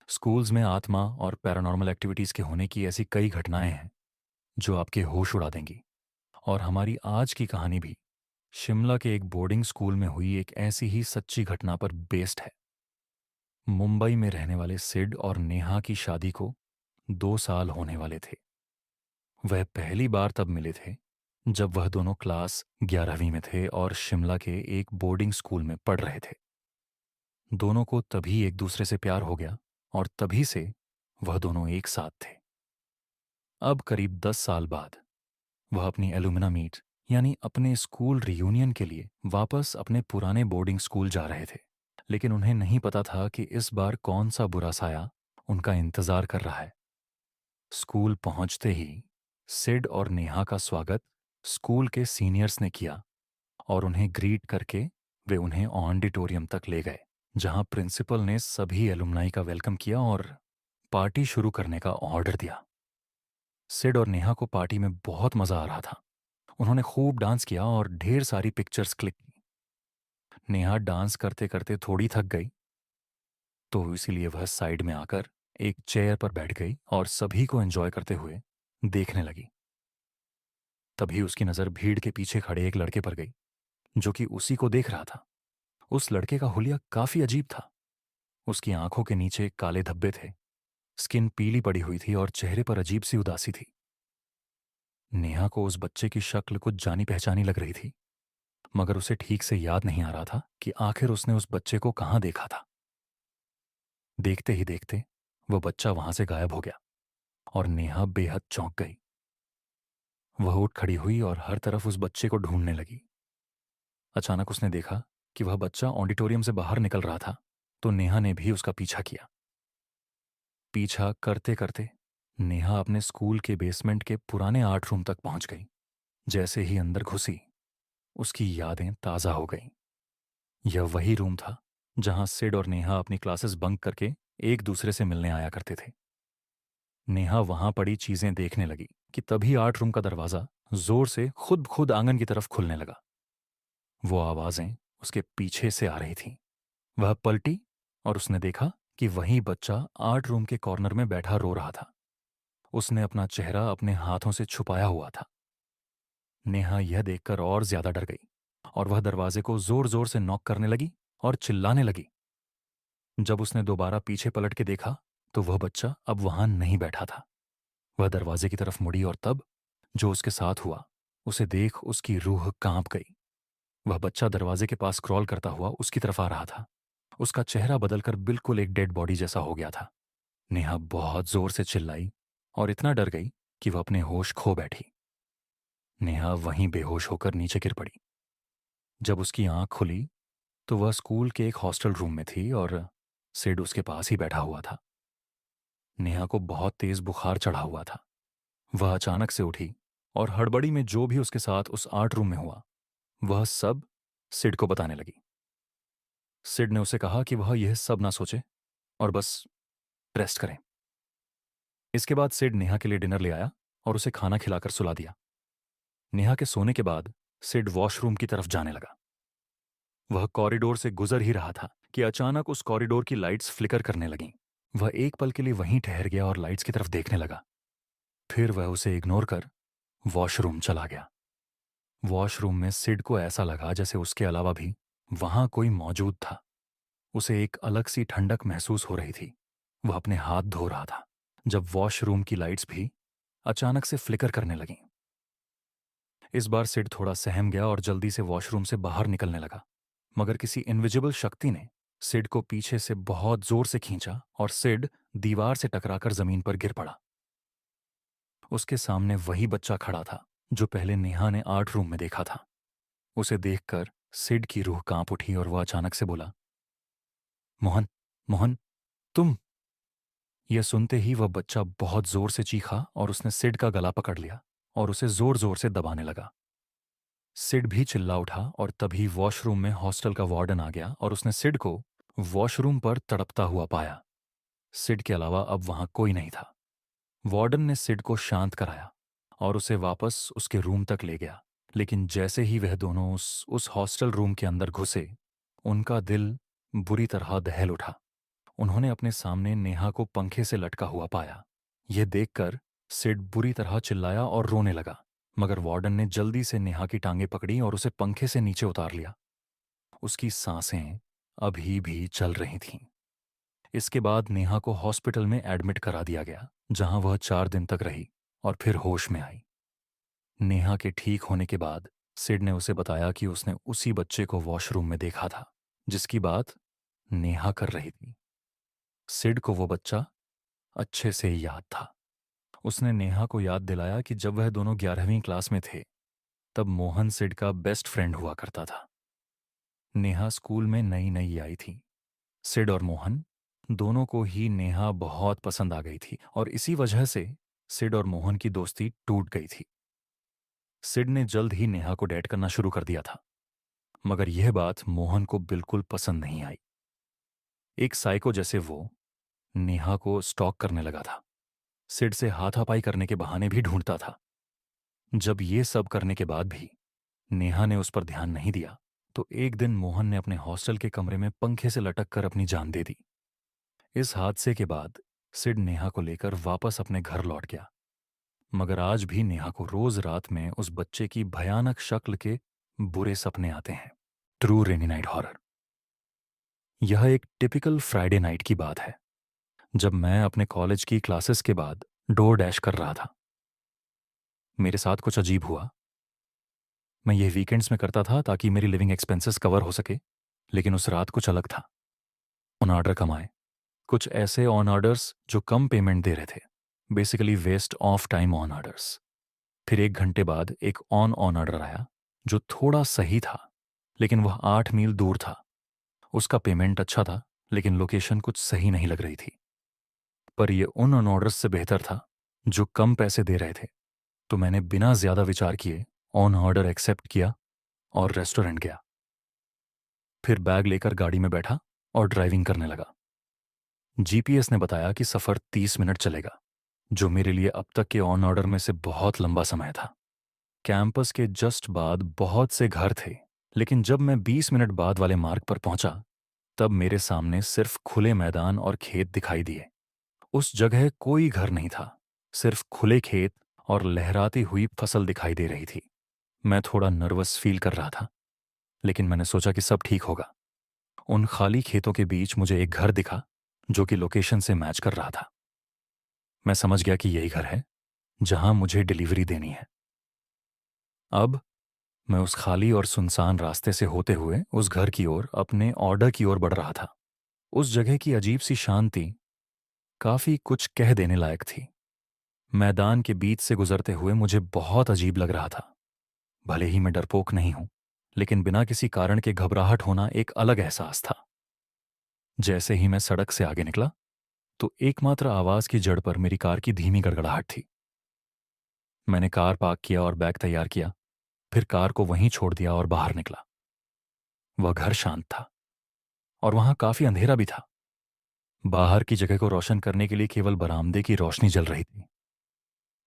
स्कूल्स में आत्मा और पैरानॉर्मल एक्टिविटीज के होने की ऐसी कई घटनाएं हैं जो आपके होश उड़ा देंगी। और हमारी आज की कहानी भी शिमला के एक बोर्डिंग स्कूल में हुई एक ऐसी ही सच्ची घटना पर बेस्ड है। मुंबई में रहने वाले सिड और नेहा की शादी को 2 साल होने वाले थे। वह पहली बार तब मिले थे जब वह दोनों क्लास 11वीं में थे और शिमला के एक बोर्डिंग स्कूल में पढ़ रहे थे। दोनों को तभी एक दूसरे से प्यार हो गया और तभी से वह दोनों एक साथ थे। अब करीब 10 साल बाद वह अपनी एलुमिना मीट यानी अपने स्कूल रियूनियन के लिए वापस अपने पुराने बोर्डिंग स्कूल जा रहे थे। लेकिन उन्हें नहीं पता था कि इस बार कौन सा बुरा साया उनका इंतजार कर रहा है। स्कूल पहुंचते ही सिड और नेहा का स्वागत स्कूल के सीनियर्स ने किया और उन्हें ग्रीट करके वे उन्हें ऑडिटोरियम तक ले गए, जहां प्रिंसिपल ने सभी एलुमनाई का वेलकम किया और पार्टी शुरू करने का ऑर्डर दिया। सिड और नेहा को पार्टी में बहुत मजा आ रहा था। उन्होंने खूब डांस किया और ढेर सारी पिक्चर्स क्लिक की। नेहा डांस करते करते थोड़ी थक गई, तो इसीलिए वह साइड में आकर एक चेयर पर बैठ गई और सभी को एंजॉय करते हुए देखने लगी। तभी उसकी नजर भीड़ के पीछे खड़े एक लड़के पर गई, जो कि उसी को देख रहा था। उस लड़के का हुलिया काफी अजीब था। उसकी आंखों के नीचे काले धब्बे थे, स्किन पीली पड़ी हुई थी और चेहरे पर अजीब सी उदासी थी। नेहा को उस बच्चे की शक्ल कुछ जानी पहचानी लग रही थी, मगर उसे ठीक से याद नहीं आ रहा था कि आखिर उसने उस बच्चे को कहाँ देखा था। देखते ही देखते वह बच्चा वहां से गायब हो गया और नेहा बेहद चौंक गई। वह उठ खड़ी हुई और हर तरफ उस बच्चे को ढूंढने लगी। अचानक उसने देखा कि वह बच्चा ऑडिटोरियम से बाहर निकल रहा था, तो नेहा ने भी उसका पीछा किया। पीछा करते करते नेहा अपने स्कूल के बेसमेंट के पुराने आर्ट रूम तक पहुंच गई। जैसे ही अंदर घुसी, उसकी यादें ताजा हो गईं। यह वही रूम था जहां सिड और नेहा अपनी क्लासेस बंक करके एक दूसरे से मिलने आया करते थे। नेहा वहां पड़ी चीजें देखने लगी कि तभी आर्ट रूम का दरवाजा जोर से खुद खुद आंगन की तरफ खुलने लगा। वो आवाजें उसके पीछे से आ रही थीं। वह पलटी और उसने देखा कि वही बच्चा आर्ट रूम के कॉर्नर में बैठा रो रहा था। उसने अपना चेहरा अपने हाथों से छुपाया हुआ था। नेहा यह देखकर और ज्यादा डर गई और वह दरवाजे को जोर जोर से नॉक करने लगी और चिल्लाने लगी। जब उसने दोबारा पीछे पलट के देखा, तो वह बच्चा अब वहां नहीं बैठा था। वह दरवाजे की तरफ मुड़ी और तब जो उसके साथ हुआ, उसे देख उसकी रूह कांप गई। वह बच्चा दरवाजे के पास क्रॉल करता हुआ उसकी तरफ आ रहा था। उसका चेहरा बदलकर बिल्कुल एक डेड बॉडी जैसा हो गया था। नेहा बहुत जोर से चिल्लाई और इतना डर गई कि वह अपने होश खो बैठी। नेहा वहीं बेहोश होकर नीचे गिर पड़ी। जब उसकी आंख खुली, तो वह स्कूल के एक हॉस्टल रूम में थी और सिड उसके पास ही बैठा हुआ था। नेहा को बहुत तेज बुखार चढ़ा हुआ था। वह अचानक से उठी और हड़बड़ी में जो भी उसके साथ उस आर्ट रूम में हुआ, वह सब सिड को बताने लगी। सिड ने उसे कहा कि वह यह सब ना सोचे और बस रेस्ट करें। इसके बाद सिड नेहा के लिए डिनर ले आया और उसे खाना खिलाकर सुला दिया। नेहा के सोने के बाद सिड वॉशरूम की तरफ जाने लगा। वह कॉरिडोर से गुजर ही रहा था कि अचानक उस कॉरिडोर की लाइट्स फ्लिकर करने लगीं। वह एक पल के लिए वहीं ठहर गया और लाइट्स की तरफ देखने लगा। फिर वह उसे इग्नोर कर वॉशरूम चला गया। वॉशरूम में सिड को ऐसा लगा जैसे उसके अलावा भी वहां कोई मौजूद था। उसे एक अलग सी ठंडक महसूस हो रही थी। वह अपने हाथ धो रहा था जब वॉशरूम की लाइट्स भी अचानक से फ्लिकर करने लगीं। इस बार सिड थोड़ा सहम गया और जल्दी से वॉशरूम से बाहर निकलने लगा, मगर किसी इनविजिबल शक्ति ने सिड को पीछे से बहुत जोर से खींचा और सिड दीवार से टकराकर जमीन पर गिर पड़ा। उसके सामने वही बच्चा खड़ा था जो पहले नेहा ने आर्ट रूम में देखा था। उसे देखकर सिड की रूह कांप उठी और वह अचानक से बोला, मोहन, मोहन, तुम। यह सुनते ही वह बच्चा बहुत जोर से चीखा और उसने सिड का गला पकड़ लिया और उसे जोर जोर से दबाने लगा। सिड भी चिल्ला उठा और तभी वॉशरूम में हॉस्टल का वार्डन आ गया और उसने सिड को वॉशरूम पर तड़पता हुआ पाया। सिड के अलावा अब वहां कोई नहीं था। वार्डन ने सिड को शांत कराया और उसे वापस उसके रूम तक ले गया, लेकिन जैसे ही वह दोनों उस हॉस्टल रूम के अंदर घुसे, उनका दिल बुरी तरह दहल उठा। उन्होंने अपने सामने नेहा को पंखे से लटका हुआ पाया। यह देखकर सिड बुरी तरह चिल्लाया और रोने लगा, मगर वार्डन ने जल्दी से नेहा की टांगें पकड़ी और उसे पंखे से नीचे उतार लिया। उसकी सांसें अभी भी चल रही थीं। इसके बाद नेहा को हॉस्पिटल में एडमिट करा दिया गया, जहां वह 4 दिन तक रही और फिर होश में आई। नेहा के ठीक होने के बाद सिड ने उसे बताया कि उसने उसी बच्चे को वॉशरूम में देखा था जिसकी बात नेहा कर रही थी। सिड को वो बच्चा अच्छे से याद था। उसने नेहा को याद दिलाया कि जब वह दोनों 11वीं क्लास में थे, तब मोहन सिड का बेस्ट फ्रेंड हुआ करता था। नेहा स्कूल में नई नई आई थी। सिड और मोहन दोनों को ही नेहा बहुत पसंद आ गई थी और इसी वजह से सिड और मोहन की दोस्ती टूट गई थी। सिड ने जल्द ही नेहा को डेट करना शुरू कर दिया था, मगर यह बात मोहन को बिल्कुल पसंद नहीं आई। एक साइको जैसे वो नेहा को स्टॉक करने लगा था, सिड से हाथापाई करने के बहाने भी ढूंढता था। जब ये सब करने के बाद भी नेहा ने उस पर ध्यान नहीं दिया, तो एक दिन मोहन ने अपने हॉस्टल के कमरे में पंखे से लटक कर अपनी जान दे दी। इस हादसे के बाद सिड नेहा को लेकर वापस अपने घर लौट गया, मगर आज भी नेहा को रोज रात में उस बच्चे की भयानक शक्ल के बुरे सपने आते हैं। True rainy night horror. यह एक टिपिकल फ्राइडे नाइट की बात है, जब मैं अपने कॉलेज की क्लासेस के बाद डोर डैश कर रहा था। मेरे साथ कुछ अजीब हुआ। मैं ये वीकेंड्स में करता था ताकि मेरी लिविंग एक्सपेंसेस कवर हो सके, लेकिन उस रात कुछ अलग था। ऑन ऑर्डर कम आए, कुछ ऐसे ऑन ऑर्डर्स जो कम पेमेंट दे रहे थे, basically waste of time on orders. फिर 1 घंटे बाद एक ऑन ऑर्डर आया जो थोड़ा सही था, लेकिन वह 8 मील दूर था। उसका पेमेंट अच्छा था, लेकिन लोकेशन कुछ सही नहीं लग रही थी। पर यह उन ऑन ऑर्डर्स से बेहतर था जो कम पैसे दे रहे थे, तो मैंने बिना ज्यादा विचार किए ऑन ऑर्डर एक्सेप्ट किया और रेस्टोरेंट गया। फिर बैग लेकर गाड़ी में बैठा और ड्राइविंग करने लगा। जीपीएस ने बताया कि सफर 30 मिनट चलेगा, जो मेरे लिए अब तक के ऑन ऑर्डर में से बहुत लंबा समय था। कैंपस के जस्ट बाद बहुत से घर थे, लेकिन जब मैं 20 मिनट बाद वाले मार्ग पर पहुंचा, तब मेरे सामने सिर्फ खुले मैदान और खेत दिखाई दिए। उस जगह कोई घर नहीं था, सिर्फ खुले खेत और लहराती हुई फसल दिखाई दे रही थी। मैं थोड़ा नर्वस फील कर रहा था, लेकिन मैंने सोचा कि सब ठीक होगा। उन खाली खेतों के बीच मुझे एक घर दिखा जो कि लोकेशन से मैच कर रहा था। मैं समझ गया कि यही घर है जहां मुझे डिलीवरी देनी है। अब मैं उस खाली और सुनसान रास्ते से होते हुए उस घर की ओर, अपने ऑर्डर की ओर बढ़ रहा था। उस जगह की अजीब सी शांति काफी कुछ कह देने लायक थी। मैदान के बीच से गुजरते हुए मुझे बहुत अजीब लग रहा था। भले ही मैं डरपोक नहीं हूं, लेकिन बिना किसी कारण के घबराहट होना एक अलग एहसास था। जैसे ही मैं सड़क से आगे निकला, तो एकमात्र आवाज की जड़ पर मेरी कार की धीमी गड़गड़ाहट थी। मैंने कार पार्क किया और बैग तैयार किया, फिर कार को वहीं छोड़ दिया और बाहर निकला। वह घर शांत था और वहां काफी अंधेरा भी था। बाहर की जगह को रोशन करने के लिए केवल बरामदे की रोशनी जल रही थी।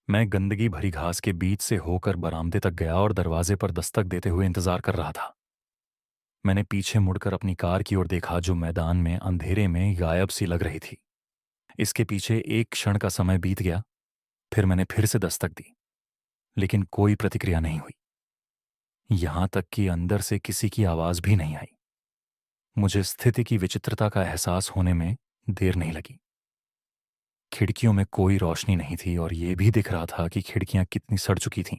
मैं गंदगी भरी घास के बीच से होकर बरामदे तक गया और दरवाजे पर दस्तक देते हुए इंतजार कर रहा था। मैंने पीछे मुड़कर अपनी कार की ओर देखा, जो मैदान में अंधेरे में गायब सी लग रही थी। इसके पीछे एक क्षण का समय बीत गया। फिर मैंने फिर से दस्तक दी, लेकिन कोई प्रतिक्रिया नहीं हुई। यहां तक कि अंदर से किसी की आवाज भी नहीं आई। मुझे स्थिति की विचित्रता का एहसास होने में देर नहीं लगी। खिड़कियों में कोई रोशनी नहीं थी और यह भी दिख रहा था कि खिड़कियां कितनी सड़ चुकी थीं।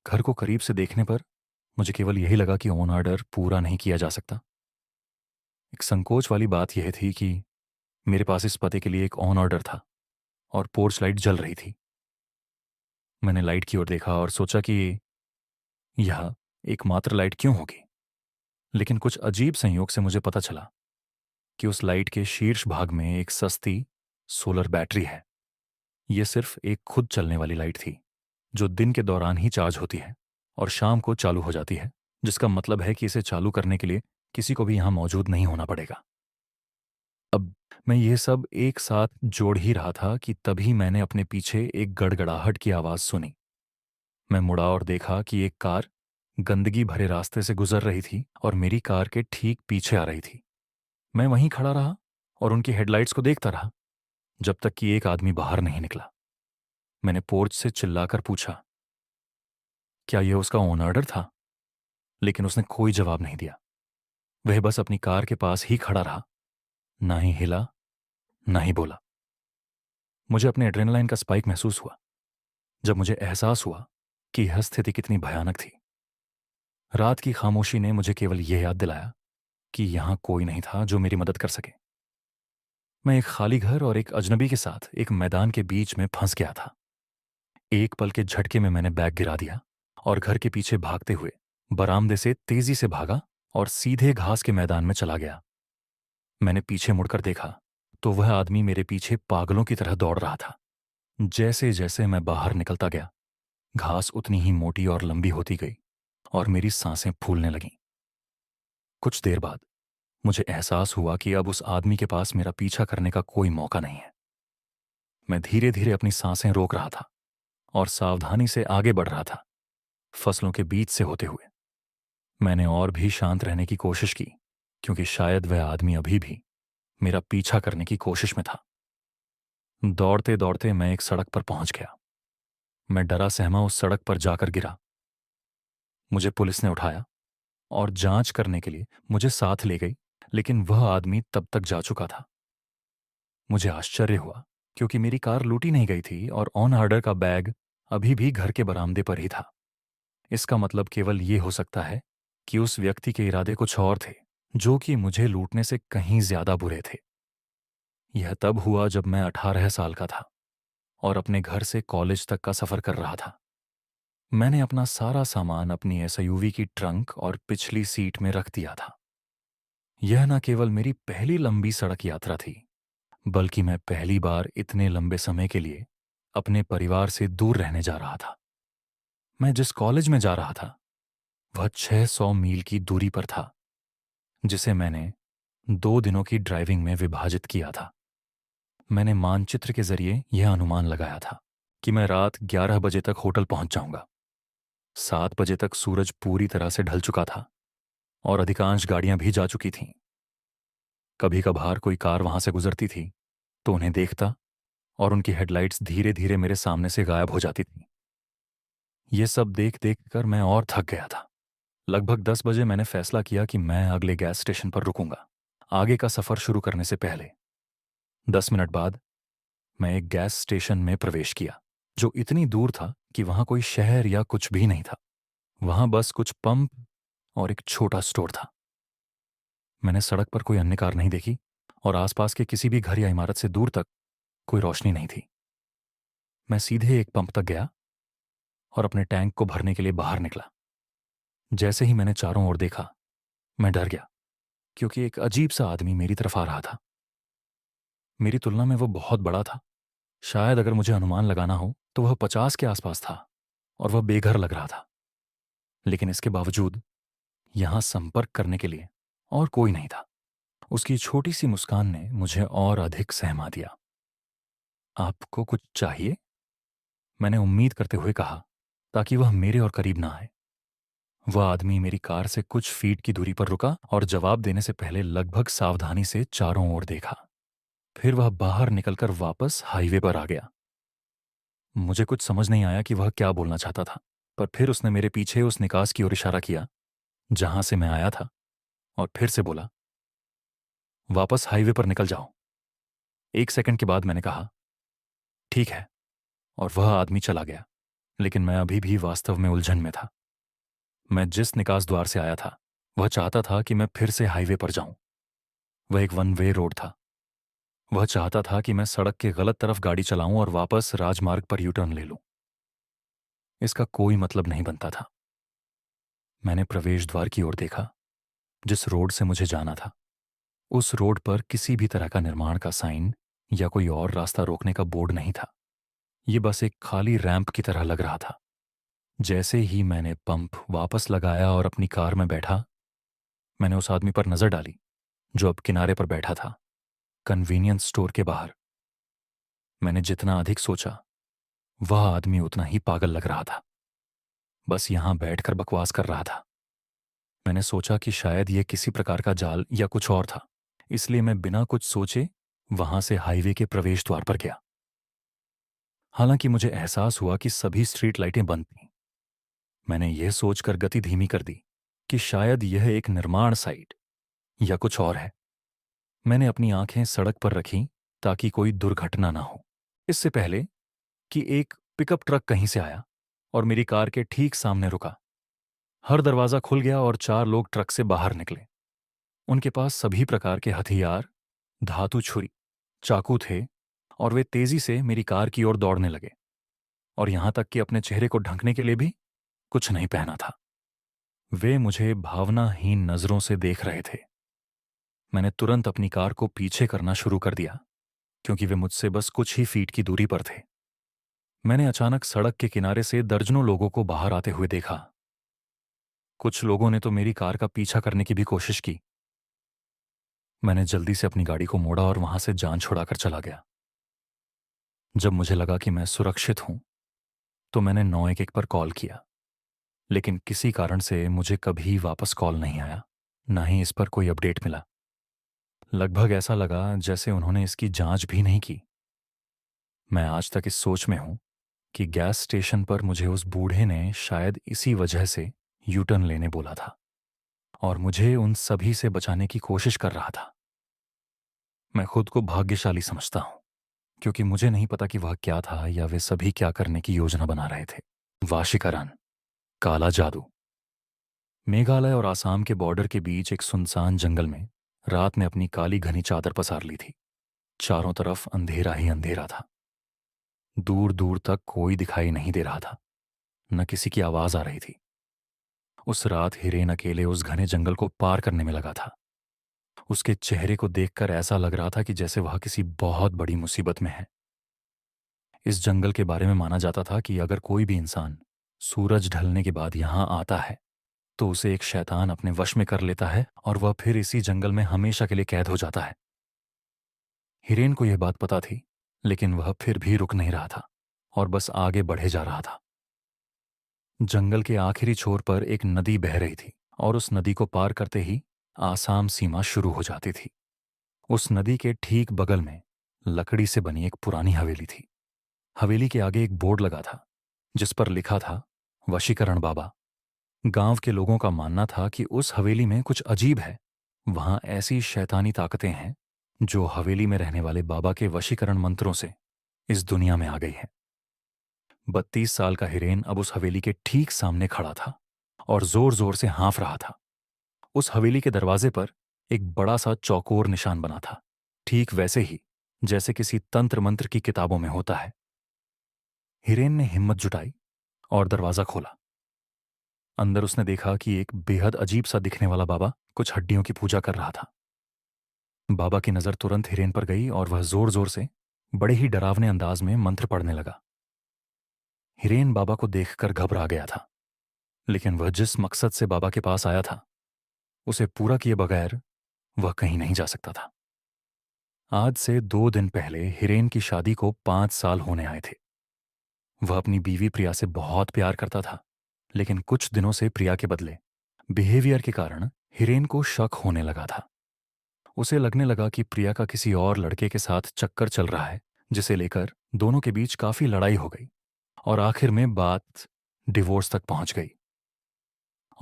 घर को करीब से देखने पर मुझे केवल यही लगा कि ऑन ऑर्डर पूरा नहीं किया जा सकता। एक संकोच वाली बात यह थी कि मेरे पास इस पते के लिए एक ऑन ऑर्डर था और पोर्च लाइट जल रही थी। मैंने लाइट की ओर देखा और सोचा कि यह एकमात्र लाइट क्यों होगी, लेकिन कुछ अजीब संयोग से मुझे पता चला कि उस लाइट के शीर्ष भाग में एक सस्ती सोलर बैटरी है। यह सिर्फ एक खुद चलने वाली लाइट थी जो दिन के दौरान ही चार्ज होती है और शाम को चालू हो जाती है, जिसका मतलब है कि इसे चालू करने के लिए किसी को भी यहां मौजूद नहीं होना पड़ेगा। अब मैं ये सब एक साथ जोड़ ही रहा था कि तभी मैंने अपने पीछे एक गड़गड़ाहट की आवाज सुनी। मैं मुड़ा और देखा कि एक कार गंदगी भरे रास्ते से गुजर रही थी और मेरी कार के ठीक पीछे आ रही थी। मैं वहीं खड़ा रहा और उनकी हेडलाइट्स को देखता रहा जब तक कि एक आदमी बाहर नहीं निकला। मैंने पोर्च से चिल्लाकर पूछा, क्या यह उसका ओन ऑर्डर था? लेकिन उसने कोई जवाब नहीं दिया। वह बस अपनी कार के पास ही खड़ा रहा, ना ही हिला, ना ही बोला। मुझे अपने एड्रेनालाइन का स्पाइक महसूस हुआ जब मुझे एहसास हुआ कि यह स्थिति कितनी भयानक थी। रात की खामोशी ने मुझे केवल यह याद दिलाया कि यहां कोई नहीं था जो मेरी मदद कर सके। मैं एक खाली घर और एक अजनबी के साथ एक मैदान के बीच में फंस गया था। एक पल के झटके में मैंने बैग गिरा दिया और घर के पीछे भागते हुए बरामदे से तेजी से भागा और सीधे घास के मैदान में चला गया। मैंने पीछे मुड़कर देखा तो वह आदमी मेरे पीछे पागलों की तरह दौड़ रहा था। जैसे जैसे मैं बाहर निकलता गया, घास उतनी ही मोटी और लंबी होती गई और मेरी सांसें फूलने लगीं। कुछ देर बाद मुझे एहसास हुआ कि अब उस आदमी के पास मेरा पीछा करने का कोई मौका नहीं है। मैं धीरे धीरे अपनी सांसें रोक रहा था और सावधानी से आगे बढ़ रहा था, फसलों के बीच से होते हुए। मैंने और भी शांत रहने की कोशिश की क्योंकि शायद वह आदमी अभी भी मेरा पीछा करने की कोशिश में था। दौड़ते दौड़ते मैं एक सड़क पर पहुंच गया। मैं डरा सहमा उस सड़क पर जाकर गिरा। मुझे पुलिस ने उठाया और जांच करने के लिए मुझे साथ ले गई, लेकिन वह आदमी तब तक जा चुका था। मुझे आश्चर्य हुआ क्योंकि मेरी कार लूटी नहीं गई थी और ऑन ऑर्डर का बैग अभी भी घर के बरामदे पर ही था। इसका मतलब केवल यह हो सकता है कि उस व्यक्ति के इरादे कुछ और थे, जो कि मुझे लूटने से कहीं ज्यादा बुरे थे। यह तब हुआ जब मैं 18 साल का था और अपने घर से कॉलेज तक का सफर कर रहा था। मैंने अपना सारा सामान अपनी एसयूवी की ट्रंक और पिछली सीट में रख दिया था। यह न केवल मेरी पहली लंबी सड़क यात्रा थी, बल्कि मैं पहली बार इतने लंबे समय के लिए अपने परिवार से दूर रहने जा रहा था। मैं जिस कॉलेज में जा रहा था वह 600 मील की दूरी पर था, जिसे मैंने 2 दिनों की ड्राइविंग में विभाजित किया था। मैंने मानचित्र के जरिए यह अनुमान लगाया था कि मैं रात 11 बजे तक होटल पहुंच जाऊंगा। 7 बजे तक सूरज पूरी तरह से ढल चुका था और अधिकांश गाड़ियां भी जा चुकी थीं। कभी कभार कोई कार वहां से गुजरती थी तो उन्हें देखता और उनकी हेडलाइट्स धीरे धीरे मेरे सामने से गायब हो जाती थीं। ये सब देख देख कर मैं और थक गया था। लगभग 10 बजे मैंने फैसला किया कि मैं अगले गैस स्टेशन पर रुकूंगा, आगे का सफर शुरू करने से पहले। 10 मिनट बाद मैं एक गैस स्टेशन में प्रवेश किया, जो इतनी दूर था कि वहां कोई शहर या कुछ भी नहीं था। वहां बस कुछ पंप और एक छोटा स्टोर था। मैंने सड़क पर कोई अन्य कार नहीं देखी और आसपास के किसी भी घर या इमारत से दूर तक कोई रोशनी नहीं थी। मैं सीधे एक पंप तक गया और अपने टैंक को भरने के लिए बाहर निकला। जैसे ही मैंने चारों ओर देखा, मैं डर गया क्योंकि एक अजीब सा आदमी मेरी तरफ आ रहा था। मेरी तुलना में वो बहुत बड़ा था। शायद अगर मुझे अनुमान लगाना हो तो वह 50 के आसपास था और वह बेघर लग रहा था। लेकिन इसके बावजूद यहां संपर्क करने के लिए और कोई नहीं था। उसकी छोटी सी मुस्कान ने मुझे और अधिक सहमा दिया। आपको कुछ चाहिए? मैंने उम्मीद करते हुए कहा, ताकि वह मेरे और करीब ना आए। वह आदमी मेरी कार से कुछ फीट की दूरी पर रुका और जवाब देने से पहले लगभग सावधानी से चारों ओर देखा। फिर वह बाहर निकलकर वापस हाईवे पर आ गया। मुझे कुछ समझ नहीं आया कि वह क्या बोलना चाहता था, पर फिर उसने मेरे पीछे उस निकास की ओर इशारा किया जहां से मैं आया था और फिर से बोला, वापस हाईवे पर निकल जाओ। 1 सेकंड के बाद मैंने कहा, ठीक है, और वह आदमी चला गया। लेकिन मैं अभी भी वास्तव में उलझन में था। मैं जिस निकास द्वार से आया था वह चाहता था कि मैं फिर से हाईवे पर जाऊं। वह एक वन वे रोड था। वह चाहता था कि मैं सड़क के गलत तरफ गाड़ी चलाऊं और वापस राजमार्ग पर यू टर्न ले लूं। इसका कोई मतलब नहीं बनता था। मैंने प्रवेश द्वार की ओर देखा, जिस रोड से मुझे जाना था। उस रोड पर किसी भी तरह का निर्माण का साइन या कोई और रास्ता रोकने का बोर्ड नहीं था। ये बस एक खाली रैंप की तरह लग रहा था। जैसे ही मैंने पंप वापस लगाया और अपनी कार में बैठा, मैंने उस आदमी पर नजर डाली जो अब किनारे पर बैठा था, कन्वीनियंस स्टोर के बाहर। मैंने जितना अधिक सोचा, वह आदमी उतना ही पागल लग रहा था। बस यहां बैठकर बकवास कर रहा था। मैंने सोचा कि शायद यह किसी प्रकार का जाल या कुछ और था, इसलिए मैं बिना कुछ सोचे वहां से हाईवे के प्रवेश द्वार पर गया। हालांकि मुझे एहसास हुआ कि सभी स्ट्रीट लाइटें बंद थीं। मैंने यह सोचकर गति धीमी कर दी कि शायद यह एक निर्माण साइट या कुछ और है। मैंने अपनी आंखें सड़क पर रखीं ताकि कोई दुर्घटना ना हो। इससे पहले कि एक पिकअप ट्रक कहीं से आया और मेरी कार के ठीक सामने रुका। हर दरवाजा खुल गया और 4 लोग ट्रक से बाहर निकले। उनके पास सभी प्रकार के हथियार, धातु छुरी, चाकू थे और वे तेजी से मेरी कार की ओर दौड़ने लगे। और यहां तक कि अपने चेहरे को ढकने के लिए भी कुछ नहीं पहना था। वे मुझे भावनाहीन नजरों से देख रहे थे। मैंने तुरंत अपनी कार को पीछे करना शुरू कर दिया, क्योंकि वे मुझसे बस कुछ ही फीट की दूरी पर थे। मैंने अचानक सड़क के किनारे से दर्जनों लोगों को बाहर आते हुए देखा। कुछ लोगों ने तो मेरी कार का पीछा करने की भी कोशिश की। मैंने जल्दी से अपनी गाड़ी को मोड़ा और वहां से जान छुड़ाकर चला गया। जब मुझे लगा कि मैं सुरक्षित हूं, तो मैंने 911 पर कॉल किया। लेकिन किसी कारण से मुझे कभी वापस कॉल नहीं आया, ना ही इस पर कोई अपडेट मिला। लगभग ऐसा लगा जैसे उन्होंने इसकी जांच भी नहीं की। मैं आज तक इस सोच में हूं कि गैस स्टेशन पर मुझे उस बूढ़े ने शायद इसी वजह से यू टर्न लेने बोला था और मुझे उन सभी से बचाने की कोशिश कर रहा था। मैं खुद को भाग्यशाली समझता हूं, क्योंकि मुझे नहीं पता कि वह क्या था या वे सभी क्या करने की योजना बना रहे थे। वाशीकरण, काला जादू। मेघालय और आसाम के बॉर्डर के बीच एक सुनसान जंगल में रात ने अपनी काली घनी चादर पसार ली थी। चारों तरफ अंधेरा ही अंधेरा था। दूर दूर तक कोई दिखाई नहीं दे रहा था, न किसी की आवाज आ रही थी। उस रात हिरेन अकेले उस घने जंगल को पार करने में लगा था। उसके चेहरे को देखकर ऐसा लग रहा था कि जैसे वह किसी बहुत बड़ी मुसीबत में है। इस जंगल के बारे में माना जाता था कि अगर कोई भी इंसान सूरज ढलने के बाद यहां आता है तो उसे एक शैतान अपने वश में कर लेता है और वह फिर इसी जंगल में हमेशा के लिए कैद हो जाता है। हिरेन को यह बात पता थी, लेकिन वह फिर भी रुक नहीं रहा था और बस आगे बढ़े जा रहा था। जंगल के आखिरी छोर पर एक नदी बह रही थी और उस नदी को पार करते ही आसाम सीमा शुरू हो जाती थी। उस नदी के ठीक बगल में लकड़ी से बनी एक पुरानी हवेली थी। हवेली के आगे एक बोर्ड लगा था जिस पर लिखा था, वशीकरण बाबा। गांव के लोगों का मानना था कि उस हवेली में कुछ अजीब है। वहां ऐसी शैतानी ताकतें हैं जो हवेली में रहने वाले बाबा के वशीकरण मंत्रों से इस दुनिया में आ गई है। 32 साल का हिरेन अब उस हवेली के ठीक सामने खड़ा था और जोर जोर से हाँफ रहा था। उस हवेली के दरवाजे पर एक बड़ा सा चौकोर निशान बना था, ठीक वैसे ही जैसे किसी तंत्र मंत्र की किताबों में होता है। हिरेन ने हिम्मत जुटाई और दरवाजा खोला। अंदर उसने देखा कि एक बेहद अजीब सा दिखने वाला बाबा कुछ हड्डियों की पूजा कर रहा था। बाबा की नजर तुरंत हिरेन पर गई और वह जोर जोर से बड़े ही डरावने अंदाज में मंत्र पढ़ने लगा। हिरेन बाबा को देखकर घबरा गया था, लेकिन वह जिस मकसद से बाबा के पास आया था उसे पूरा किए बगैर वह कहीं नहीं जा सकता था। आज से 2 दिन पहले हिरेन की शादी को 5 साल होने आए थे। वह अपनी बीवी प्रिया से बहुत प्यार करता था, लेकिन कुछ दिनों से प्रिया के बदले बिहेवियर के कारण हिरेन को शक होने लगा था। उसे लगने लगा कि प्रिया का किसी और लड़के के साथ चक्कर चल रहा है, जिसे लेकर दोनों के बीच काफी लड़ाई हो गई और आखिर में बात डिवोर्स तक पहुंच गई।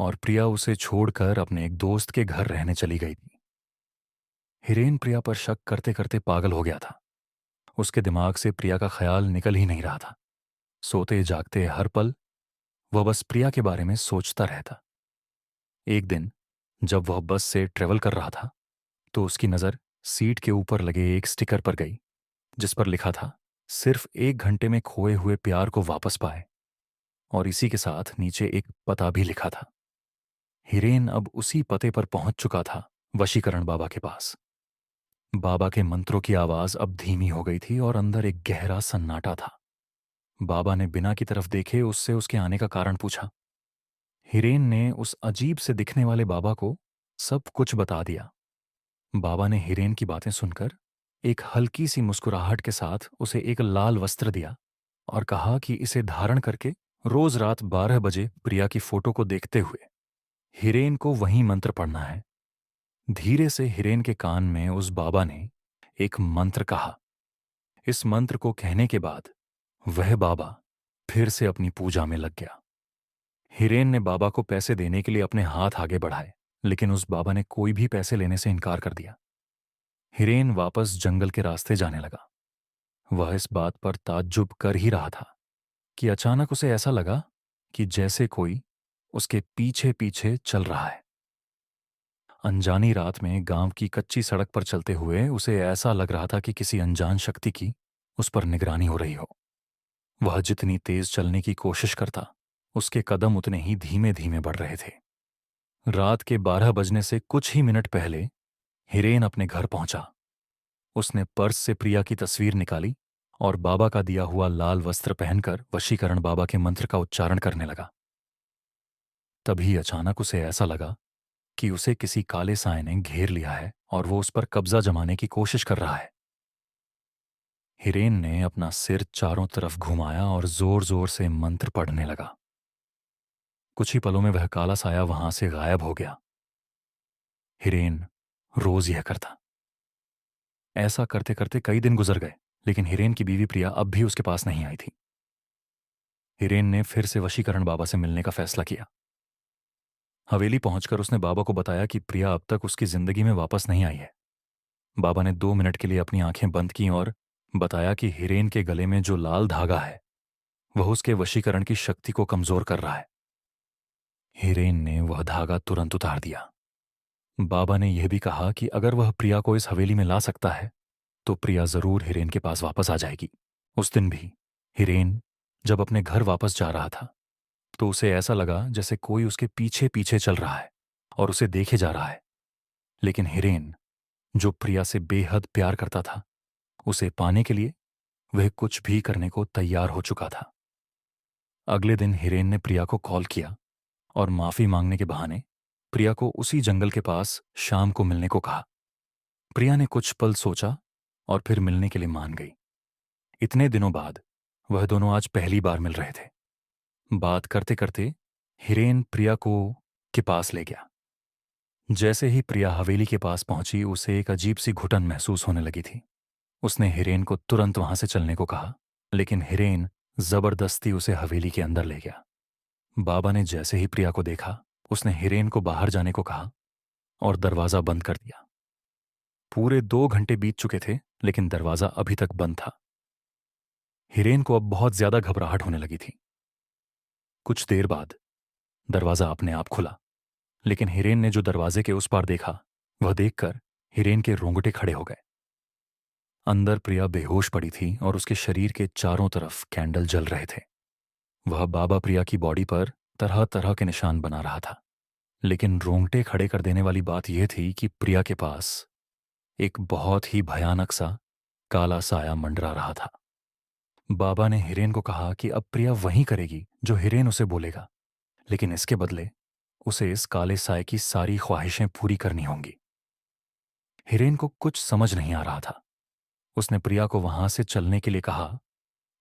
और प्रिया उसे छोड़कर अपने एक दोस्त के घर रहने चली गई थी। हिरेन प्रिया पर शक करते करते पागल हो गया था। उसके दिमाग से प्रिया का ख्याल निकल ही नहीं रहा था। सोते जागते हर पल वह बस प्रिया के बारे में सोचता रहता। एक दिन जब वह बस से ट्रेवल कर रहा था तो उसकी नज़र सीट के ऊपर लगे एक स्टिकर पर गई, जिस पर लिखा था, सिर्फ 1 घंटे में खोए हुए प्यार को वापस पाए। और इसी के साथ नीचे एक पता भी लिखा था। हिरेन अब उसी पते पर पहुंच चुका था, वशीकरण बाबा के पास। बाबा के मंत्रों की आवाज अब धीमी हो गई थी और अंदर एक गहरा सन्नाटा था। बाबा ने बिना की तरफ देखे उससे उसके आने का कारण पूछा। हिरेन ने उस अजीब से दिखने वाले बाबा को सब कुछ बता दिया। बाबा ने हिरेन की बातें सुनकर एक हल्की सी मुस्कुराहट के साथ उसे एक लाल वस्त्र दिया और कहा कि इसे धारण करके रोज रात 12 बजे प्रिया की फोटो को देखते हुए हिरेन को वही मंत्र पढ़ना है। धीरे से हिरेन के कान में उस बाबा ने एक मंत्र कहा। इस मंत्र को कहने के बाद वह बाबा फिर से अपनी पूजा में लग गया। हिरेन ने बाबा को पैसे देने के लिए अपने हाथ आगे बढ़ाए, लेकिन उस बाबा ने कोई भी पैसे लेने से इनकार कर दिया। हिरेन वापस जंगल के रास्ते जाने लगा। वह इस बात पर ताज्जुब कर ही रहा था कि अचानक उसे ऐसा लगा कि जैसे कोई उसके पीछे पीछे चल रहा है। अनजानी रात में गांव की कच्ची सड़क पर चलते हुए उसे ऐसा लग रहा था कि किसी अनजान शक्ति की उस पर निगरानी हो रही हो। वह जितनी तेज चलने की कोशिश करता, उसके कदम उतने ही धीमे धीमे बढ़ रहे थे। रात के 12 बजने से कुछ ही मिनट पहले हिरेन अपने घर पहुंचा। उसने पर्स से प्रिया की तस्वीर निकाली और बाबा का दिया हुआ लाल वस्त्र पहनकर वशीकरण बाबा के मंत्र का उच्चारण करने लगा। तभी अचानक उसे ऐसा लगा कि उसे किसी काले साए ने घेर लिया है और वो उस पर कब्जा जमाने की कोशिश कर रहा है। हिरेन ने अपना सिर चारों तरफ घुमाया और जोर जोर से मंत्र पढ़ने लगा। कुछ ही पलों में वह काला साया वहां से गायब हो गया। हिरेन रोज यह करता। ऐसा करते करते कई दिन गुजर गए, लेकिन हिरेन की बीवी प्रिया अब भी उसके पास नहीं आई थी। हिरेन ने फिर से वशीकरण बाबा से मिलने का फैसला किया। हवेली पहुंचकर उसने बाबा को बताया कि प्रिया अब तक उसकी जिंदगी में वापस नहीं आई है। बाबा ने 2 मिनट के लिए अपनी आंखें बंद की और बताया कि हिरेन के गले में जो लाल धागा है वह उसके वशीकरण की शक्ति को कमजोर कर रहा है। हिरेन ने वह धागा तुरंत उतार दिया। बाबा ने यह भी कहा कि अगर वह प्रिया को इस हवेली में ला सकता है तो प्रिया जरूर हिरेन के पास वापस आ जाएगी। उस दिन भी हिरेन जब अपने घर वापस जा रहा था तो उसे ऐसा लगा जैसे कोई उसके पीछे पीछे चल रहा है और उसे देखे जा रहा है। लेकिन हिरेन, जो प्रिया से बेहद प्यार करता था, उसे पाने के लिए वह कुछ भी करने को तैयार हो चुका था। अगले दिन हिरेन ने प्रिया को कॉल किया और माफी मांगने के बहाने प्रिया को उसी जंगल के पास शाम को मिलने को कहा। प्रिया ने कुछ पल सोचा और फिर मिलने के लिए मान गई। इतने दिनों बाद वह दोनों आज पहली बार मिल रहे थे। बात करते करते हिरेन प्रिया को के पास ले गया। जैसे ही प्रिया हवेली के पास पहुंची उसे एक अजीब सी घुटन महसूस होने लगी थी। उसने हिरेन को तुरंत वहां से चलने को कहा, लेकिन हिरेन जबरदस्ती उसे हवेली के अंदर ले गया। बाबा ने जैसे ही प्रिया को देखा उसने हिरेन को बाहर जाने को कहा और दरवाजा बंद कर दिया। पूरे 2 घंटे बीत चुके थे, लेकिन दरवाजा अभी तक बंद था। हिरेन को अब बहुत ज्यादा घबराहट होने लगी थी। कुछ देर बाद दरवाजा अपने आप खुला, लेकिन हिरेन ने जो दरवाजे के उस पार देखा वह देखकर हिरेन के रोंगटे खड़े हो गए। अंदर प्रिया बेहोश पड़ी थी और उसके शरीर के चारों तरफ कैंडल जल रहे थे। वह बाबा प्रिया की बॉडी पर तरह तरह के निशान बना रहा था, लेकिन रोंगटे खड़े कर देने वाली बात यह थी कि प्रिया के पास एक बहुत ही भयानक सा काला साया मंडरा रहा था। बाबा ने हिरेन को कहा कि अब प्रिया वही करेगी जो हिरेन उसे बोलेगा, लेकिन इसके बदले उसे इस काले साए की सारी ख्वाहिशें पूरी करनी होंगी। हिरेन को कुछ समझ नहीं आ रहा था। उसने प्रिया को वहां से चलने के लिए कहा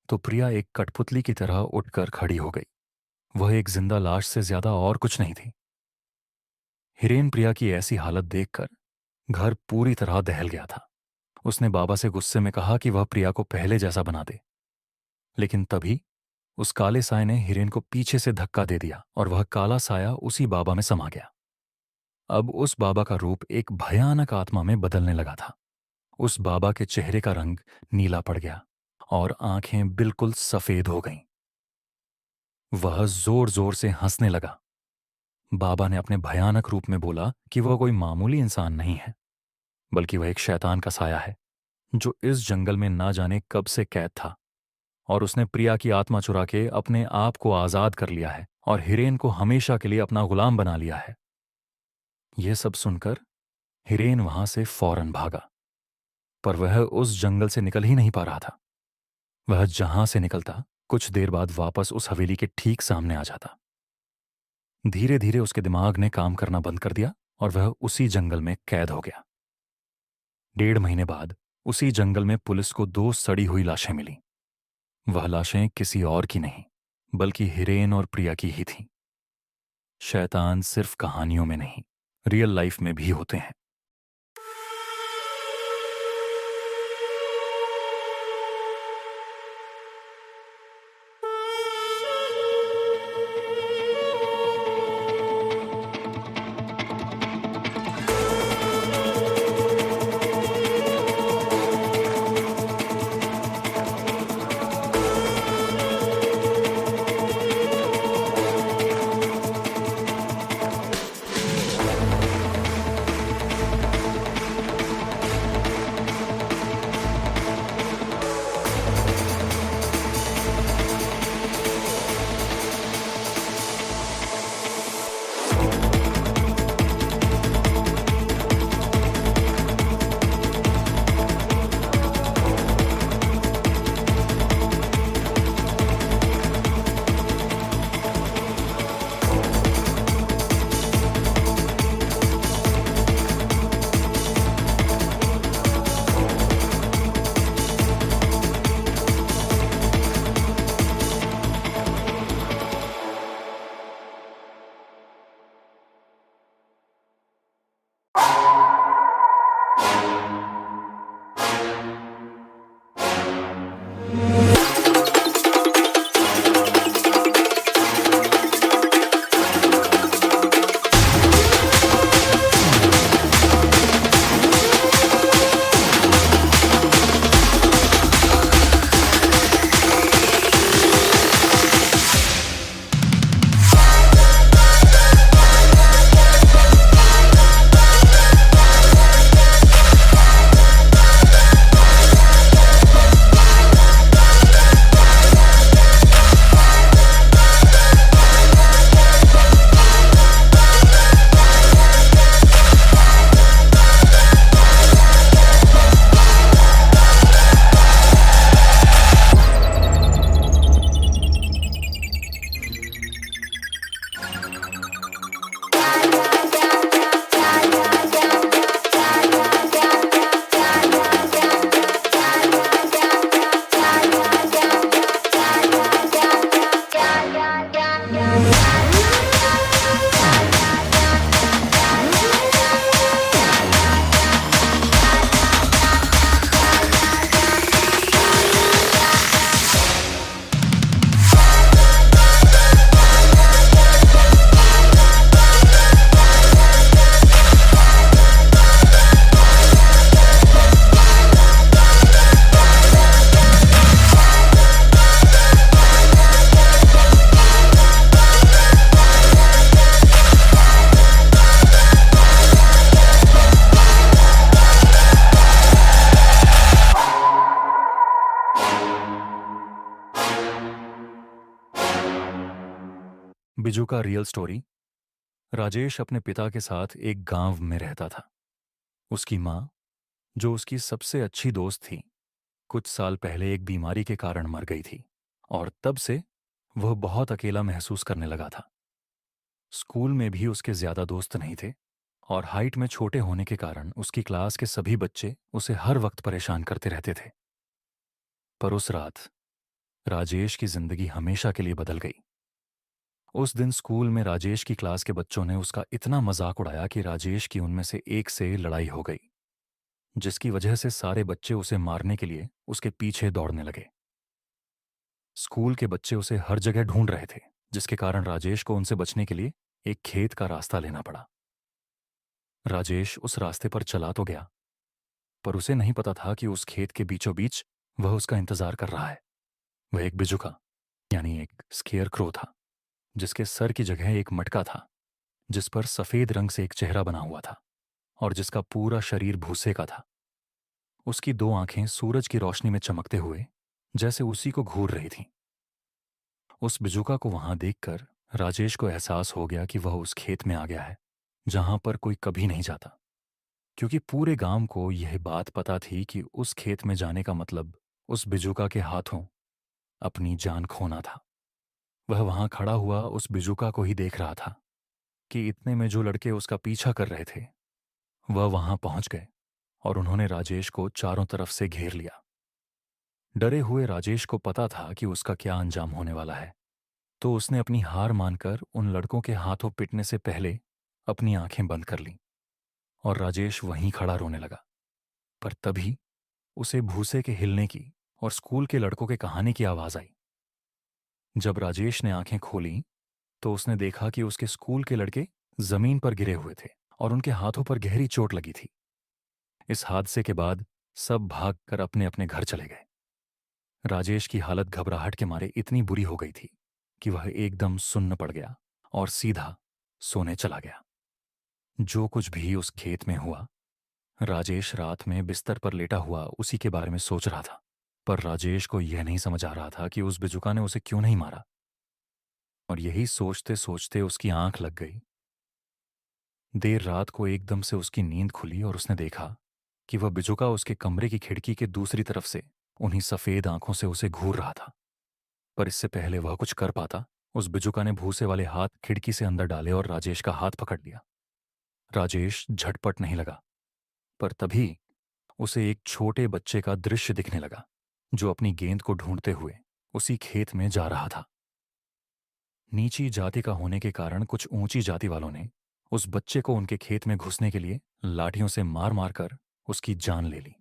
तो प्रिया एक कठपुतली की तरह उठकर खड़ी हो गई। वह एक जिंदा लाश से ज्यादा और कुछ नहीं थी। हिरेन प्रिया की ऐसी हालत देखकर घर पूरी तरह दहल गया था। उसने बाबा से गुस्से में कहा कि वह प्रिया को पहले जैसा बना दे, लेकिन तभी उस काले साए ने हिरेन को पीछे से धक्का दे दिया और वह काला साया उसी बाबा में समा गया। अब उस बाबा का रूप एक भयानक आत्मा में बदलने लगा था। उस बाबा के चेहरे का रंग नीला पड़ गया और आंखें बिल्कुल सफेद हो गईं। वह जोर जोर से हंसने लगा। बाबा ने अपने भयानक रूप में बोला कि वह कोई मामूली इंसान नहीं है, बल्कि वह एक शैतान का साया है जो इस जंगल में ना जाने कब से कैद था, और उसने प्रिया की आत्मा चुरा के अपने आप को आजाद कर लिया है और हिरेन को हमेशा के लिए अपना गुलाम बना लिया है। यह सब सुनकर हिरेन वहां से फौरन भागा, पर वह उस जंगल से निकल ही नहीं पा रहा था। वह जहां से निकलता कुछ देर बाद वापस उस हवेली के ठीक सामने आ जाता। धीरे धीरे उसके दिमाग ने काम करना बंद कर दिया और वह उसी जंगल में कैद हो गया। 1.5 महीने बाद उसी जंगल में पुलिस को 2 सड़ी हुई लाशें मिली। वह लाशें किसी और की नहीं, बल्कि हिरेन और प्रिया की ही थीं। शैतान सिर्फ कहानियों में नहीं, रियल लाइफ में भी होते हैं। बिजू का रियल स्टोरी। राजेश अपने पिता के साथ एक गांव में रहता था। उसकी माँ, जो उसकी सबसे अच्छी दोस्त थी, कुछ साल पहले एक बीमारी के कारण मर गई थी और तब से वह बहुत अकेला महसूस करने लगा था। स्कूल में भी उसके ज्यादा दोस्त नहीं थे और हाइट में छोटे होने के कारण उसकी क्लास के सभी बच्चे उसे हर वक्त परेशान करते रहते थे। पर उस रात राजेश की जिंदगी हमेशा के लिए बदल गई। उस दिन स्कूल में राजेश की क्लास के बच्चों ने उसका इतना मजाक उड़ाया कि राजेश की उनमें से एक से लड़ाई हो गई, जिसकी वजह से सारे बच्चे उसे मारने के लिए उसके पीछे दौड़ने लगे। स्कूल के बच्चे उसे हर जगह ढूंढ रहे थे, जिसके कारण राजेश को उनसे बचने के लिए एक खेत का रास्ता लेना पड़ा। राजेश उस रास्ते पर चला तो गया, पर उसे नहीं पता था कि उस खेत के बीचों बीच वह उसका इंतजार कर रहा है। वह एक बिजुका, यानी एक स्केयर क्रो था, जिसके सर की जगह एक मटका था, जिस पर सफेद रंग से एक चेहरा बना हुआ था और जिसका पूरा शरीर भूसे का था। उसकी दो आंखें सूरज की रोशनी में चमकते हुए जैसे उसी को घूर रही थीं। उस बिजुका को वहां देखकर राजेश को एहसास हो गया कि वह उस खेत में आ गया है जहां पर कोई कभी नहीं जाता, क्योंकि पूरे गांव को यह बात पता थी कि उस खेत में जाने का मतलब उस बिजुका के हाथों अपनी जान खोना था। वह वहां खड़ा हुआ उस बिजुका को ही देख रहा था कि इतने में जो लड़के उसका पीछा कर रहे थे वह वहां पहुंच गए और उन्होंने राजेश को चारों तरफ से घेर लिया। डरे हुए राजेश को पता था कि उसका क्या अंजाम होने वाला है, तो उसने अपनी हार मानकर उन लड़कों के हाथों पिटने से पहले अपनी आंखें बंद कर लीं और राजेश वहीं खड़ा रोने लगा। पर तभी उसे भूसे के हिलने की और स्कूल के लड़कों के कहानी की आवाज आई। जब राजेश ने आंखें खोली तो उसने देखा कि उसके स्कूल के लड़के जमीन पर गिरे हुए थे और उनके हाथों पर गहरी चोट लगी थी। इस हादसे के बाद सब भागकर अपने अपने घर चले गए। राजेश की हालत घबराहट के मारे इतनी बुरी हो गई थी कि वह एकदम सुन्न पड़ गया और सीधा सोने चला गया। जो कुछ भी उस खेत में हुआ, राजेश रात में बिस्तर पर लेटा हुआ उसी के बारे में सोच रहा था। पर राजेश को यह नहीं समझ आ रहा था कि उस बिजुका ने उसे क्यों नहीं मारा, और यही सोचते सोचते उसकी आंख लग गई। देर रात को एकदम से उसकी नींद खुली और उसने देखा कि वह बिजुका उसके कमरे की खिड़की के दूसरी तरफ से उन्हीं सफेद आंखों से उसे घूर रहा था। पर इससे पहले वह कुछ कर पाता, उस बिजुका ने भूसे वाले हाथ खिड़की से अंदर डाले और राजेश का हाथ पकड़ लिया। राजेश झटपट नहीं लगा, पर तभी उसे एक छोटे बच्चे का दृश्य दिखने लगा जो अपनी गेंद को ढूंढते हुए उसी खेत में जा रहा था। नीची जाति का होने के कारण कुछ ऊंची जाति वालों ने उस बच्चे को उनके खेत में घुसने के लिए लाठियों से मार मार कर उसकी जान ले ली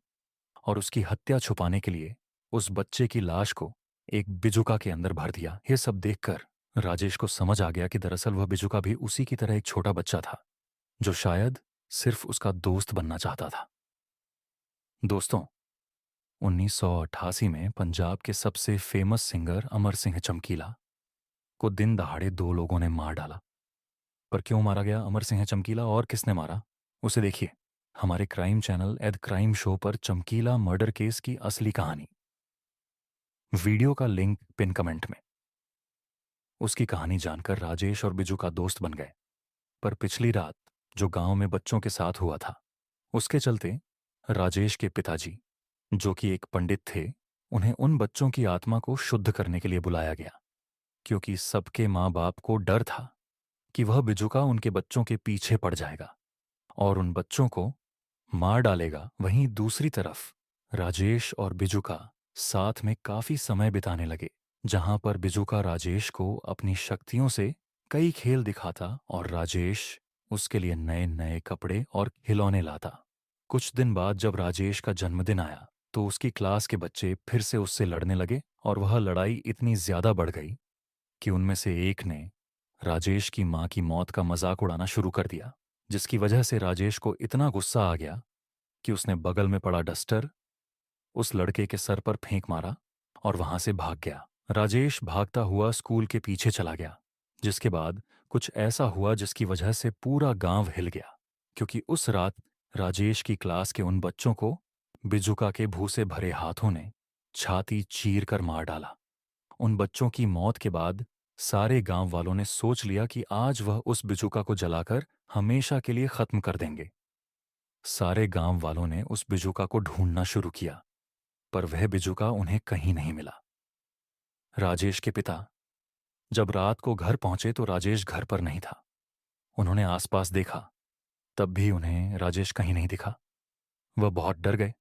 और उसकी हत्या छुपाने के लिए उस बच्चे की लाश को एक बिजुका के अंदर भर दिया। यह सब देखकर राजेश को समझ आ गया कि दरअसल वह बिजुका भी उसी की तरह एक छोटा बच्चा था जो शायद सिर्फ उसका दोस्त बनना चाहता था। दोस्तों, 1988 में पंजाब के सबसे फेमस सिंगर अमर सिंह चमकीला को दिन दहाड़े दो लोगों ने मार डाला। पर क्यों मारा गया अमर सिंह चमकीला और किसने मारा, उसे देखिए हमारे क्राइम चैनल एद क्राइम शो पर चमकीला मर्डर केस की असली कहानी। वीडियो का लिंक पिन कमेंट में। उसकी कहानी जानकर राजेश और बिजू का दोस्त बन गए। पर पिछली रात जो गांव में बच्चों के साथ हुआ था, उसके चलते राजेश के पिताजी, जो कि एक पंडित थे, उन्हें उन बच्चों की आत्मा को शुद्ध करने के लिए बुलाया गया, क्योंकि सबके माँ बाप को डर था कि वह बिजुका उनके बच्चों के पीछे पड़ जाएगा और उन बच्चों को मार डालेगा। वहीं दूसरी तरफ राजेश और बिजुका साथ में काफी समय बिताने लगे, जहां पर बिजुका राजेश को अपनी शक्तियों से कई खेल दिखाता और राजेश उसके लिए नए नए कपड़े और खिलौने लाता। कुछ दिन बाद जब राजेश का जन्मदिन आया तो उसकी क्लास के बच्चे फिर से उससे लड़ने लगे और वह लड़ाई इतनी ज्यादा बढ़ गई कि उनमें से एक ने राजेश की मां की मौत का मजाक उड़ाना शुरू कर दिया, जिसकी वजह से राजेश को इतना गुस्सा आ गया कि उसने बगल में पड़ा डस्टर उस लड़के के सर पर फेंक मारा और वहां से भाग गया। राजेश भागता हुआ स्कूल के पीछे चला गया, जिसके बाद कुछ ऐसा हुआ जिसकी वजह से पूरा गांव हिल गया, क्योंकि उस रात राजेश की क्लास के उन बच्चों को बिजुका के भूसे भरे हाथों ने छाती चीर कर मार डाला। उन बच्चों की मौत के बाद सारे गांव वालों ने सोच लिया कि आज वह उस बिजुका को जलाकर हमेशा के लिए खत्म कर देंगे। सारे गांव वालों ने उस बिजुका को ढूंढना शुरू किया, पर वह बिजुका उन्हें कहीं नहीं मिला। राजेश के पिता जब रात को घर पहुंचे तो राजेश घर पर नहीं था। उन्होंने आसपास देखा, तब भी उन्हें राजेश कहीं नहीं दिखा। वह बहुत डर गए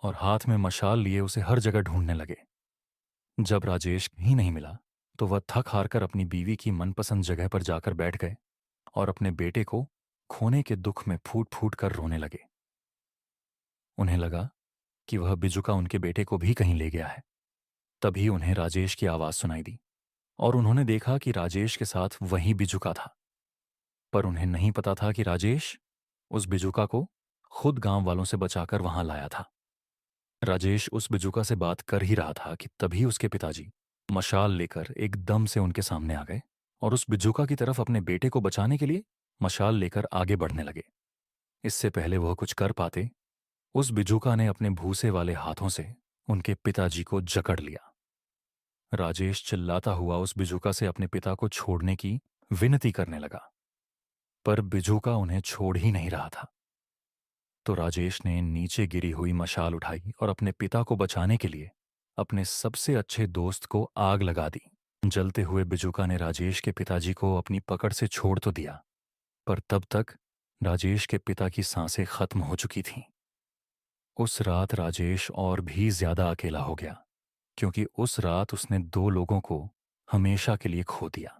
और हाथ में मशाल लिए उसे हर जगह ढूंढने लगे। जब राजेश कहीं नहीं मिला तो वह थक हार कर अपनी बीवी की मनपसंद जगह पर जाकर बैठ गए और अपने बेटे को खोने के दुख में फूट फूट कर रोने लगे। उन्हें लगा कि वह बिजुका उनके बेटे को भी कहीं ले गया है। तभी उन्हें राजेश की आवाज सुनाई दी और उन्होंने देखा कि राजेश के साथ वही बिजुका था। पर उन्हें नहीं पता था कि राजेश उस बिजुका को खुद गांव वालों से बचाकर वहां लाया था। राजेश उस बिजुका से बात कर ही रहा था कि तभी उसके पिताजी मशाल लेकर एकदम से उनके सामने आ गए और उस बिजुका की तरफ अपने बेटे को बचाने के लिए मशाल लेकर आगे बढ़ने लगे। इससे पहले वह कुछ कर पाते, उस बिजुका ने अपने भूसे वाले हाथों से उनके पिताजी को जकड़ लिया। राजेश चिल्लाता हुआ उस बिजुका से अपने पिता को छोड़ने की विनती करने लगा, पर बिजुका उन्हें छोड़ ही नहीं रहा था। तो राजेश ने नीचे गिरी हुई मशाल उठाई और अपने पिता को बचाने के लिए अपने सबसे अच्छे दोस्त को आग लगा दी। जलते हुए बिजुका ने राजेश के पिताजी को अपनी पकड़ से छोड़ तो दिया, पर तब तक राजेश के पिता की सांसें खत्म हो चुकी थीं। उस रात राजेश और भी ज्यादा अकेला हो गया, क्योंकि उस रात उसने दो लोगों को हमेशा के लिए खो दिया।